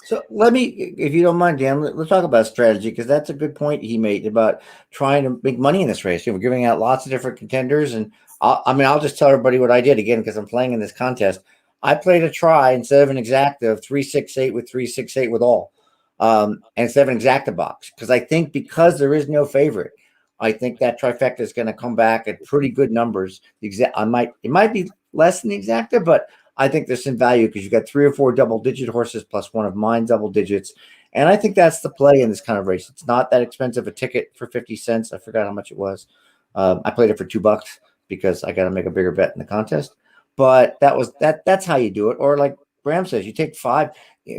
So let me, if you don't mind, Dan, let's talk about strategy, because that's a good point he made about trying to make money in this race. We're giving out lots of different contenders, and I'll just tell everybody what I did again because I'm playing in this contest. I played a try instead of an exacta of 3-6-8 with 3-6-8 with all, and instead of an exacta box, because I think because there is no favorite, I think that trifecta is going to come back at pretty good numbers. It might be less than the exacta, but I think there's some value because you've got 3 or 4 double-digit horses plus one of mine double digits, and I think that's the play in this kind of race. It's not that expensive a ticket for 50 cents. I forgot how much it was. I played it for $2 because I got to make a bigger bet in the contest. But that's how you do it. Or like Bram says, you take 5.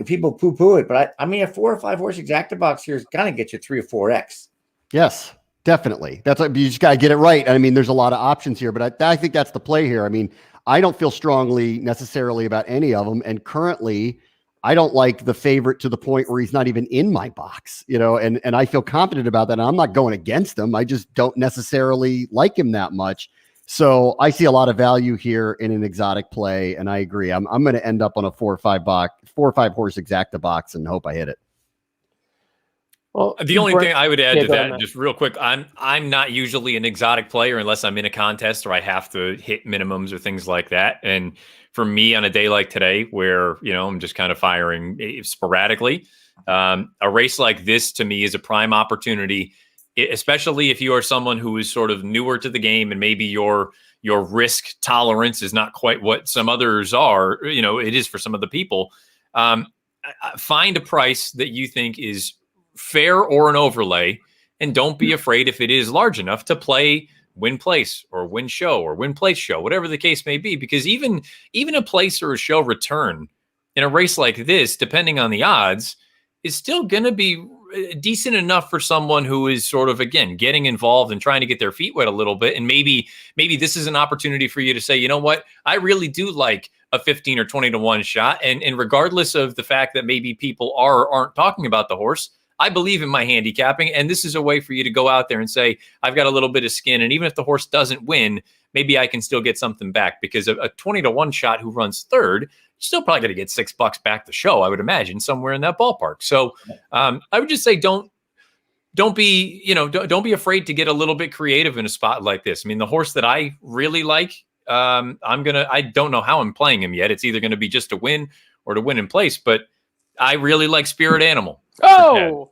People poo-poo it, but I mean, a 4 or 5 horse exacta box here is going to get you 3 or 4x. Yes, definitely. That's what you just got to get it right. I mean, there's a lot of options here, but I think that's the play here. I mean, I don't feel strongly necessarily about any of them, and currently, I don't like the favorite to the point where he's not even in my box, and I feel confident about that. And I'm not going against him. I just don't necessarily like him that much. So I see a lot of value here in an exotic play, and I agree. I'm going to end up on a 4 or 5 horse exacta box and hope I hit it. Well, the only thing I would add to that, just real quick, I'm not usually an exotic player unless I'm in a contest or I have to hit minimums or things like that. And for me, on a day like today, where I'm just kind of firing sporadically, a race like this to me is a prime opportunity. Especially if you are someone who is sort of newer to the game and maybe your risk tolerance is not quite what some others are, it is for some of the people. Find a price that you think is fair or an overlay, and don't be afraid if it is large enough to play win place or win show or win place show, whatever the case may be, because even a place or a show return in a race like this, depending on the odds, is still going to be decent enough for someone who is sort of, again, getting involved and trying to get their feet wet a little bit. And maybe this is an opportunity for you to say, you know what, I really do like a 15 or 20 to 1 shot. And regardless of the fact that maybe people aren't talking about the horse, I believe in my handicapping. And this is a way for you to go out there and say, I've got a little bit of skin. And even if the horse doesn't win, maybe I can still get something back, because a 20 to 1 shot who runs third, still probably going to get $6 back the show, I would imagine, somewhere in that ballpark. So I would just say don't be afraid to get a little bit creative in a spot like this. I mean, the horse that I really like, I don't know how I'm playing him yet. It's either going to be just to win or to win in place, but I really like Spirit Animal. So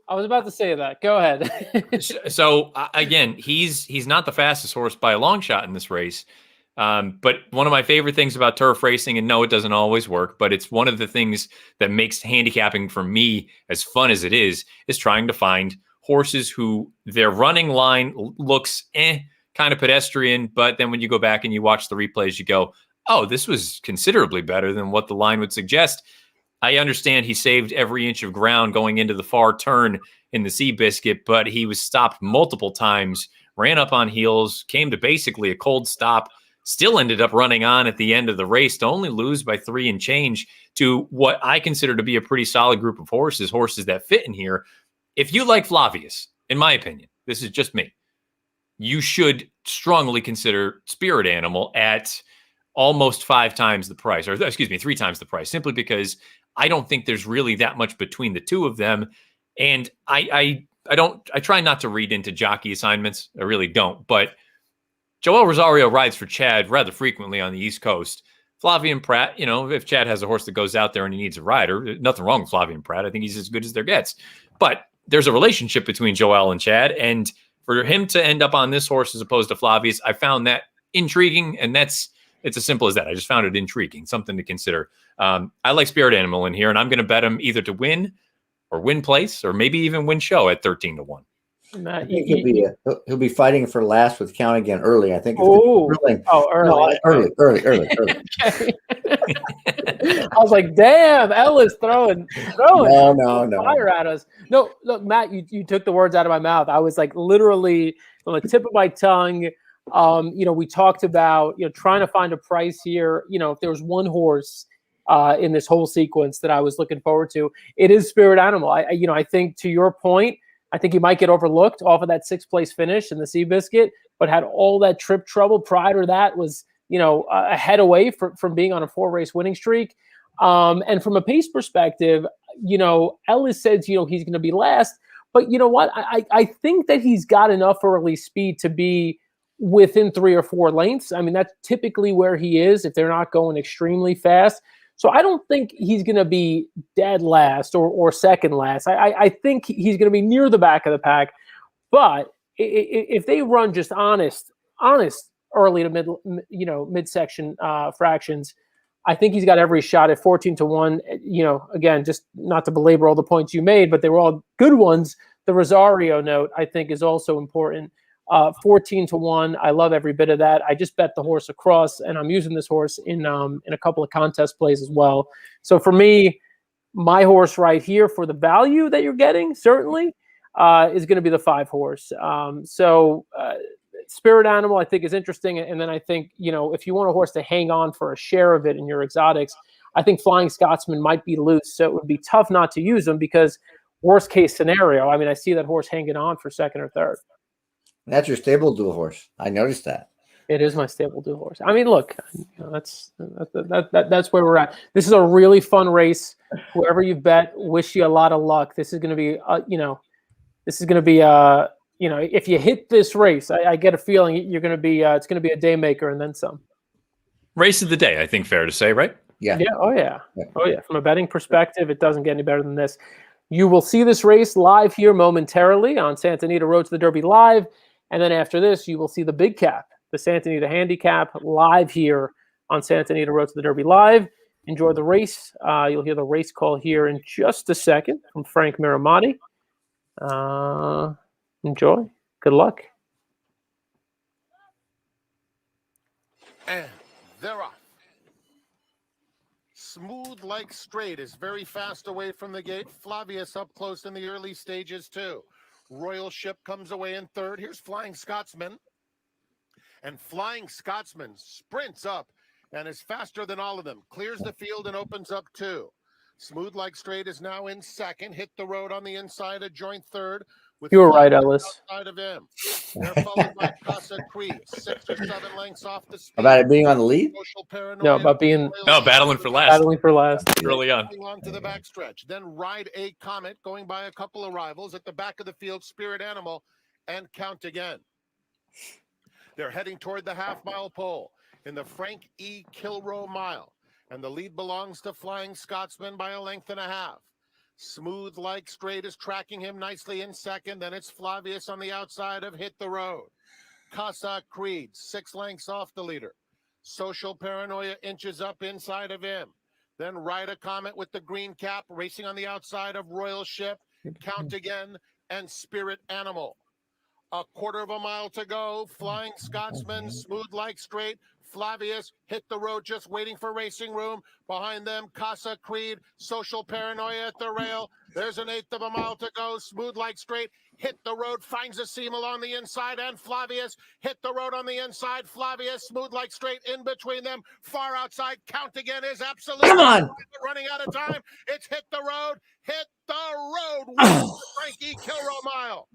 I was about to say that. Go ahead. So again, he's not the fastest horse by a long shot in this race, But one of my favorite things about turf racing, and no, it doesn't always work, but it's one of the things that makes handicapping for me as fun as it is trying to find horses who their running line looks kind of pedestrian, but then when you go back and you watch the replays, you go, oh, this was considerably better than what the line would suggest. I understand he saved every inch of ground going into the far turn in the Seabiscuit, but he was stopped multiple times, ran up on heels, came to basically a cold stop, still ended up running on at the end of the race to only lose by 3 and change to what I consider to be a pretty solid group of horses that fit in here. If you like Flavius, in my opinion, this is just me, you should strongly consider Spirit Animal at almost 5 times the price, or 3 times the price, simply because I don't think there's really that much between the two of them. And I try not to read into jockey assignments. I really don't. But Joel Rosario rides for Chad rather frequently on the East Coast. Flavien Prat, if Chad has a horse that goes out there and he needs a rider, nothing wrong with Flavien Prat. I think he's as good as there gets. But there's a relationship between Joel and Chad. And for him to end up on this horse as opposed to Flavius, I found that intriguing. And it's as simple as that. I just found it intriguing, something to consider. I like Spirit Animal in here, and I'm going to bet him either to win or win place or maybe even win show at 13-1. I think he'll be fighting for last with Count Again early. I think. Early. No, early. I was like, damn, Ellis throwing fire at us. No, look, Matt, you took the words out of my mouth. I was like literally on the tip of my tongue. We talked about, trying to find a price here. If there was one horse in this whole sequence that I was looking forward to, it is Spirit Animal. I think to your point, I think he might get overlooked off of that 6th place finish in the Seabiscuit, but had all that trip trouble prior to that, was, a head away from being on a 4-race winning streak. And from a pace perspective, Ellis says, he's going to be last, but you know what? I think that he's got enough early speed to be within 3 or 4 lengths. I mean, that's typically where he is if they're not going extremely fast. So I don't think he's going to be dead last or second last. I think he's going to be near the back of the pack. But if they run just honest early to midsection fractions, I think he's got every shot at 14-1. Again, just not to belabor all the points you made, but they were all good ones. The Rosario note, I think, is also important. 14-1. I love every bit of that. I just bet the horse across, and I'm using this horse in a couple of contest plays as well. So for me, my horse right here for the value that you're getting certainly is going to be the 5 horse. Spirit Animal I think is interesting, and then I think if you want a horse to hang on for a share of it in your exotics, I think Flying Scotsman might be loose, so it would be tough not to use them because worst case scenario, I mean, I see that horse hanging on for 2nd or 3rd. That's your stable dual horse. I noticed that. It is my stable dual horse. I mean, look, that's where we're at. This is a really fun race. Whoever you bet, wish you a lot of luck. This is going to be, if you hit this race, I get a feeling you're going to be, it's going to be a day maker and then some. Race of the day, I think, fair to say, right? Yeah. Yeah. Oh yeah. From a betting perspective, it doesn't get any better than this. You will see this race live here momentarily on Santa Anita Road to the Derby live. And then after this, you will see the Big Cap, the Santa Anita Handicap, live here on Santa Anita Road to the Derby live. Enjoy the race. You'll hear the race call here in just a second from Frank Miramati. Enjoy. Good luck. And they're off. Smooth Like Straight is very fast away from the gate. Flavius up close in the early stages too. Royal Ship comes away in 3rd. Here's Flying Scotsman. And Flying Scotsman sprints up and is faster than all of them. Clears the field and opens up 2. Smooth Like Straight is now in 2nd. Hit the road on the inside, a joint 3rd. You were right, Ellis. Outside of him. They're followed by Casa Creed, 6 or 7 lengths off the speed. About it being on the lead? No, about being battling for last. Battling for last. Early on. To the backstretch. Then Ride a Comet going by a couple of rivals at the back of the field, Spirit Animal, and Count Again. They're heading toward the half-mile pole in the Frank E. Kilroe Mile, and the lead belongs to Flying Scotsman by a length and a half. Smooth Like Straight is tracking him nicely in 2nd. Then it's Flavius on the outside of Hit the Road. Casa Creed, 6 lengths off the leader. Social Paranoia inches up inside of him. Then Ride Comet with the green cap racing on the outside of Royal Ship, Count Again, and Spirit Animal. A quarter of a mile to go. Flying Scotsman, Smooth Like Straight. Flavius hit the road, just waiting for racing room. Behind them, Casa Creed, Social Paranoia at the rail. There's an eighth of a mile to go. Smooth Like Straight hit the road, finds a seam along the inside, and Flavius hit the road on the inside. Flavius, Smooth Like Straight in between them. Far outside, Count Again is absolutely running out of time. It's hit the road, hit the road with Frankie Kilroe Mile.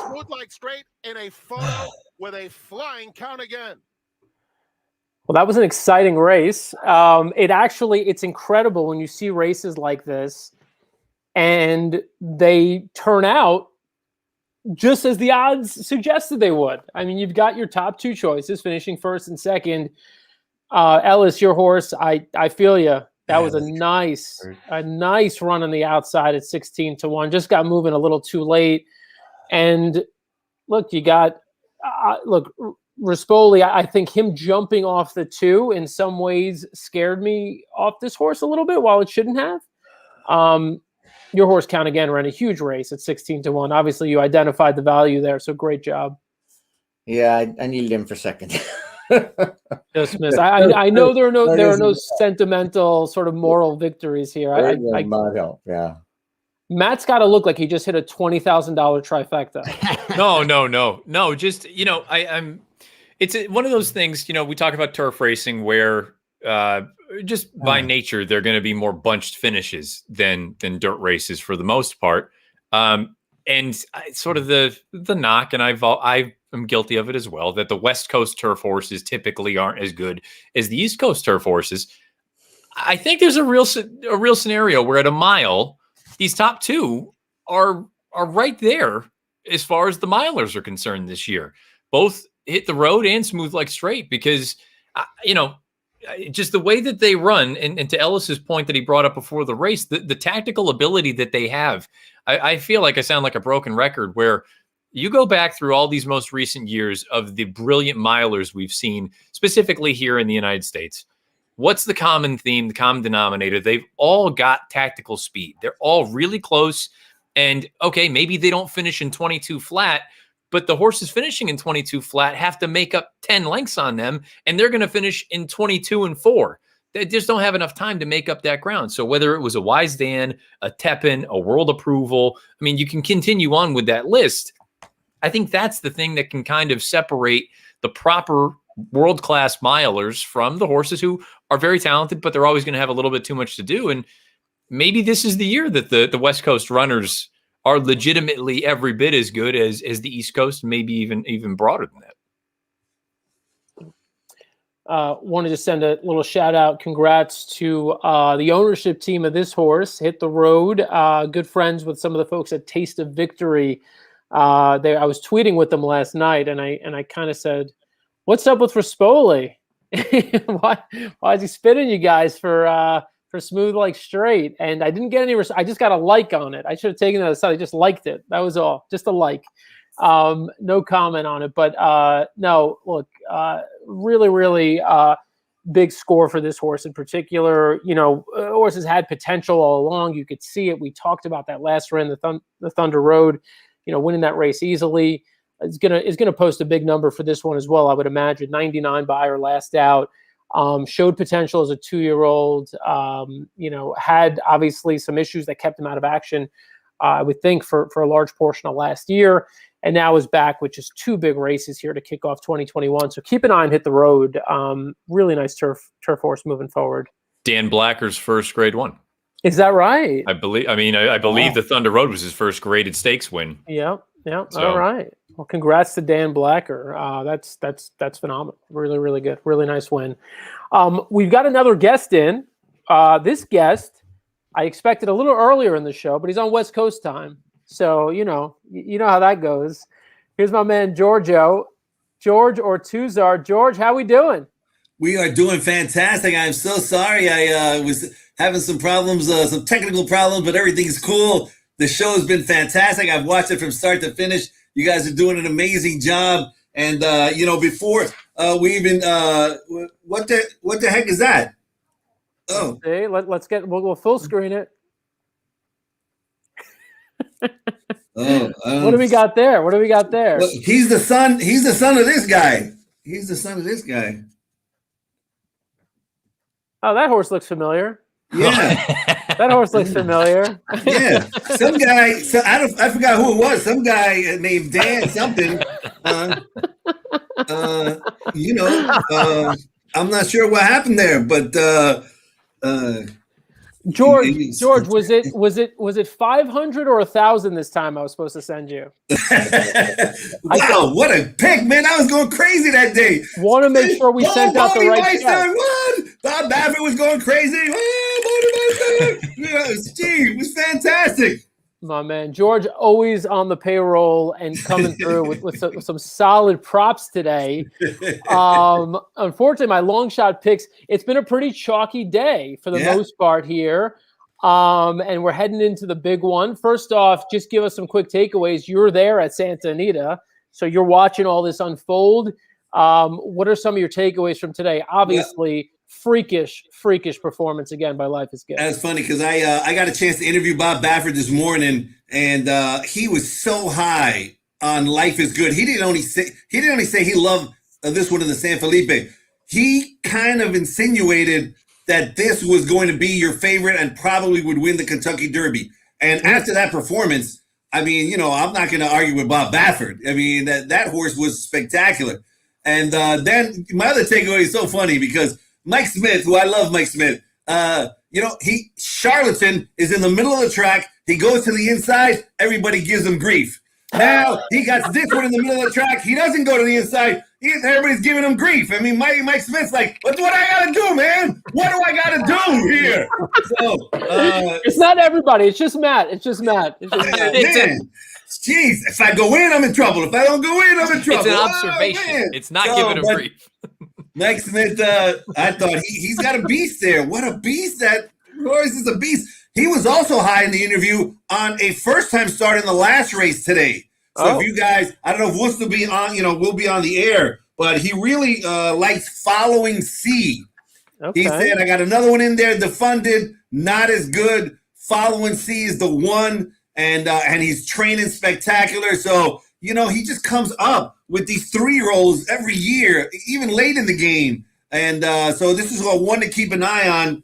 Smooth Like Straight in a photo with a flying Count Again. Well, that was an exciting race. It's incredible when you see races like this and they turn out just as the odds suggested they would. I mean, you've got your top two choices finishing first and second. Ellis, your horse, I feel you. That was a nice run on the outside at 16-1. Just got moving a little too late. And look, you got Rispoli, I think him jumping off the two in some ways scared me off this horse a little bit while it shouldn't have. Your horse, Count Again, ran a huge race at 16-1. Obviously, you identified the value there, so great job. Yeah, I needed him for second. Just missed. I know there are no sentimental sort of moral victories here. Yeah. Matt's got to look like he just hit a $20,000 trifecta. No. Just I'm. It's one of those things. We talk about turf racing where just by nature they're going to be more bunched finishes than dirt races for the most part. And sort of the knock, and I'm guilty of it as well, that the West Coast turf horses typically aren't as good as the East Coast turf horses. I think there's a real scenario where at a mile, these top two are right there as far as the milers are concerned this year. Both hit the road and Smooth Like Straight because, just the way that they run, and to Ellis's point that he brought up before the race, the tactical ability that they have, I feel like I sound like a broken record where you go back through all these most recent years of the brilliant milers we've seen, specifically here in the United States. What's the common theme, the common denominator? They've all got tactical speed. They're all really close. And okay, maybe they don't finish in 22 flat, but the horses finishing in 22 flat have to make up 10 lengths on them, and they're going to finish in 22-4. They just don't have enough time to make up that ground. So whether it was a Wise Dan, a Tepin, a World Approval, I mean, you can continue on with that list. I think that's the thing that can kind of separate the proper world-class milers from the horses who are very talented, but they're always going to have a little bit too much to do. And maybe this is the year that the West Coast runners are legitimately every bit as good as the East Coast, maybe even broader than that. Wanted to send a little shout out, congrats to the ownership team of this horse. Hit the road, good friends with some of the folks at Taste of Victory. I was tweeting with them last night, and I kind of said, "What's up with Rispoli? why is he spitting you guys for Smooth Like Straight?" And I didn't get any. I just got a like on it. I should have taken that aside. I just liked it. That was all. Just a like. No comment on it. But no, look, really, really big score for this horse in particular. Horse has had potential all along. You could see it. We talked about that last run, the Thunder Road. Winning that race easily is gonna post a big number for this one as well. I would imagine 99 Beyer last out. Showed potential as a 2-year-old. Had obviously some issues that kept him out of action. I would think for a large portion of last year, and now is back with just 2 big races here to kick off 2021. So keep an eye on Hit the Road. Really nice turf horse moving forward. Dan Blacker's first Grade 1. Is that right? I believe. I believe the Thunder Road was his first graded stakes win. Yeah. So. All right. Well, congrats to Dan Blacker. That's phenomenal. Really, really good. Really nice win. We've got another guest in. This guest, I expected a little earlier in the show, but he's on West Coast time. So, you know how that goes. Here's my man, George Ortuzar. George, how we doing? We are doing fantastic. I'm so sorry. I was having some problems, some technical problems, but everything's cool. The show has been fantastic. I've watched it from start to finish. You guys are doing an amazing job. And, before we even what the heck is that? Oh, see, let's get we'll full screen it. What do we got there? What do we got there? Well, he's the son of this guy. He's the son of this guy. Oh, that horse looks familiar. Yeah. That horse looks familiar. Yeah. Some guy, I forgot who it was. Some guy named Dan something. I'm not sure what happened there, but George, was it 500 or 1,000 this time I was supposed to send you? Wow, what a pick, man. I was going crazy that day. Want to make sure we sent out the right stuff. Bob Baffert was going crazy. Steve, it was fantastic. My man, George, always on the payroll and coming through with some solid props today. Unfortunately, my long shot picks, it's been a pretty chalky day for the most part here. And we're heading into the big one. First off, just give us some quick takeaways. You're there at Santa Anita, so you're watching all this unfold. What are some of your takeaways from today? Obviously, freakish performance again by Life is Good. That's funny because I got a chance to interview Bob Baffert this morning, and he was so high on Life is Good. He didn't only say he loved this one in the San Felipe. He kind of insinuated that this was going to be your favorite and probably would win the Kentucky Derby. And after that performance, I mean, I'm not going to argue with Bob Baffert. I mean, that horse was spectacular. And then my other takeaway is so funny because Mike Smith, who I love Mike Smith, Charlatan is in the middle of the track. He goes to the inside. Everybody gives him grief. Now he got this one in the middle of the track. He doesn't go to the inside. Everybody's giving him grief. I mean, Mike Smith's like, "What's what I got to do, man? What do I got to do here?" So it's not everybody. It's just Matt. It's just Matt. Man. Jeez, if I go in, I'm in trouble. If I don't go in, I'm in trouble. It's an observation. It's not giving him grief. Mike Smith, I thought he's got a beast there. What a beast. That horse is a beast. He was also high in the interview on a first-time start in the last race today. So if you guys, I don't know if Woods will be on, we'll be on the air, but he really likes Following C. Okay. He said, I got another one in there, defunded, not as good. Following C is the one, and he's training spectacular. So, he just comes up with these 3-year-olds every year, even late in the game. And so this is one to keep an eye on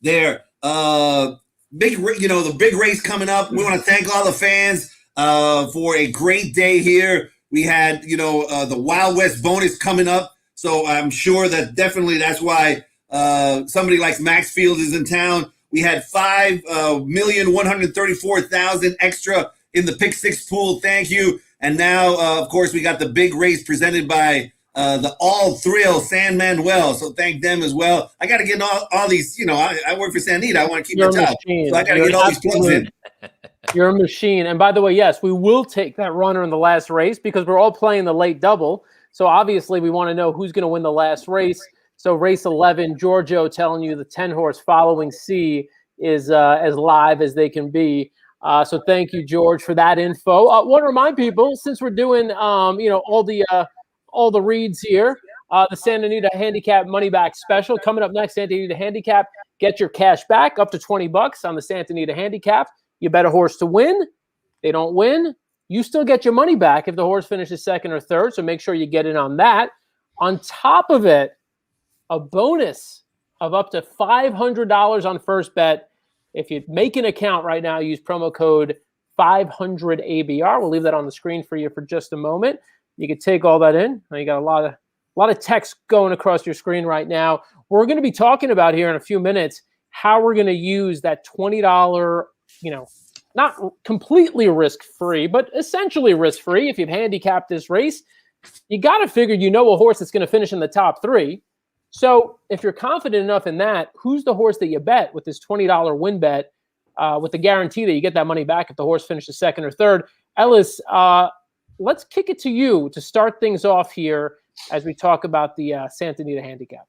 there. The big race coming up. We want to thank all the fans for a great day here. We had, the Wild West bonus coming up. So I'm sure that definitely that's why somebody like Maxfield is in town. We had 5,134,000 extra in the Pick Six pool. Thank you. And now, of course, we got the big race presented by the All Thrill San Manuel. So thank them as well. I got to get all these, I work for Santa Anita. I want to keep the job. So I got to get all these plugs in. You're a machine. And by the way, yes, we will take that runner in the last race because we're all playing the late double. So obviously we want to know who's going to win the last race. So race 11, Giorgio telling you the 10-horse Following C is as live as they can be. So thank you, George, for that info. I want to remind people, since we're doing, all the reads here, the Santa Anita Handicap Money Back Special coming up next. Santa Anita Handicap, get your cash back up to $20 on the Santa Anita Handicap. You bet a horse to win. They don't win. You still get your money back if the horse finishes second or third. So make sure you get in on that. On top of it, a bonus of up to $500 on first bet. If you make an account right now, use promo code 500ABR. We'll leave that on the screen for you for just a moment. You can take all that in. Now you got a lot of text going across your screen right now. We're going to be talking about here in a few minutes how we're going to use that $20, not completely risk-free, but essentially risk-free. If you've handicapped this race, you got to figure a horse that's going to finish in the top 3. So if you're confident enough in that, who's the horse that you bet with this $20 win bet with the guarantee that you get that money back if the horse finishes second or third? Ellis, let's kick it to you to start things off here as we talk about the Santa Anita Handicap.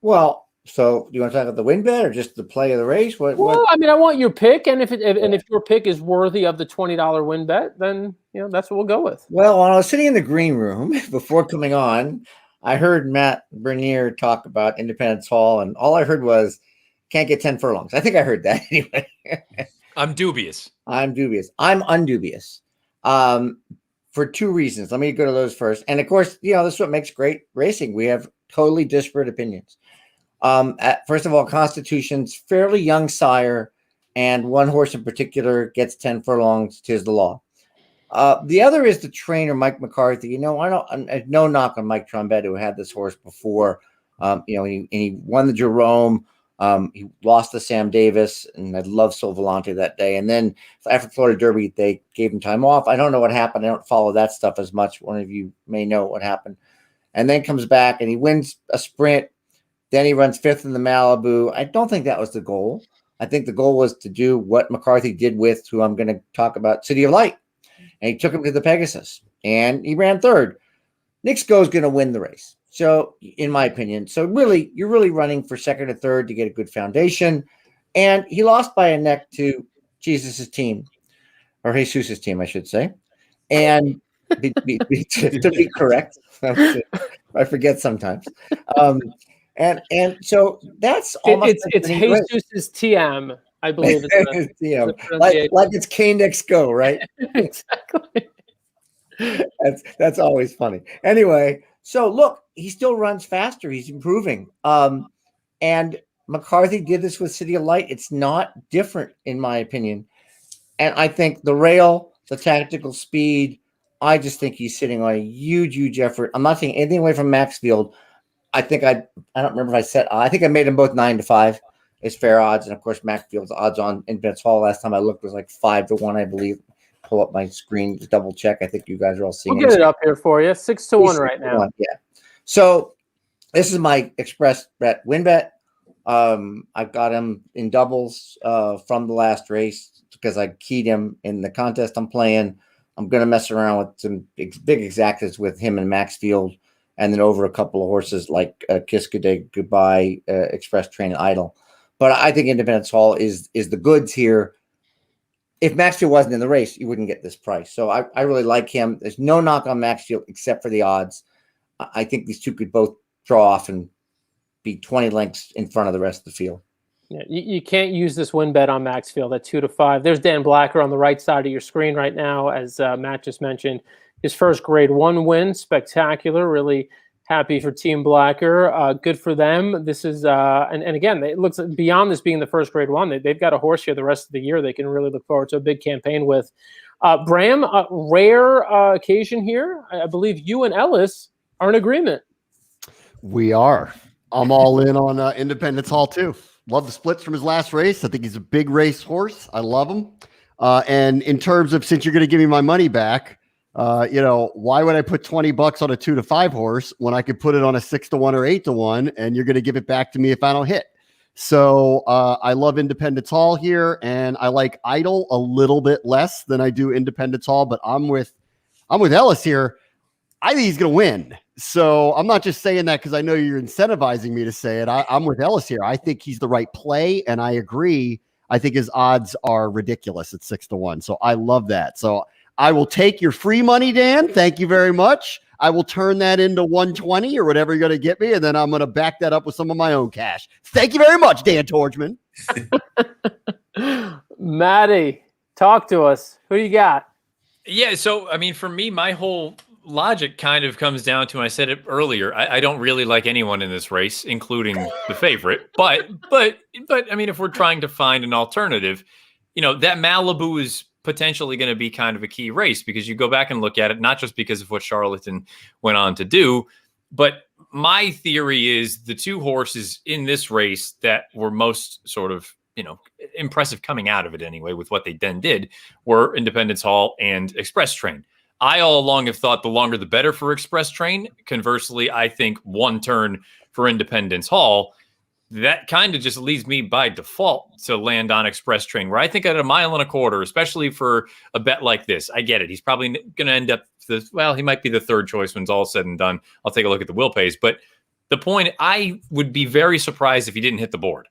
Well, So do you want to talk about the win bet or just the play of the race? Well, I mean, I want your pick, and if your pick is worthy of the $20 win bet, then that's what we'll go with. Well, when I was sitting in the green room before coming on, I heard Matt Bernier talk about Independence Hall, and all I heard was can't get 10 furlongs. I think I heard that anyway. I'm dubious. I'm undubious. For two reasons. Let me go to those first. And of course, this is what makes great racing. We have totally disparate opinions. First of all, Constitution's fairly young sire, and one horse in particular gets 10 furlongs. 'Tis the law. The other is the trainer, Mike McCarthy. I no knock on Mike Trombetta, who had this horse before. He won the Jerome. He lost to Sam Davis, and I love Sol Volante that day. And then after Florida Derby, they gave him time off. I don't know what happened. I don't follow that stuff as much. One of you may know what happened. And then comes back and he wins a sprint. Then he runs 5th in the Malibu. I don't think that was the goal. I think the goal was to do what McCarthy did with, who I'm going to talk about, City of Light. And he took him to the Pegasus, and he ran 3rd. Nick Sko's going to win the race. So, in my opinion, really, you're really running for 2nd or 3rd to get a good foundation. And he lost by a neck to Jesus' team, or Jesus's team, I should say. And to be correct, I forget sometimes. And so that's almost it's Jesus's TM, I believe. It's TM, like it's K-Nick Sko, right? Exactly. That's always funny. Anyway, so look, he still runs faster. He's improving. And McCarthy did this with City of Light. It's not different, in my opinion. And I think the rail, the tactical speed, I just think he's sitting on a huge, huge effort. I'm not taking anything away from Maxfield. I think I don't remember if I said, I think I made them both 9-5 is fair odds. And of course, Maxfield's odds on Independence Hall last time I looked was like 5-1, I believe. Pull up my screen to double check. I think you guys are all seeing We'll get it up here for you. 6-1 right now. Yeah. So this is my express bet win bet. I've got him in doubles from the last race because I keyed him in the contest I'm playing. I'm going to mess around with some big exactas with him and Maxfield, and then over a couple of horses like Kiska Day Goodbye, Express Train, and Idle. But I think Independence Hall is the goods here. If Maxfield wasn't in the race, you wouldn't get this price. So I really like him. There's no knock on Maxfield except for the odds. I think these two could both draw off and be 20 lengths in front of the rest of the field. Yeah, you can't use this win bet on Maxfield at 2-5. There's Dan Blacker on the right side of your screen right now, as Matt just mentioned. His first Grade 1 win, spectacular. Really happy for Team Blacker. Good for them. This is and again, it looks beyond this being the first Grade 1. They've got a horse here the rest of the year. They can really look forward to a big campaign with. Bram, rare occasion here. I believe you and Ellis are in agreement. We are. I'm all in on Independence Hall too. Love the splits from his last race. I think he's a big race horse. I love him. And in terms of, since you're going to give me my money back, why would I put $20 on a 2-5 horse when I could put it on a 6-1 or 8-1, and you're going to give it back to me if I don't hit? So I love Independence Hall here, and I like Idle a little bit less than I do Independence Hall, but I'm with Ellis here. I think he's going to win. So I'm not just saying that because I know you're incentivizing me to say it. I'm with Ellis here. I think he's the right play, and I agree. I think his odds are ridiculous at 6-1. So I love that. So I will take your free money, Dan. Thank you very much. I will turn that into 120 or whatever you're going to get me, and then I'm going to back that up with some of my own cash. Thank you very much, Dan Tordjman. Maddie, talk to us. Who you got? Yeah, so, I mean, for me, my whole logic kind of comes down to, and I said it earlier, I don't really like anyone in this race, including the favorite. But I mean, if we're trying to find an alternative, that Malibu is potentially going to be kind of a key race because you go back and look at it, not just because of what Charlatan went on to do, but my theory is the two horses in this race that were most sort of, impressive coming out of it anyway, with what they then did, were Independence Hall and Express Train. I all along have thought the longer the better for Express Train. Conversely, I think one turn for Independence Hall. That kind of just leads me by default to land on Express Train, where I think at 1.25 miles, especially for a bet like this, I get it. He's probably going to end up he might be the third choice when it's all said and done. I'll take a look at the will pays, but The point, I would be very surprised if he didn't hit the board.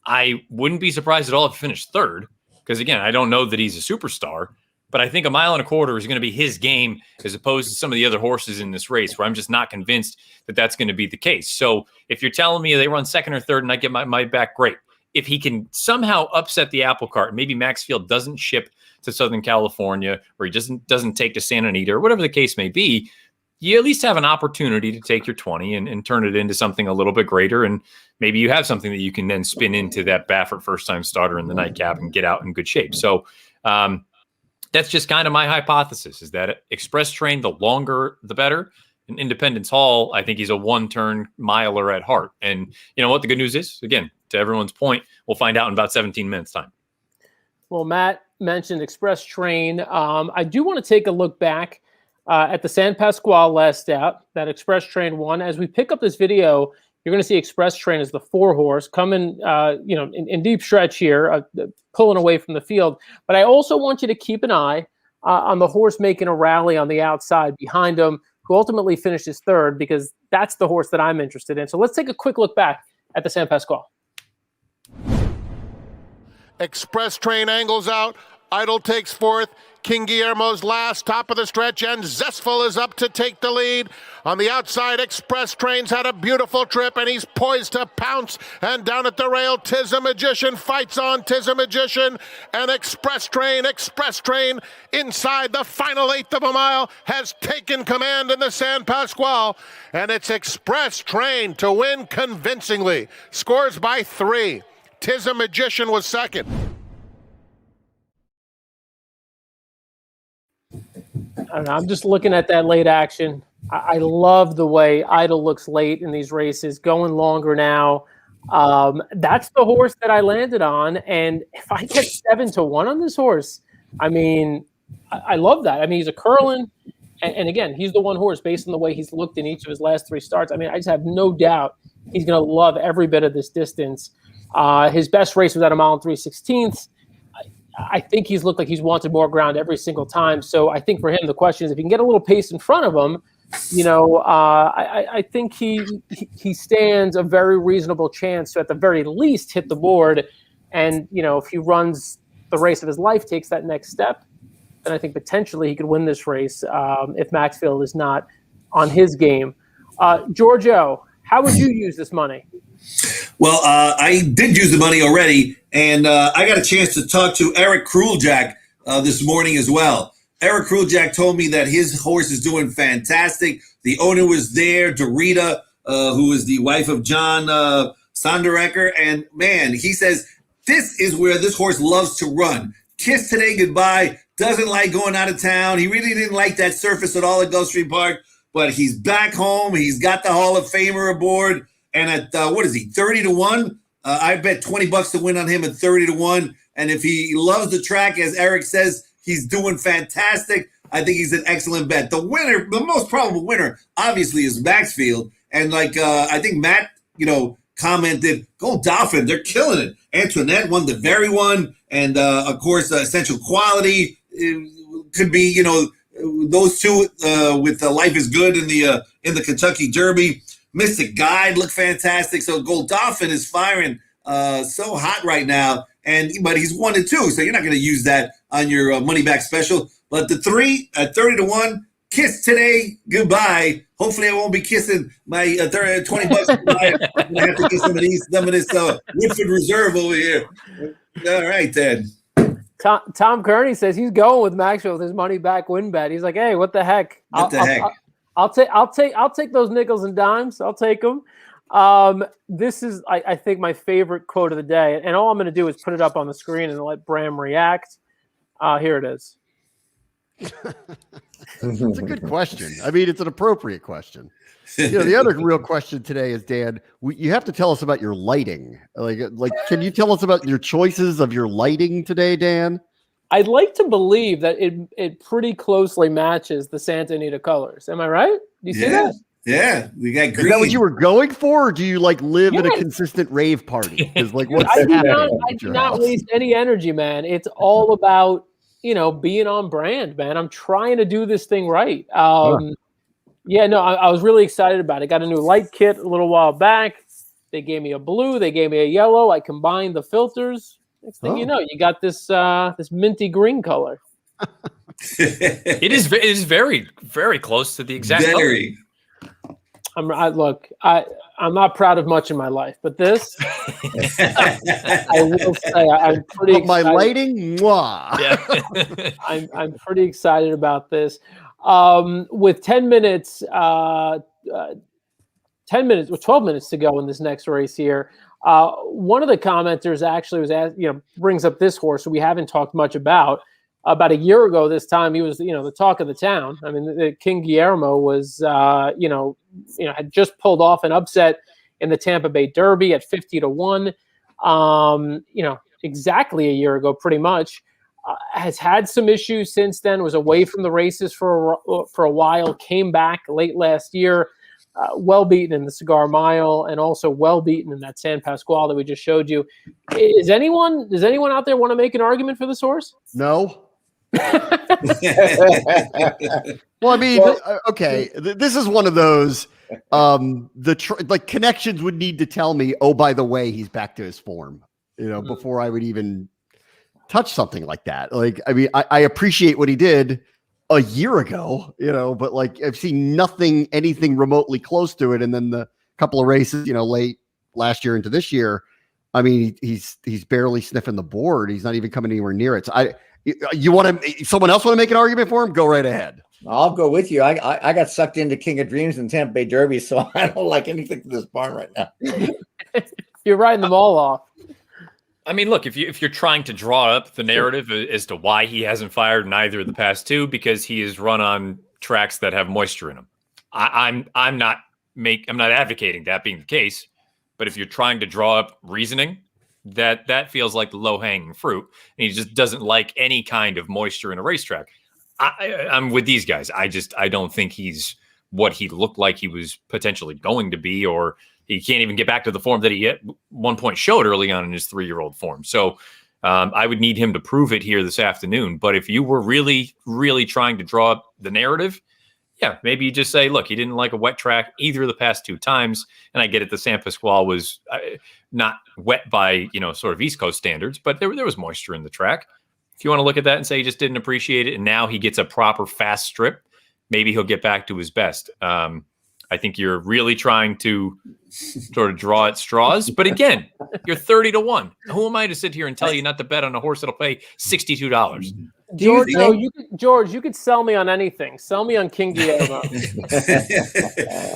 I wouldn't be surprised at all if he finished third, because again, I don't know that he's a superstar, but I think 1.25 miles is going to be his game as opposed to some of the other horses in this race, where I'm just not convinced that that's going to be the case. So if you're telling me they run second or third and I get my money back, great. If he can somehow upset the apple cart, maybe Maxfield doesn't ship to Southern California, or he doesn't take to Santa Anita, or whatever the case may be, you at least have an opportunity to take your 20 and turn it into something a little bit greater. And maybe you have something that you can then spin into that Baffert first-time starter in the nightcap and get out in good shape. So that's just kind of my hypothesis, is that Express Train, the longer, the better. And Independence Hall, I think he's a one-turn miler at heart. And you know what the good news is? Again, to everyone's point, we'll find out in about 17 minutes' time. Well, Matt mentioned Express Train. I do want to take a look back at the San Pasqual last out, that Express Train won. As we pick up this video, you're going to see Express Train as the 4-horse coming, in deep stretch here, pulling away from the field. But I also want you to keep an eye on the horse making a rally on the outside behind him, who ultimately finishes third, because that's the horse that I'm interested in. So let's take a quick look back at the San Pasqual. Express Train angles out. Idol takes fourth. King Guillermo's last, top of the stretch, and Zestful is up to take the lead. On the outside, Express Train's had a beautiful trip, and he's poised to pounce. And down at the rail, Tis a Magician fights on. Tis a Magician and Express Train inside the final 1/8 of a mile has taken command in the San Pasqual. And it's Express Train to win convincingly. Scores by 3. Tis a Magician was second. I don't know, I'm just looking at that late action. I love the way Idol looks late in these races, going longer now. That's the horse that I landed on. And if I get 7-1 on this horse, I mean, I love that. I mean, he's a Curlin. And again, he's the one horse based on the way he's looked in each of his last 3 starts. I mean, I just have no doubt he's going to love every bit of this distance. His best race was at 1 mile and 3/16. I think he's looked like he's wanted more ground every single time. So I think for him, the question is if he can get a little pace in front of him, I think he stands a very reasonable chance to at the very least hit the board. And, if he runs the race of his life, takes that next step, then I think potentially he could win this race if Maxfield is not on his game. Giorgio, how would you use this money? Well, I did use the money already, and I got a chance to talk to Eric Kruljack this morning as well. Eric Kruljack told me that his horse is doing fantastic. The owner was there, Dorita, who is the wife of John Sonderecker, and man, he says this is where this horse loves to run. Kiss today goodbye, doesn't like going out of town. He really didn't like that surface at all at Gulfstream Park, but he's back home. He's got the Hall of Famer aboard. And at, 30-1? I bet $20 to win on him at 30-1. And if he loves the track, as Eric says, he's doing fantastic. I think he's an excellent bet. The winner, the most probable winner, obviously, is Maxfield. And I think Matt, commented, Gold Dolphin, they're killing it. Antoinette won the very one. And, of course, Essential Quality could be, those two with Life is Good in the Kentucky Derby. Mystic Guide looked fantastic. So Gold Dolphin is firing so hot right now. But he's 1-2, so you're not going to use that on your money back special. But the 3 at 30-1, Kiss today goodbye. Hopefully I won't be kissing my $20 goodbye. I'm going to have to get some of this Woodford Reserve over here. All right, then. Tom Kearney says he's going with Maxwell with his money back win bet. He's like, hey, what the heck? I'll take those nickels and dimes. I'll take them. This is, I think, my favorite quote of the day. And all I'm going to do is put it up on the screen and let Bram react. Here it is. It's a good question. I mean, it's an appropriate question. The other real question today is, Dan, you have to tell us about your lighting. Like, can you tell us about your choices of your lighting today, Dan? I'd like to believe that it pretty closely matches the Santa Anita colors. Am I right? Do you see that? Yeah, we got green. Is that what you were going for, or do you live in a consistent rave party? Because what's I do not waste any energy, man. It's all about being on brand, man. I'm trying to do this thing right. Yeah, no, I was really excited about it. Got a new light kit a little while back. They gave me a blue. They gave me a yellow. I combined the filters. Next thing you know, you got this this minty green color. It is very, very close to the exact color. I'm not proud of much in my life, but this, I will say, I'm pretty excited. My lighting, mwah. Yeah. I'm pretty excited about this. With 10 minutes, 10 minutes, or 12 minutes to go in this next race here. One of the commenters actually was brings up this horse who we haven't talked much about. About a year ago this time, he was, the talk of the town. I mean, the King Guillermo was, had just pulled off an upset in the Tampa Bay Derby at 50-1. Exactly a year ago, pretty much. Has had some issues since then. Was away from the races for a while. Came back late last year. Well beaten in the Cigar Mile, and also well beaten in that San Pasqual that we just showed you. Does anyone out there want to make an argument for this horse? No. Well, I mean, okay, this is one of those. Connections would need to tell me, oh, by the way, he's back to his form. Before I would even touch something like that. Like, I mean, I appreciate what he did a year ago, but like I've seen anything remotely close to it. And then the couple of races, late last year into this year, I mean, he's barely sniffing the board. He's not even coming anywhere near it. So someone else want to make an argument for him? Go right ahead. I'll go with you. I got sucked into King of Dreams and Tampa Bay Derby, so I don't like anything to this barn right now. You're riding them all off. I mean, look, if you're trying to draw up the narrative as to why he hasn't fired in either of the past two, because he is run on tracks that have moisture in them. I'm not advocating that being the case, but if you're trying to draw up reasoning, that feels like the low-hanging fruit, and he just doesn't like any kind of moisture in a racetrack. I'm with these guys. I don't think he's what he looked like he was potentially going to be, or he can't even get back to the form that he at one point showed early on in his 3-year-old form. So I would need him to prove it here this afternoon. But if you were really, really trying to draw up the narrative, yeah, maybe you just say, look, he didn't like a wet track either of the past two times. And I get it. The San Pasqual was not wet by, sort of East Coast standards, but there was moisture in the track. If you want to look at that and say he just didn't appreciate it, and now he gets a proper fast strip, maybe he'll get back to his best. I think you're really trying to sort of draw at straws. But again, you're 30-1. Who am I to sit here and tell you not to bet on a horse that'll pay $62? George, you could sell me on anything. Sell me on King Guillermo.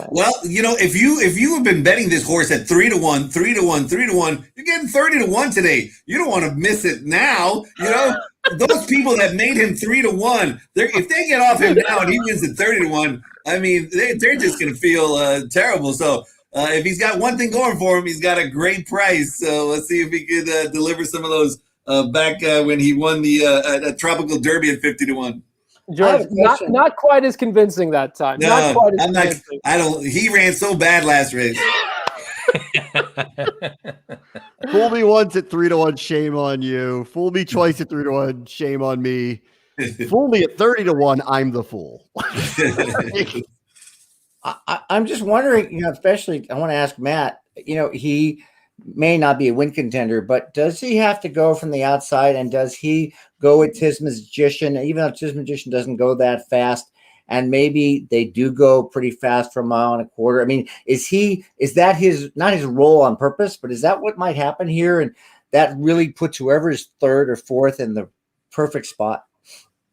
Well, if you have been betting this horse at 3-1, 3-1, 3-1, you're getting 30-1 today. You don't want to miss it now. Those people that made him 3-1, if they get off him now and he wins at 30-1, I mean, they're just going to feel terrible. So if he's got one thing going for him, he's got a great price. So let's see if he could deliver some of those back when he won the Tropical Derby at 50-1. George, not quite as convincing that time. No, not quite as convincing. He ran so bad last race. Fool me once at 3-1, shame on you. Fool me twice at 3-1, shame on me. Fool me at 30-1, I'm the fool. I'm just wondering, especially I want to ask Matt, he may not be a win contender, but does he have to go from the outside, and does he go with Tiz Magician, even though Tiz Magician doesn't go that fast, and maybe they do go pretty fast for a mile and a quarter? I mean, is that not his role on purpose, but is that what might happen here? And that really puts whoever's third or fourth in the perfect spot.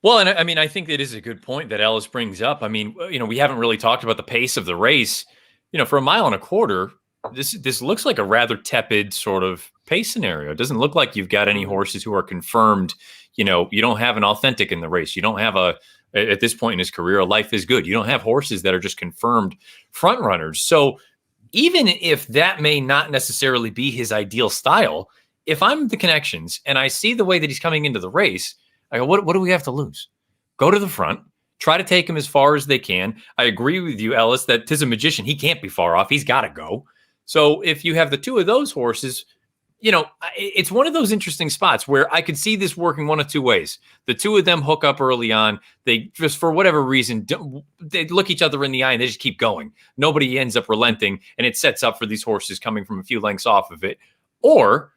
Well, and I mean, I think it is a good point that Ellis brings up. I mean, we haven't really talked about the pace of the race. For a mile and a quarter, this looks like a rather tepid sort of pace scenario. It doesn't look like you've got any horses who are confirmed. You don't have an authentic in the race. You don't have at this point in his career, a Life is Good. You don't have horses that are just confirmed front runners. So even if that may not necessarily be his ideal style, if I'm the connections and I see the way that he's coming into the race, I go, what do we have to lose? Go to the front, try to take him as far as they can. I agree with you, Ellis, that Tiz a Magician, he can't be far off. He's got to go. So if you have the two of those horses, it's one of those interesting spots where I could see this working one of two ways. The two of them hook up early on. They just, for whatever reason, they look each other in the eye and they just keep going. Nobody ends up relenting, and it sets up for these horses coming from a few lengths off of it. Or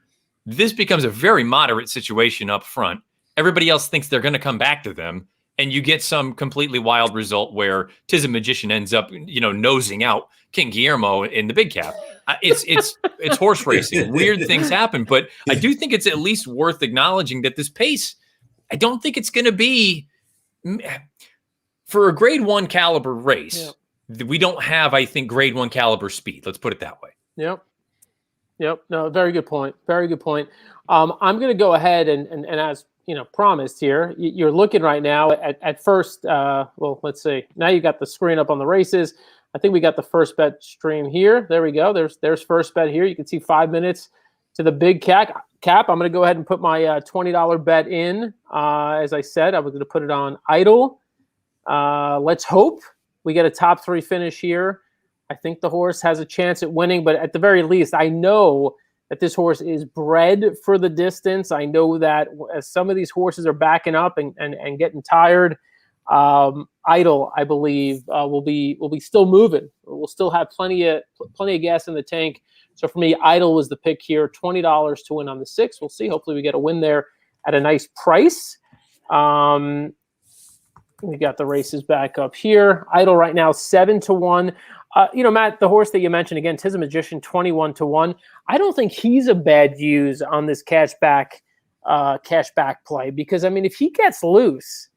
this becomes a very moderate situation up front. Everybody else thinks they're going to come back to them, and you get some completely wild result where Tis a Magician ends up, nosing out King Guillermo in the Big Cap. It's horse racing. Weird things happen, but I do think it's at least worth acknowledging that this pace, I don't think it's going to be for a grade 1 caliber race. Yep. We don't have, I think, grade 1 caliber speed. Let's put it that way. Yep. No, very good point. Very good point. I'm going to go ahead and as promised here, you're looking right now at first. Let's see. Now you got the screen up on the races. I think we got the first bet stream here. There we go. There's first bet here. You can see 5 minutes to the Big Cap. I'm going to go ahead and put my $20 bet in. As I said, I was going to put it on idle. Let's hope we get a top 3 finish here. I think the horse has a chance at winning, but at the very least, I know that this horse is bred for the distance. I know that as some of these horses are backing up and getting tired, idle, I believe, will be still moving. We'll still have plenty of gas in the tank. So for me, idle was the pick here. $20 to win on the 6. We'll see. Hopefully we get a win there at a nice price. We got the races back up here. Idle right now 7-1. Matt, the horse that you mentioned again, Tis a Magician, 21-1. I don't think he's a bad use on this cashback play because if he gets loose,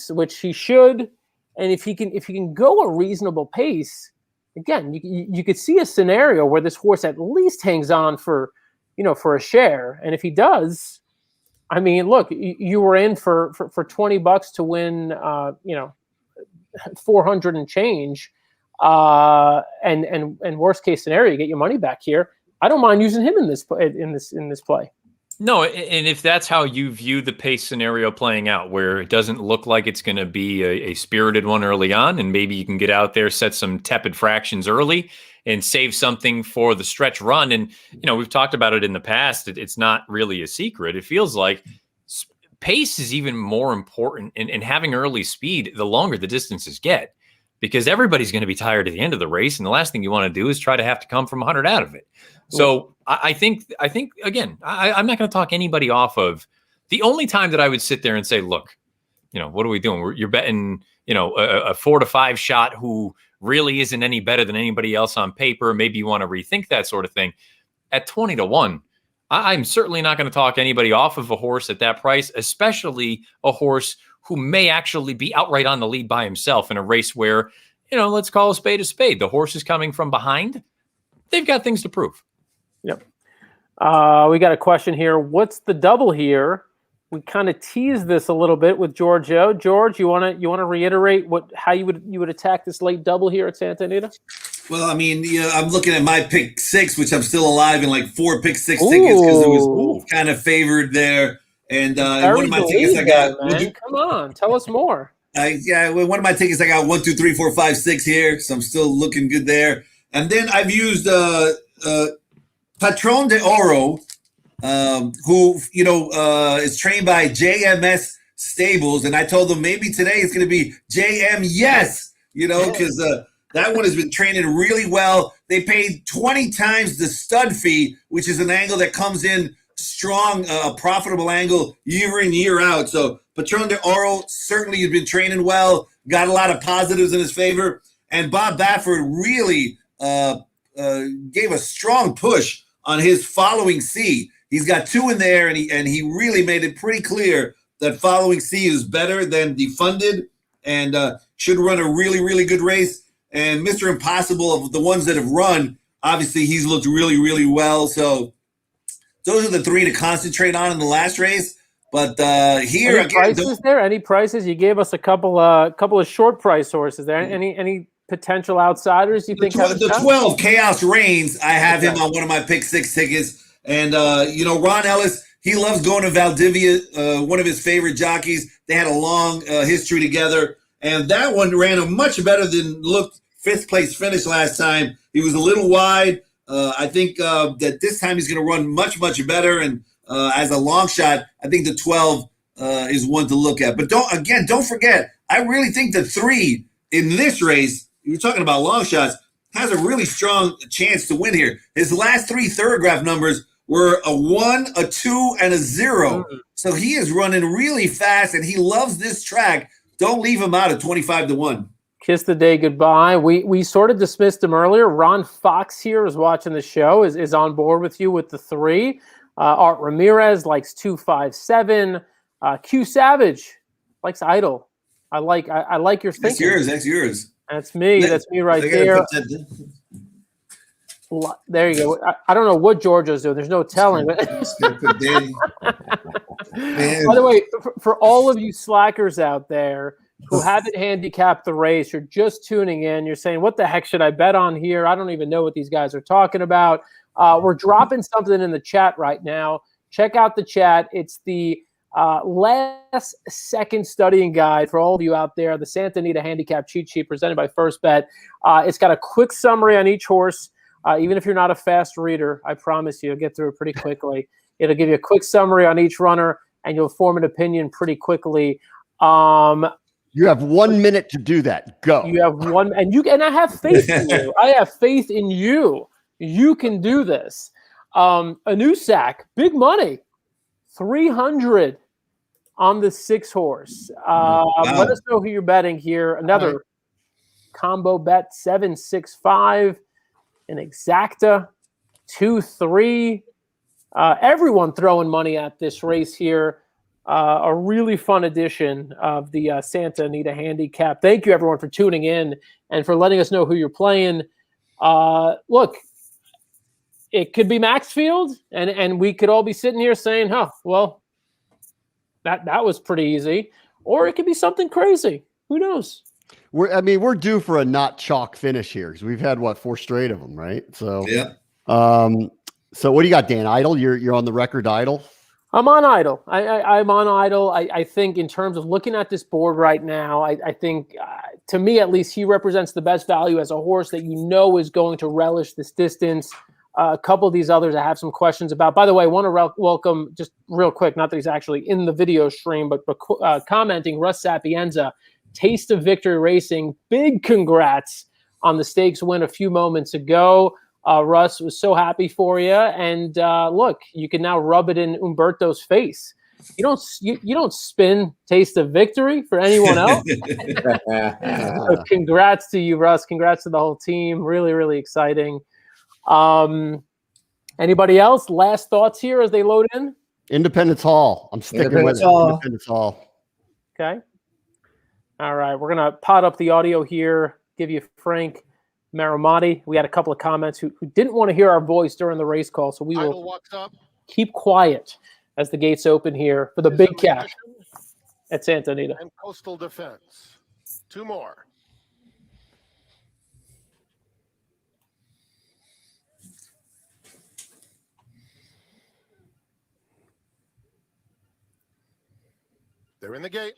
which he should, and if he can go a reasonable pace, again, you could see a scenario where this horse at least hangs on for a share, and if he does, look, you were in for $20 to win, 400 and change, and worst case scenario, you get your money back here. I don't mind using him in this play. No, and if that's how you view the pace scenario playing out, where it doesn't look like it's going to be a spirited one early on, and maybe you can get out there, set some tepid fractions early, and save something for the stretch run. And we've talked about it in the past. It's not really a secret. It feels like pace is even more important in having early speed the longer the distances get, because everybody's going to be tired at the end of the race, and the last thing you want to do is try to have to come from 100 out of it. So I think again, I'm not going to talk anybody off of. The only time that I would sit there and say, look, what are we doing? You're betting, a 4 to 5 shot who really isn't any better than anybody else on paper. Maybe you want to rethink that sort of thing. At 20-1, I'm certainly not going to talk anybody off of a horse at that price, especially a horse who may actually be outright on the lead by himself in a race where, let's call a spade a spade. The horse is coming from behind. They've got things to prove. Yep. We got a question here. What's the double here? We kind of teased this a little bit with Giorgio. George, you want to reiterate how you would attack this late double here at Santa Anita? Well, I'm looking at my pick 6, which I'm still alive in like 4 pick 6 tickets because it was kind of favored there. And one of my tickets I got. Come on, tell us more. One of my tickets I got 1, 2, 3, 4, 5, 6 here, so I'm still looking good there. And then I've used Patron de Oro, who is trained by JMS Stables, and I told them maybe today it's going to be JM Yes, because that one has been training really well. They paid 20 times the stud fee, which is an angle that comes in strong, a profitable angle year in, year out. So Patron de Oro certainly has been training well, got a lot of positives in his favor. And Bob Baffert really gave a strong push on his Following C. He's got 2 in there, and he really made it pretty clear that Following C is better than Defunded and should run a really, really good race. And Mr. Impossible, of the ones that have run, obviously he's looked really, really well. So those are the 3 to concentrate on in the last race. But here, any prices? You gave us a couple of short price horses there. Any potential outsiders you think have the 12 Chaos Reigns? I have him on one of my pick 6 tickets. And Ron Ellis, he loves going to Valdivia, one of his favorite jockeys. They had a long history together. And that one ran a much better than looked 5th place finish last time. He was a little wide. I think that this time he's going to run much, much better. And as a long shot, I think the 12 is one to look at. But don't forget, I really think the 3 in this race, you're talking about long shots, has a really strong chance to win here. His last 3 thoroughgraph numbers were a 1, a 2, and a 0. So he is running really fast, and he loves this track. Don't leave him out at 25-1. Kiss the day goodbye. We sort of dismissed him earlier. Ron Fox here is watching the show, is on board with you with the 3. Art Ramirez likes 257. Q Savage likes Idol. I like your thinking. That's yours. That's me. That's me right there. There you go. I don't know what Georgia's doing. There's no telling. By the way, for all of you slackers out there who haven't handicapped the race, you're just tuning in. You're saying, what the heck should I bet on here? I don't even know what these guys are talking about. We're dropping something in the chat right now. Check out the chat. It's the last second studying guide for all of you out there, the Santa Anita Handicap cheat sheet presented by First Bet. It's got a quick summary on each horse. Even if you're not a fast reader, I promise you'll get through it pretty quickly. It'll give you a quick summary on each runner, and you'll form an opinion pretty quickly. You have 1 minute to do that. Go. You have one, and I have faith in you. I have faith in you. You can do this. A new sack, big money, 300 on the 6 horse. Wow. Let us know who you're betting here. Another combo bet, 765. An exacta, 2-3. Everyone throwing money at this race here. A really fun edition of the Santa Anita Handicap. Thank you, everyone, for tuning in and for letting us know who you're playing. Look, it could be Maxfield, and we could all be sitting here saying, well, that was pretty easy. Or it could be something crazy. Who knows? We're due for a not chalk finish here because we've had 4 straight of them, right? So yeah. So what do you got, Dan? Idol? You're on the record, Idol. I'm on Idol. I'm on Idol. I think in terms of looking at this board right now, I think to me at least he represents the best value as a horse that you know is going to relish this distance. A couple of these others I have some questions about. By the way, I want to welcome just real quick, not that he's actually in the video stream, but commenting, Russ Sapienza. Taste of Victory Racing, big congrats on the stakes win a few moments ago. Russ was so happy for you, and look, you can now rub it in Umberto's face. You don't spin Taste of Victory for anyone else. So congrats to you, Russ. Congrats to the whole team. Really, really exciting. Anybody else? Last thoughts here as they load in? Independence Hall. I'm sticking with it. Independence Hall. Okay. All right, we're going to pot up the audio here, give you Frank Maramati. We had a couple of comments who didn't want to hear our voice during the race call, so we will keep quiet as the gates open here for the big cap at Santa Anita. And Coastal Defense. 2 more. They're in the gate.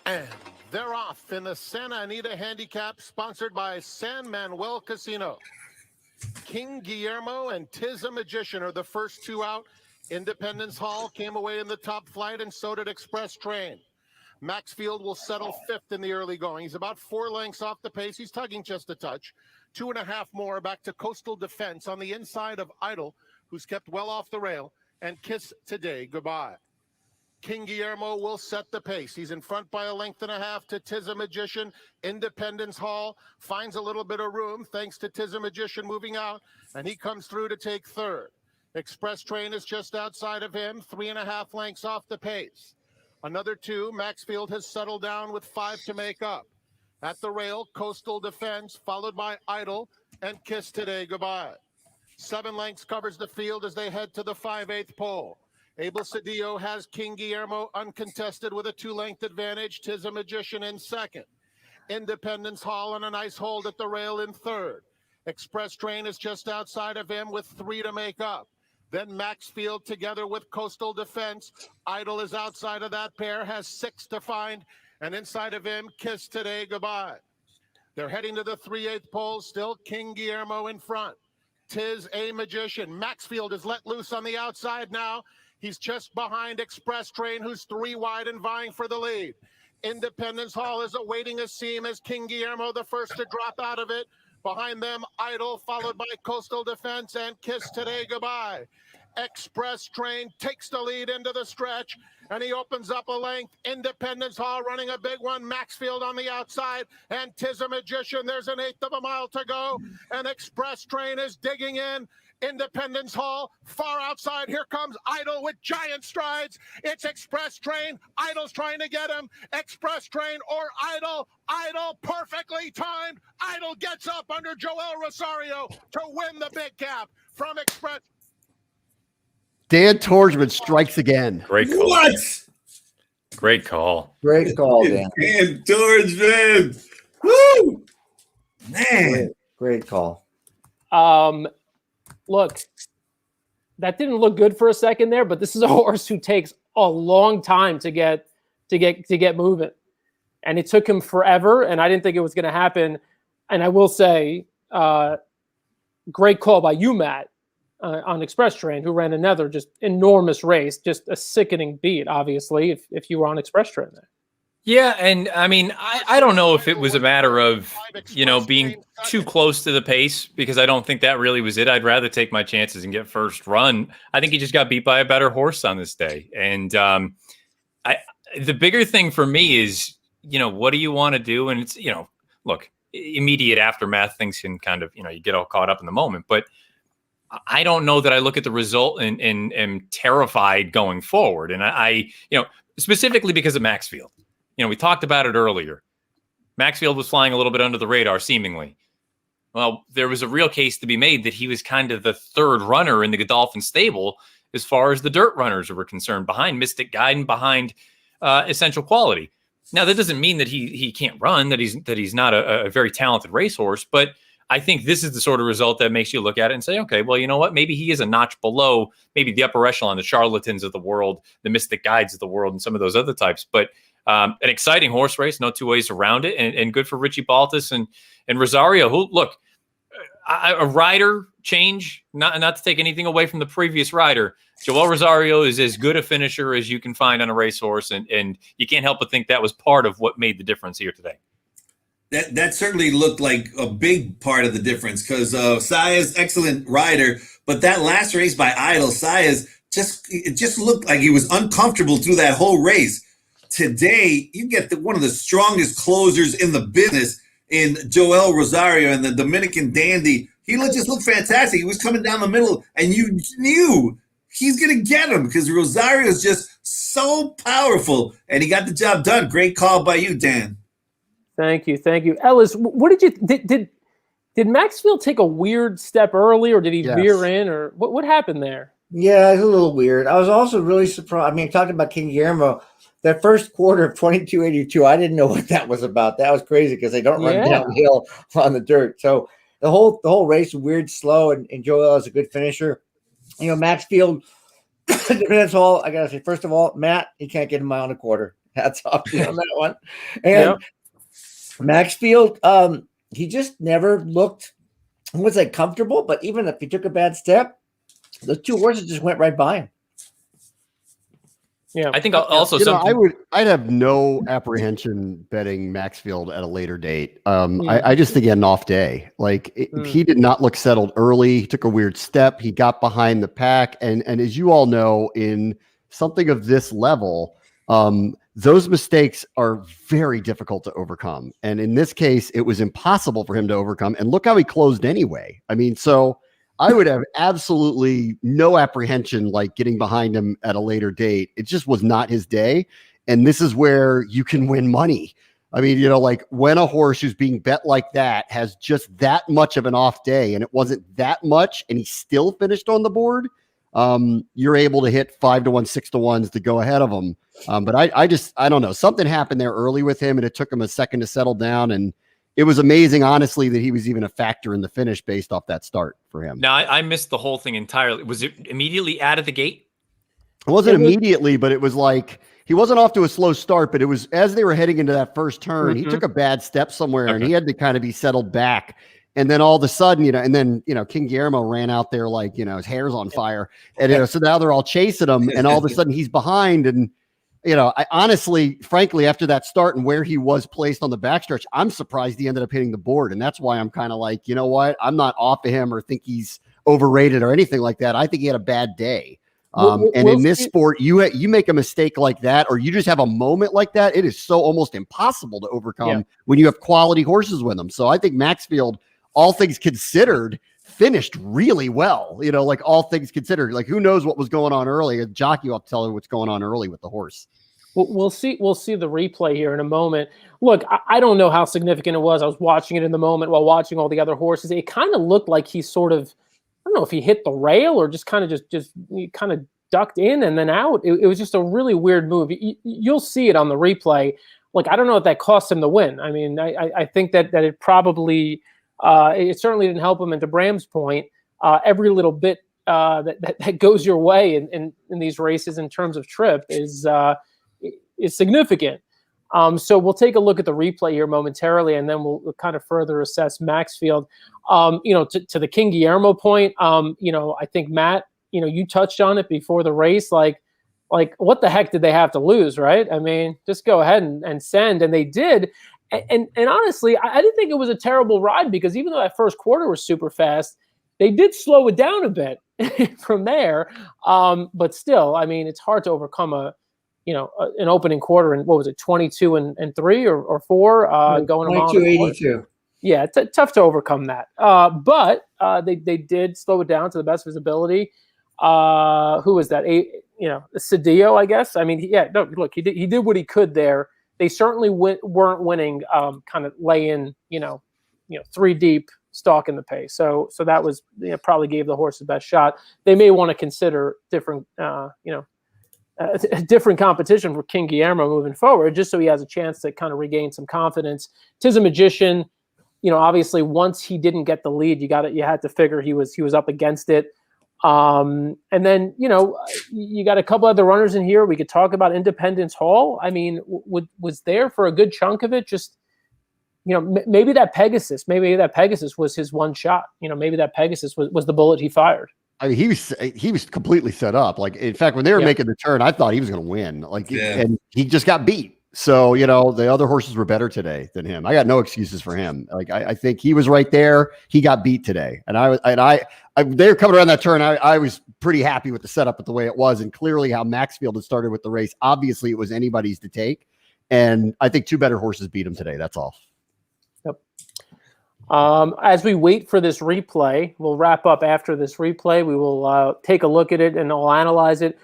And they're off in the Santa Anita Handicap, sponsored by San Manuel Casino. King Guillermo and Tiz Magician are the first 2 out. Independence Hall came away in the top flight, and so did Express Train. Maxfield will settle 5th in the early going. He's about 4 lengths off the pace. He's tugging just a touch. 2.5 more back to Coastal Defense on the inside of Idol, who's kept well off the rail, and Kiss Today Goodbye. King Guillermo will set the pace. He's in front by 1.5 lengths to Tiz Magician. Independence Hall finds a little bit of room thanks to Tiz Magician moving out, and he comes through to take 3rd. Express Train is just outside of him, 3.5 lengths off the pace. Another 2. Maxfield has settled down with 5 to make up. At the rail, Coastal Defense, followed by Idol and Kiss Today Goodbye. 7 lengths covers the field as they head to the 5/8 pole. Abel Cedillo has King Guillermo uncontested with a 2-length advantage. Tiz Magician in 2nd. Independence Hall on a nice hold at the rail in 3rd. Express Train is just outside of him with 3 to make up. Then Maxfield together with Coastal Defense. Idol is outside of that pair, has 6 to find. And inside of him, Kiss Today Goodbye. They're heading to the 3/8 pole, still King Guillermo in front. Tis a Magician. Maxfield is let loose on the outside now. He's just behind Express Train, who's 3 wide and vying for the lead. Independence Hall is awaiting a seam as King Guillermo, the first to drop out of it. Behind them, Idol, followed by Coastal Defense and Kiss Today Goodbye. Express Train takes the lead into the stretch, and he opens up a length. Independence Hall running a big one. Maxfield on the outside, and Tis a Magician. There's an 1/8 of a mile to go, and Express Train is digging in. Independence Hall far outside. Here comes Idol with giant strides. It's Express Train. Idol's trying to get him. Express Train or Idol. Idol perfectly timed. Idol gets up under Joel Rosario to win the big cap from Express. Dan Tordjman strikes again. Great call. What? Great call. Great call, Dan. Dan Tordjman. Woo! Man. Great call. Look, that didn't look good for a second there, but this is a horse who takes a long time to get moving, and it took him forever. And I didn't think it was going to happen. And I will say, great call by you, Matt, on Express Train, who ran another just enormous race, just a sickening beat. Obviously, if you were on Express Train there. Yeah, and I mean, I don't know if it was a matter of, being too close to the pace, because I don't think that really was it. I'd rather take my chances and get first run. I think he just got beat by a better horse on this day. And the bigger thing for me is, what do you want to do? And it's, look, immediate aftermath, things can kind of, you get all caught up in the moment. But I don't know that I look at the result and am terrified going forward. And I specifically because of Maxfield. We talked about it earlier. Maxfield was flying a little bit under the radar, seemingly. Well, there was a real case to be made that he was kind of the third runner in the Godolphin stable as far as the dirt runners were concerned, behind Mystic Guide and behind Essential Quality. Now, that doesn't mean that he can't run, that he's not a very talented racehorse, but I think this is the sort of result that makes you look at it and say, okay, well, you know what? Maybe he is a notch below maybe the upper echelon, the Charlatans of the world, the Mystic Guides of the world, and some of those other types. But an exciting horse race, no two ways around it, and good for Richie Baltas and Rosario, who, look, a rider change, not to take anything away from the previous rider. Joel Rosario is as good a finisher as you can find on a racehorse, and you can't help but think that was part of what made the difference here today. That certainly looked like a big part of the difference, because Saya's excellent rider, but that last race by Idol, Saya's just looked like he was uncomfortable through that whole race. Today, you get one of the strongest closers in the business in Joel Rosario and the Dominican dandy. He just looked fantastic. He was coming down the middle, and you knew he's going to get him because Rosario is just so powerful, and he got the job done. Great call by you, Dan. Thank you. Ellis, what did Maxfield take a weird step early, or did he veer in, or what happened there? Yeah, it's a little weird. I was also really surprised. I mean, talking about King Guillermo, that first quarter of 22.82, I didn't know what that was about. That was crazy because they don't run downhill on the dirt. So the whole race was weird, slow, and Joel is a good finisher. Maxfield, that's all I gotta say. First of all, Matt, he can't get a mile and a quarter. Hats off to you on that one. And Maxfield, he just never looked, comfortable. But even if he took a bad step, those two horses just went right by him. Yeah, I think also I'd have no apprehension betting Maxfield at a later date. I just think he had an off day. He did not look settled early. He took a weird step. He got behind the pack, and as you all know, in something of this level, those mistakes are very difficult to overcome. And in this case, it was impossible for him to overcome. And look how he closed anyway. I mean, so I would have absolutely no apprehension getting behind him at a later date. It just was not his day. And this is where you can win money. I mean, when a horse who's being bet like that has just that much of an off day, and it wasn't that much, and he still finished on the board, you're able to hit 5-1, 6-1s to go ahead of him. But I don't know. Something happened there early with him, and it took him a second to settle down. And it was amazing, honestly, that he was even a factor in the finish based off that start for him. Now, I missed the whole thing entirely. Was it immediately out of the gate? It wasn't immediately, but it was he wasn't off to a slow start, but it was as they were heading into that first turn, he took a bad step somewhere and he had to kind of be settled back. And then all of a sudden, King Guillermo ran out there like, his hair's on fire. And so now they're all chasing him, and all of a sudden he's behind. And, I honestly, frankly, after that start and where he was placed on the backstretch, I'm surprised he ended up hitting the board. And that's why I'm kind of like, you know what? I'm not off of him or think he's overrated or anything like that. I think he had a bad day. In this sport, you make a mistake like that, or you just have a moment like that, it is so almost impossible to overcome when you have quality horses with them. So I think Maxfield, all things considered, finished really well. Like all things considered, like who knows what was going on early. A jockey will have to tell you what's going on early with the horse. We'll see the replay here in a moment. Look, I don't know how significant it was. I was watching it in the moment while watching all the other horses. It kind of looked like he sort of, I don't know if he hit the rail or just kind of ducked in and then out. It was just a really weird move. You'll see it on the replay. Like, I don't know if that cost him the win. I mean, I think that it probably, it certainly didn't help him. And to Bram's point, every little bit that goes your way in these races in terms of trip is significant. So we'll take a look at the replay here momentarily, and then we'll kind of further assess Maxfield. To the King Guillermo point, I think Matt, you touched on it before the race, like what the heck did they have to lose, right? I mean, just go ahead and send, and they did. And honestly, I didn't think it was a terrible ride, because even though that first quarter was super fast, they did slow it down a bit from there. But still, I mean, it's hard to overcome an opening quarter in, what was it, 22 and 3 or 4 going on. 22-82. Yeah, tough to overcome that. But they did slow it down to the best visibility. Who was that? Cedillo, I guess. I mean, look, he did what he could there. They certainly weren't winning kind of lay in, 3 deep, stalk in the pace. So that was, probably gave the horse the best shot. They may want to consider different, different competition for King Guillermo moving forward, just so he has a chance to kind of regain some confidence. Tis a magician. Obviously once he didn't get the lead, you had to figure he was up against it. And then, you got a couple other runners in here. We could talk about Independence Hall. I mean, was there for a good chunk of it. Just, maybe that Pegasus was his one shot. Maybe that Pegasus was the bullet he fired. I mean, he was completely set up. Like, in fact, when they were making the turn, I thought he was going to win. And he just got beat. So, the other horses were better today than him. I got no excuses for him. Like, I think he was right there. He got beat today. And they were coming around that turn. I was pretty happy with the setup, with the way it was, and clearly how Maxfield had started with the race. Obviously, it was anybody's to take. And I think 2 better horses beat him today. That's all. Yep. As we wait for this replay, we'll wrap up after this replay. We will take a look at it and we'll analyze it.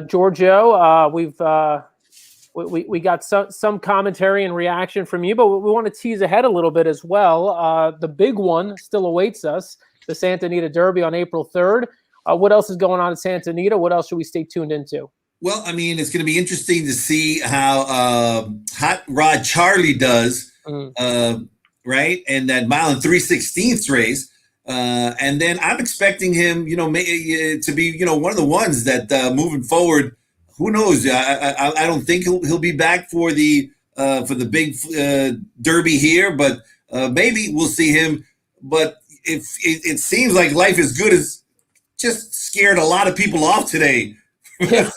Giorgio, we got some commentary and reaction from you, but we want to tease ahead a little bit as well. The big one still awaits us, the Santa Anita Derby on April 3rd. What else is going on at Santa Anita? What else should we stay tuned into? Well, I mean, it's going to be interesting to see how Hot Rod Charlie does, right? And that mile and 3/16 race. And then I'm expecting him, to be, one of the ones that moving forward, who knows? I don't think he'll be back for the big Derby here, but maybe we'll see him. But it seems like Life is Good has just scared a lot of people off today. Yeah.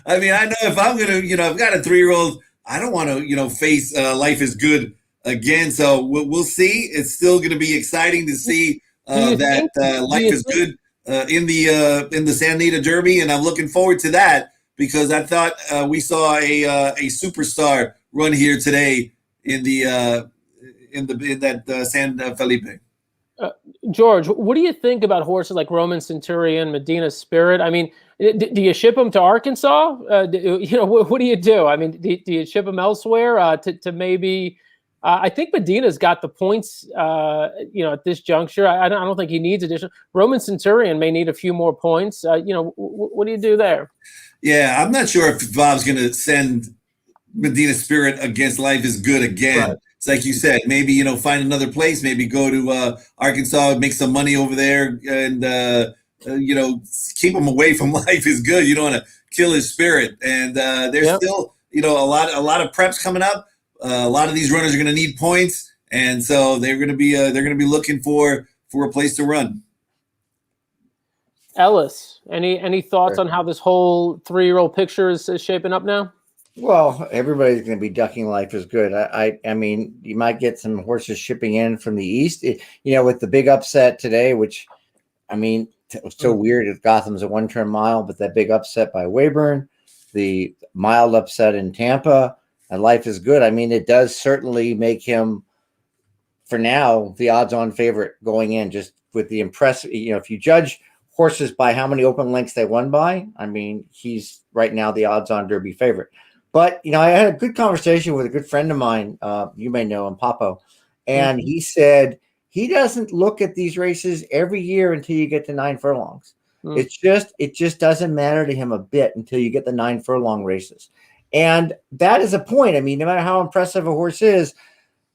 I mean, I know if I'm gonna, I've got a 3-year-old, I don't want to, face Life is Good again. So we'll see. It's still going to be exciting to see that Life is Good in the Santa Anita Derby, and I'm looking forward to that. Because I thought we saw a superstar run here today in that San Felipe. George, what do you think about horses like Roman Centurion, Medina Spirit? I mean, do you ship them to Arkansas? What do you do? I mean, do you ship them elsewhere to maybe? I think Medina's got the points. At this juncture, I don't think he needs additional. Roman Centurion may need a few more points. What do you do there? Yeah, I'm not sure if Bob's going to send Medina Spirit against Life is Good again. Right. It's like you said, maybe, find another place, maybe go to Arkansas, make some money over there, and, keep him away from Life is Good. You don't want to kill his spirit. And there's still a lot of preps coming up. A lot of these runners are going to need points, and so they're going to be looking for a place to run. Ellis, any thoughts on how this whole 3-year-old picture is shaping up now? Well, everybody's going to be ducking Life is Good. I mean, you might get some horses shipping in from the east. With the big upset today, which, I mean, it was so weird. Gotham's a 1-turn mile, but that big upset by Weyburn, the mild upset in Tampa, and Life is Good. I mean, it does certainly make him, for now, the odds-on favorite going in. Just with the impressive, if you judge horses by how many open lengths they won by, I mean, he's right now the odds-on Derby favorite. But, I had a good conversation with a good friend of mine, you may know him, Papo, and he said he doesn't look at these races every year until you get to 9 furlongs. It just doesn't matter to him a bit until you get the 9 furlong races. And that is a point. I mean, no matter how impressive a horse is,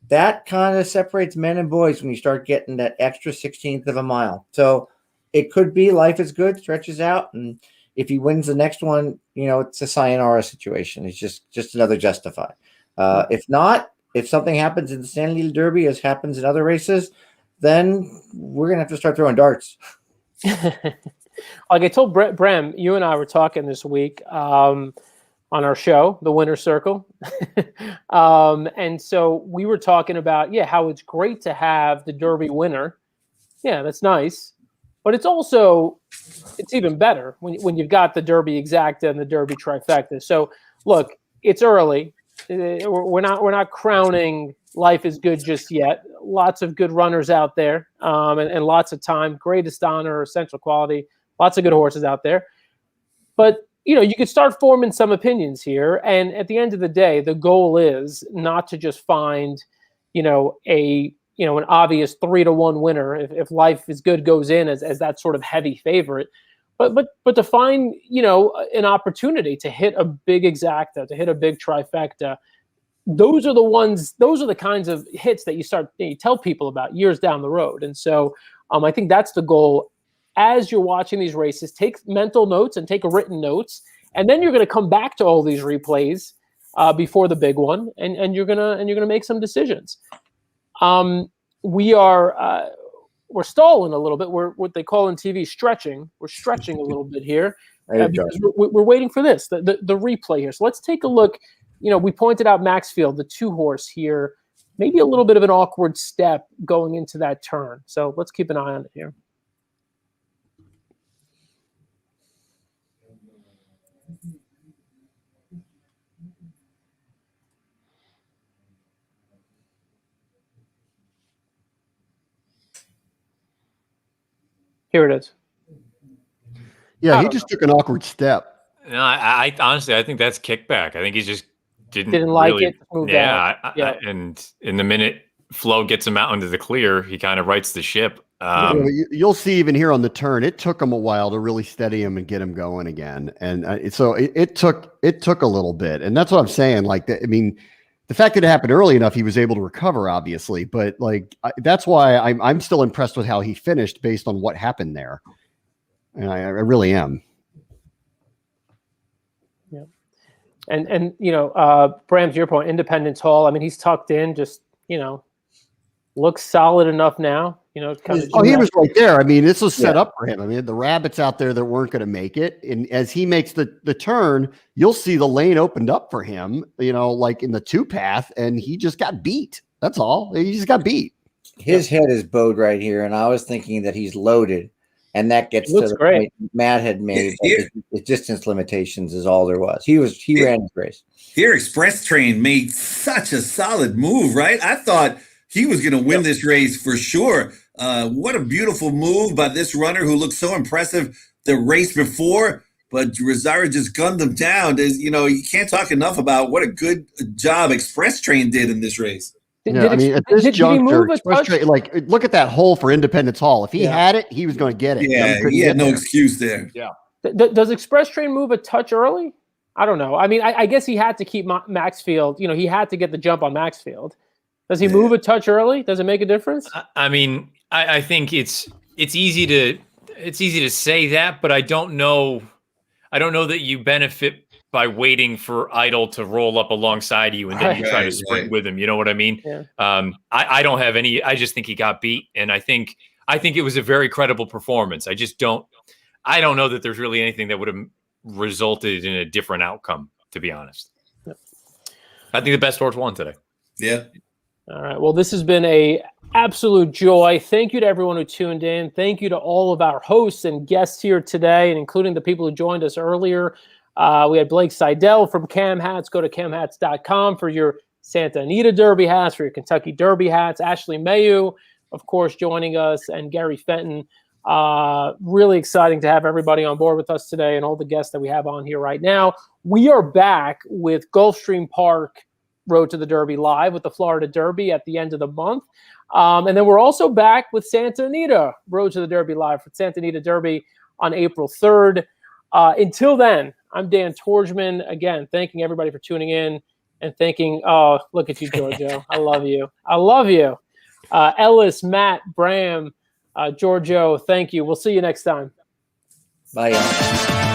that kind of separates men and boys when you start getting that extra 16th of a mile. So it could be Life is Good, stretches out, and if he wins the next one, it's a sayonara situation. It's just another Justify. If not, if something happens in the San Anita Derby as happens in other races, then we're going to have to start throwing darts. Like I told Bram, you and I were talking this week on our show, The Winner's Circle. And so we were talking about, how it's great to have the Derby winner. Yeah, that's nice. But it's even better when you've got the Derby exacta and the Derby trifecta. So look, it's early. We're not crowning Life is Good just yet. Lots of good runners out there, and lots of time. Greatest Honor, Essential Quality, lots of good horses out there. But you could start forming some opinions here. And at the end of the day, the goal is not to just find, an obvious 3-1 winner if Life is Good goes in as that sort of heavy favorite, but to find an opportunity to hit a big exacta, to hit a big trifecta. Those are the kinds of hits that you tell people about years down the road. And so I think that's the goal. As you're watching these races, take mental notes and take written notes, and then you're going to come back to all these replays before the big one, and you're gonna make some decisions. We're stalling a little bit. We're what they call in TV stretching. We're stretching a little bit here because we're waiting for this, the replay here. So let's take a look. We pointed out Maxfield, the 2-horse here, maybe a little bit of an awkward step going into that turn. So let's keep an eye on it here. Here it is. Yeah, he just took an awkward step. No, I honestly, I think that's kickback. I think he just didn't like really, it. Yeah. And in the minute Flo gets him out into the clear, he kind of rights the ship. You'll see even here on the turn, it took him a while to really steady him and get him going again. And so it took a little bit. And that's what I'm saying. Like, the fact that it happened early enough, he was able to recover, obviously. But that's why I'm still impressed with how he finished based on what happened there. And I really am. Yeah. And Bram, to your point, Independence Hall, I mean, he's tucked in, just, looks solid enough now. He was right there. I mean, this was set up for him. I mean, the rabbits out there that weren't going to make it. And as he makes the turn, you'll see the lane opened up for him, like in the 2 path, and he just got beat. That's all. He just got beat. His head is bowed right here, and I was thinking that he's loaded, and that gets to the point Matt had made. The distance limitations is all there was. He ran his race. Here, Express Train made such a solid move, right? I thought he was going to win this race for sure. What a beautiful move by this runner who looked so impressive the race before, but Rosario just gunned him down. You can't talk enough about what a good job Express Train did in this race. At this juncture, look at that hole for Independence Hall. If he had it, he was going to get it. Yeah, he had no excuse there. Yeah. Does Express Train move a touch early? I don't know. I mean, I guess he had to keep Maxfield. He had to get the jump on Maxfield. Does he move a touch early? Does it make a difference? I mean, I think it's easy to say that, but I don't know that you benefit by waiting for Idol to roll up alongside you and then you try to sprint with him. You know what I mean? Yeah. I don't have any. I just think he got beat, and I think it was a very credible performance. I don't know that there's really anything that would have resulted in a different outcome, to be honest. Yep. I think the best horse won today. Yeah. All right. Well, this has been a absolute joy. Thank you to everyone who tuned in. Thank you to all of our hosts and guests here today, and including the people who joined us earlier. We had Blake Seidel from Cam Hats. Go to camhats.com for your Santa Anita Derby hats, for your Kentucky Derby hats. Ashley Mayu, of course, joining us, and Gary Fenton. Really exciting to have everybody on board with us today and all the guests that we have on here right now. We are back with Gulfstream Park Road to the Derby live with the Florida Derby at the end of the month. And then we're also back with Santa Anita Road to the Derby live for Santa Anita Derby on April 3rd. Until then, I'm Dan Tordjman. Again, thanking everybody for tuning in and thanking, oh, look at you, Giorgio. I love you. I love you. Ellis, Matt, Bram, Giorgio, thank you. We'll see you next time. Bye, y'all.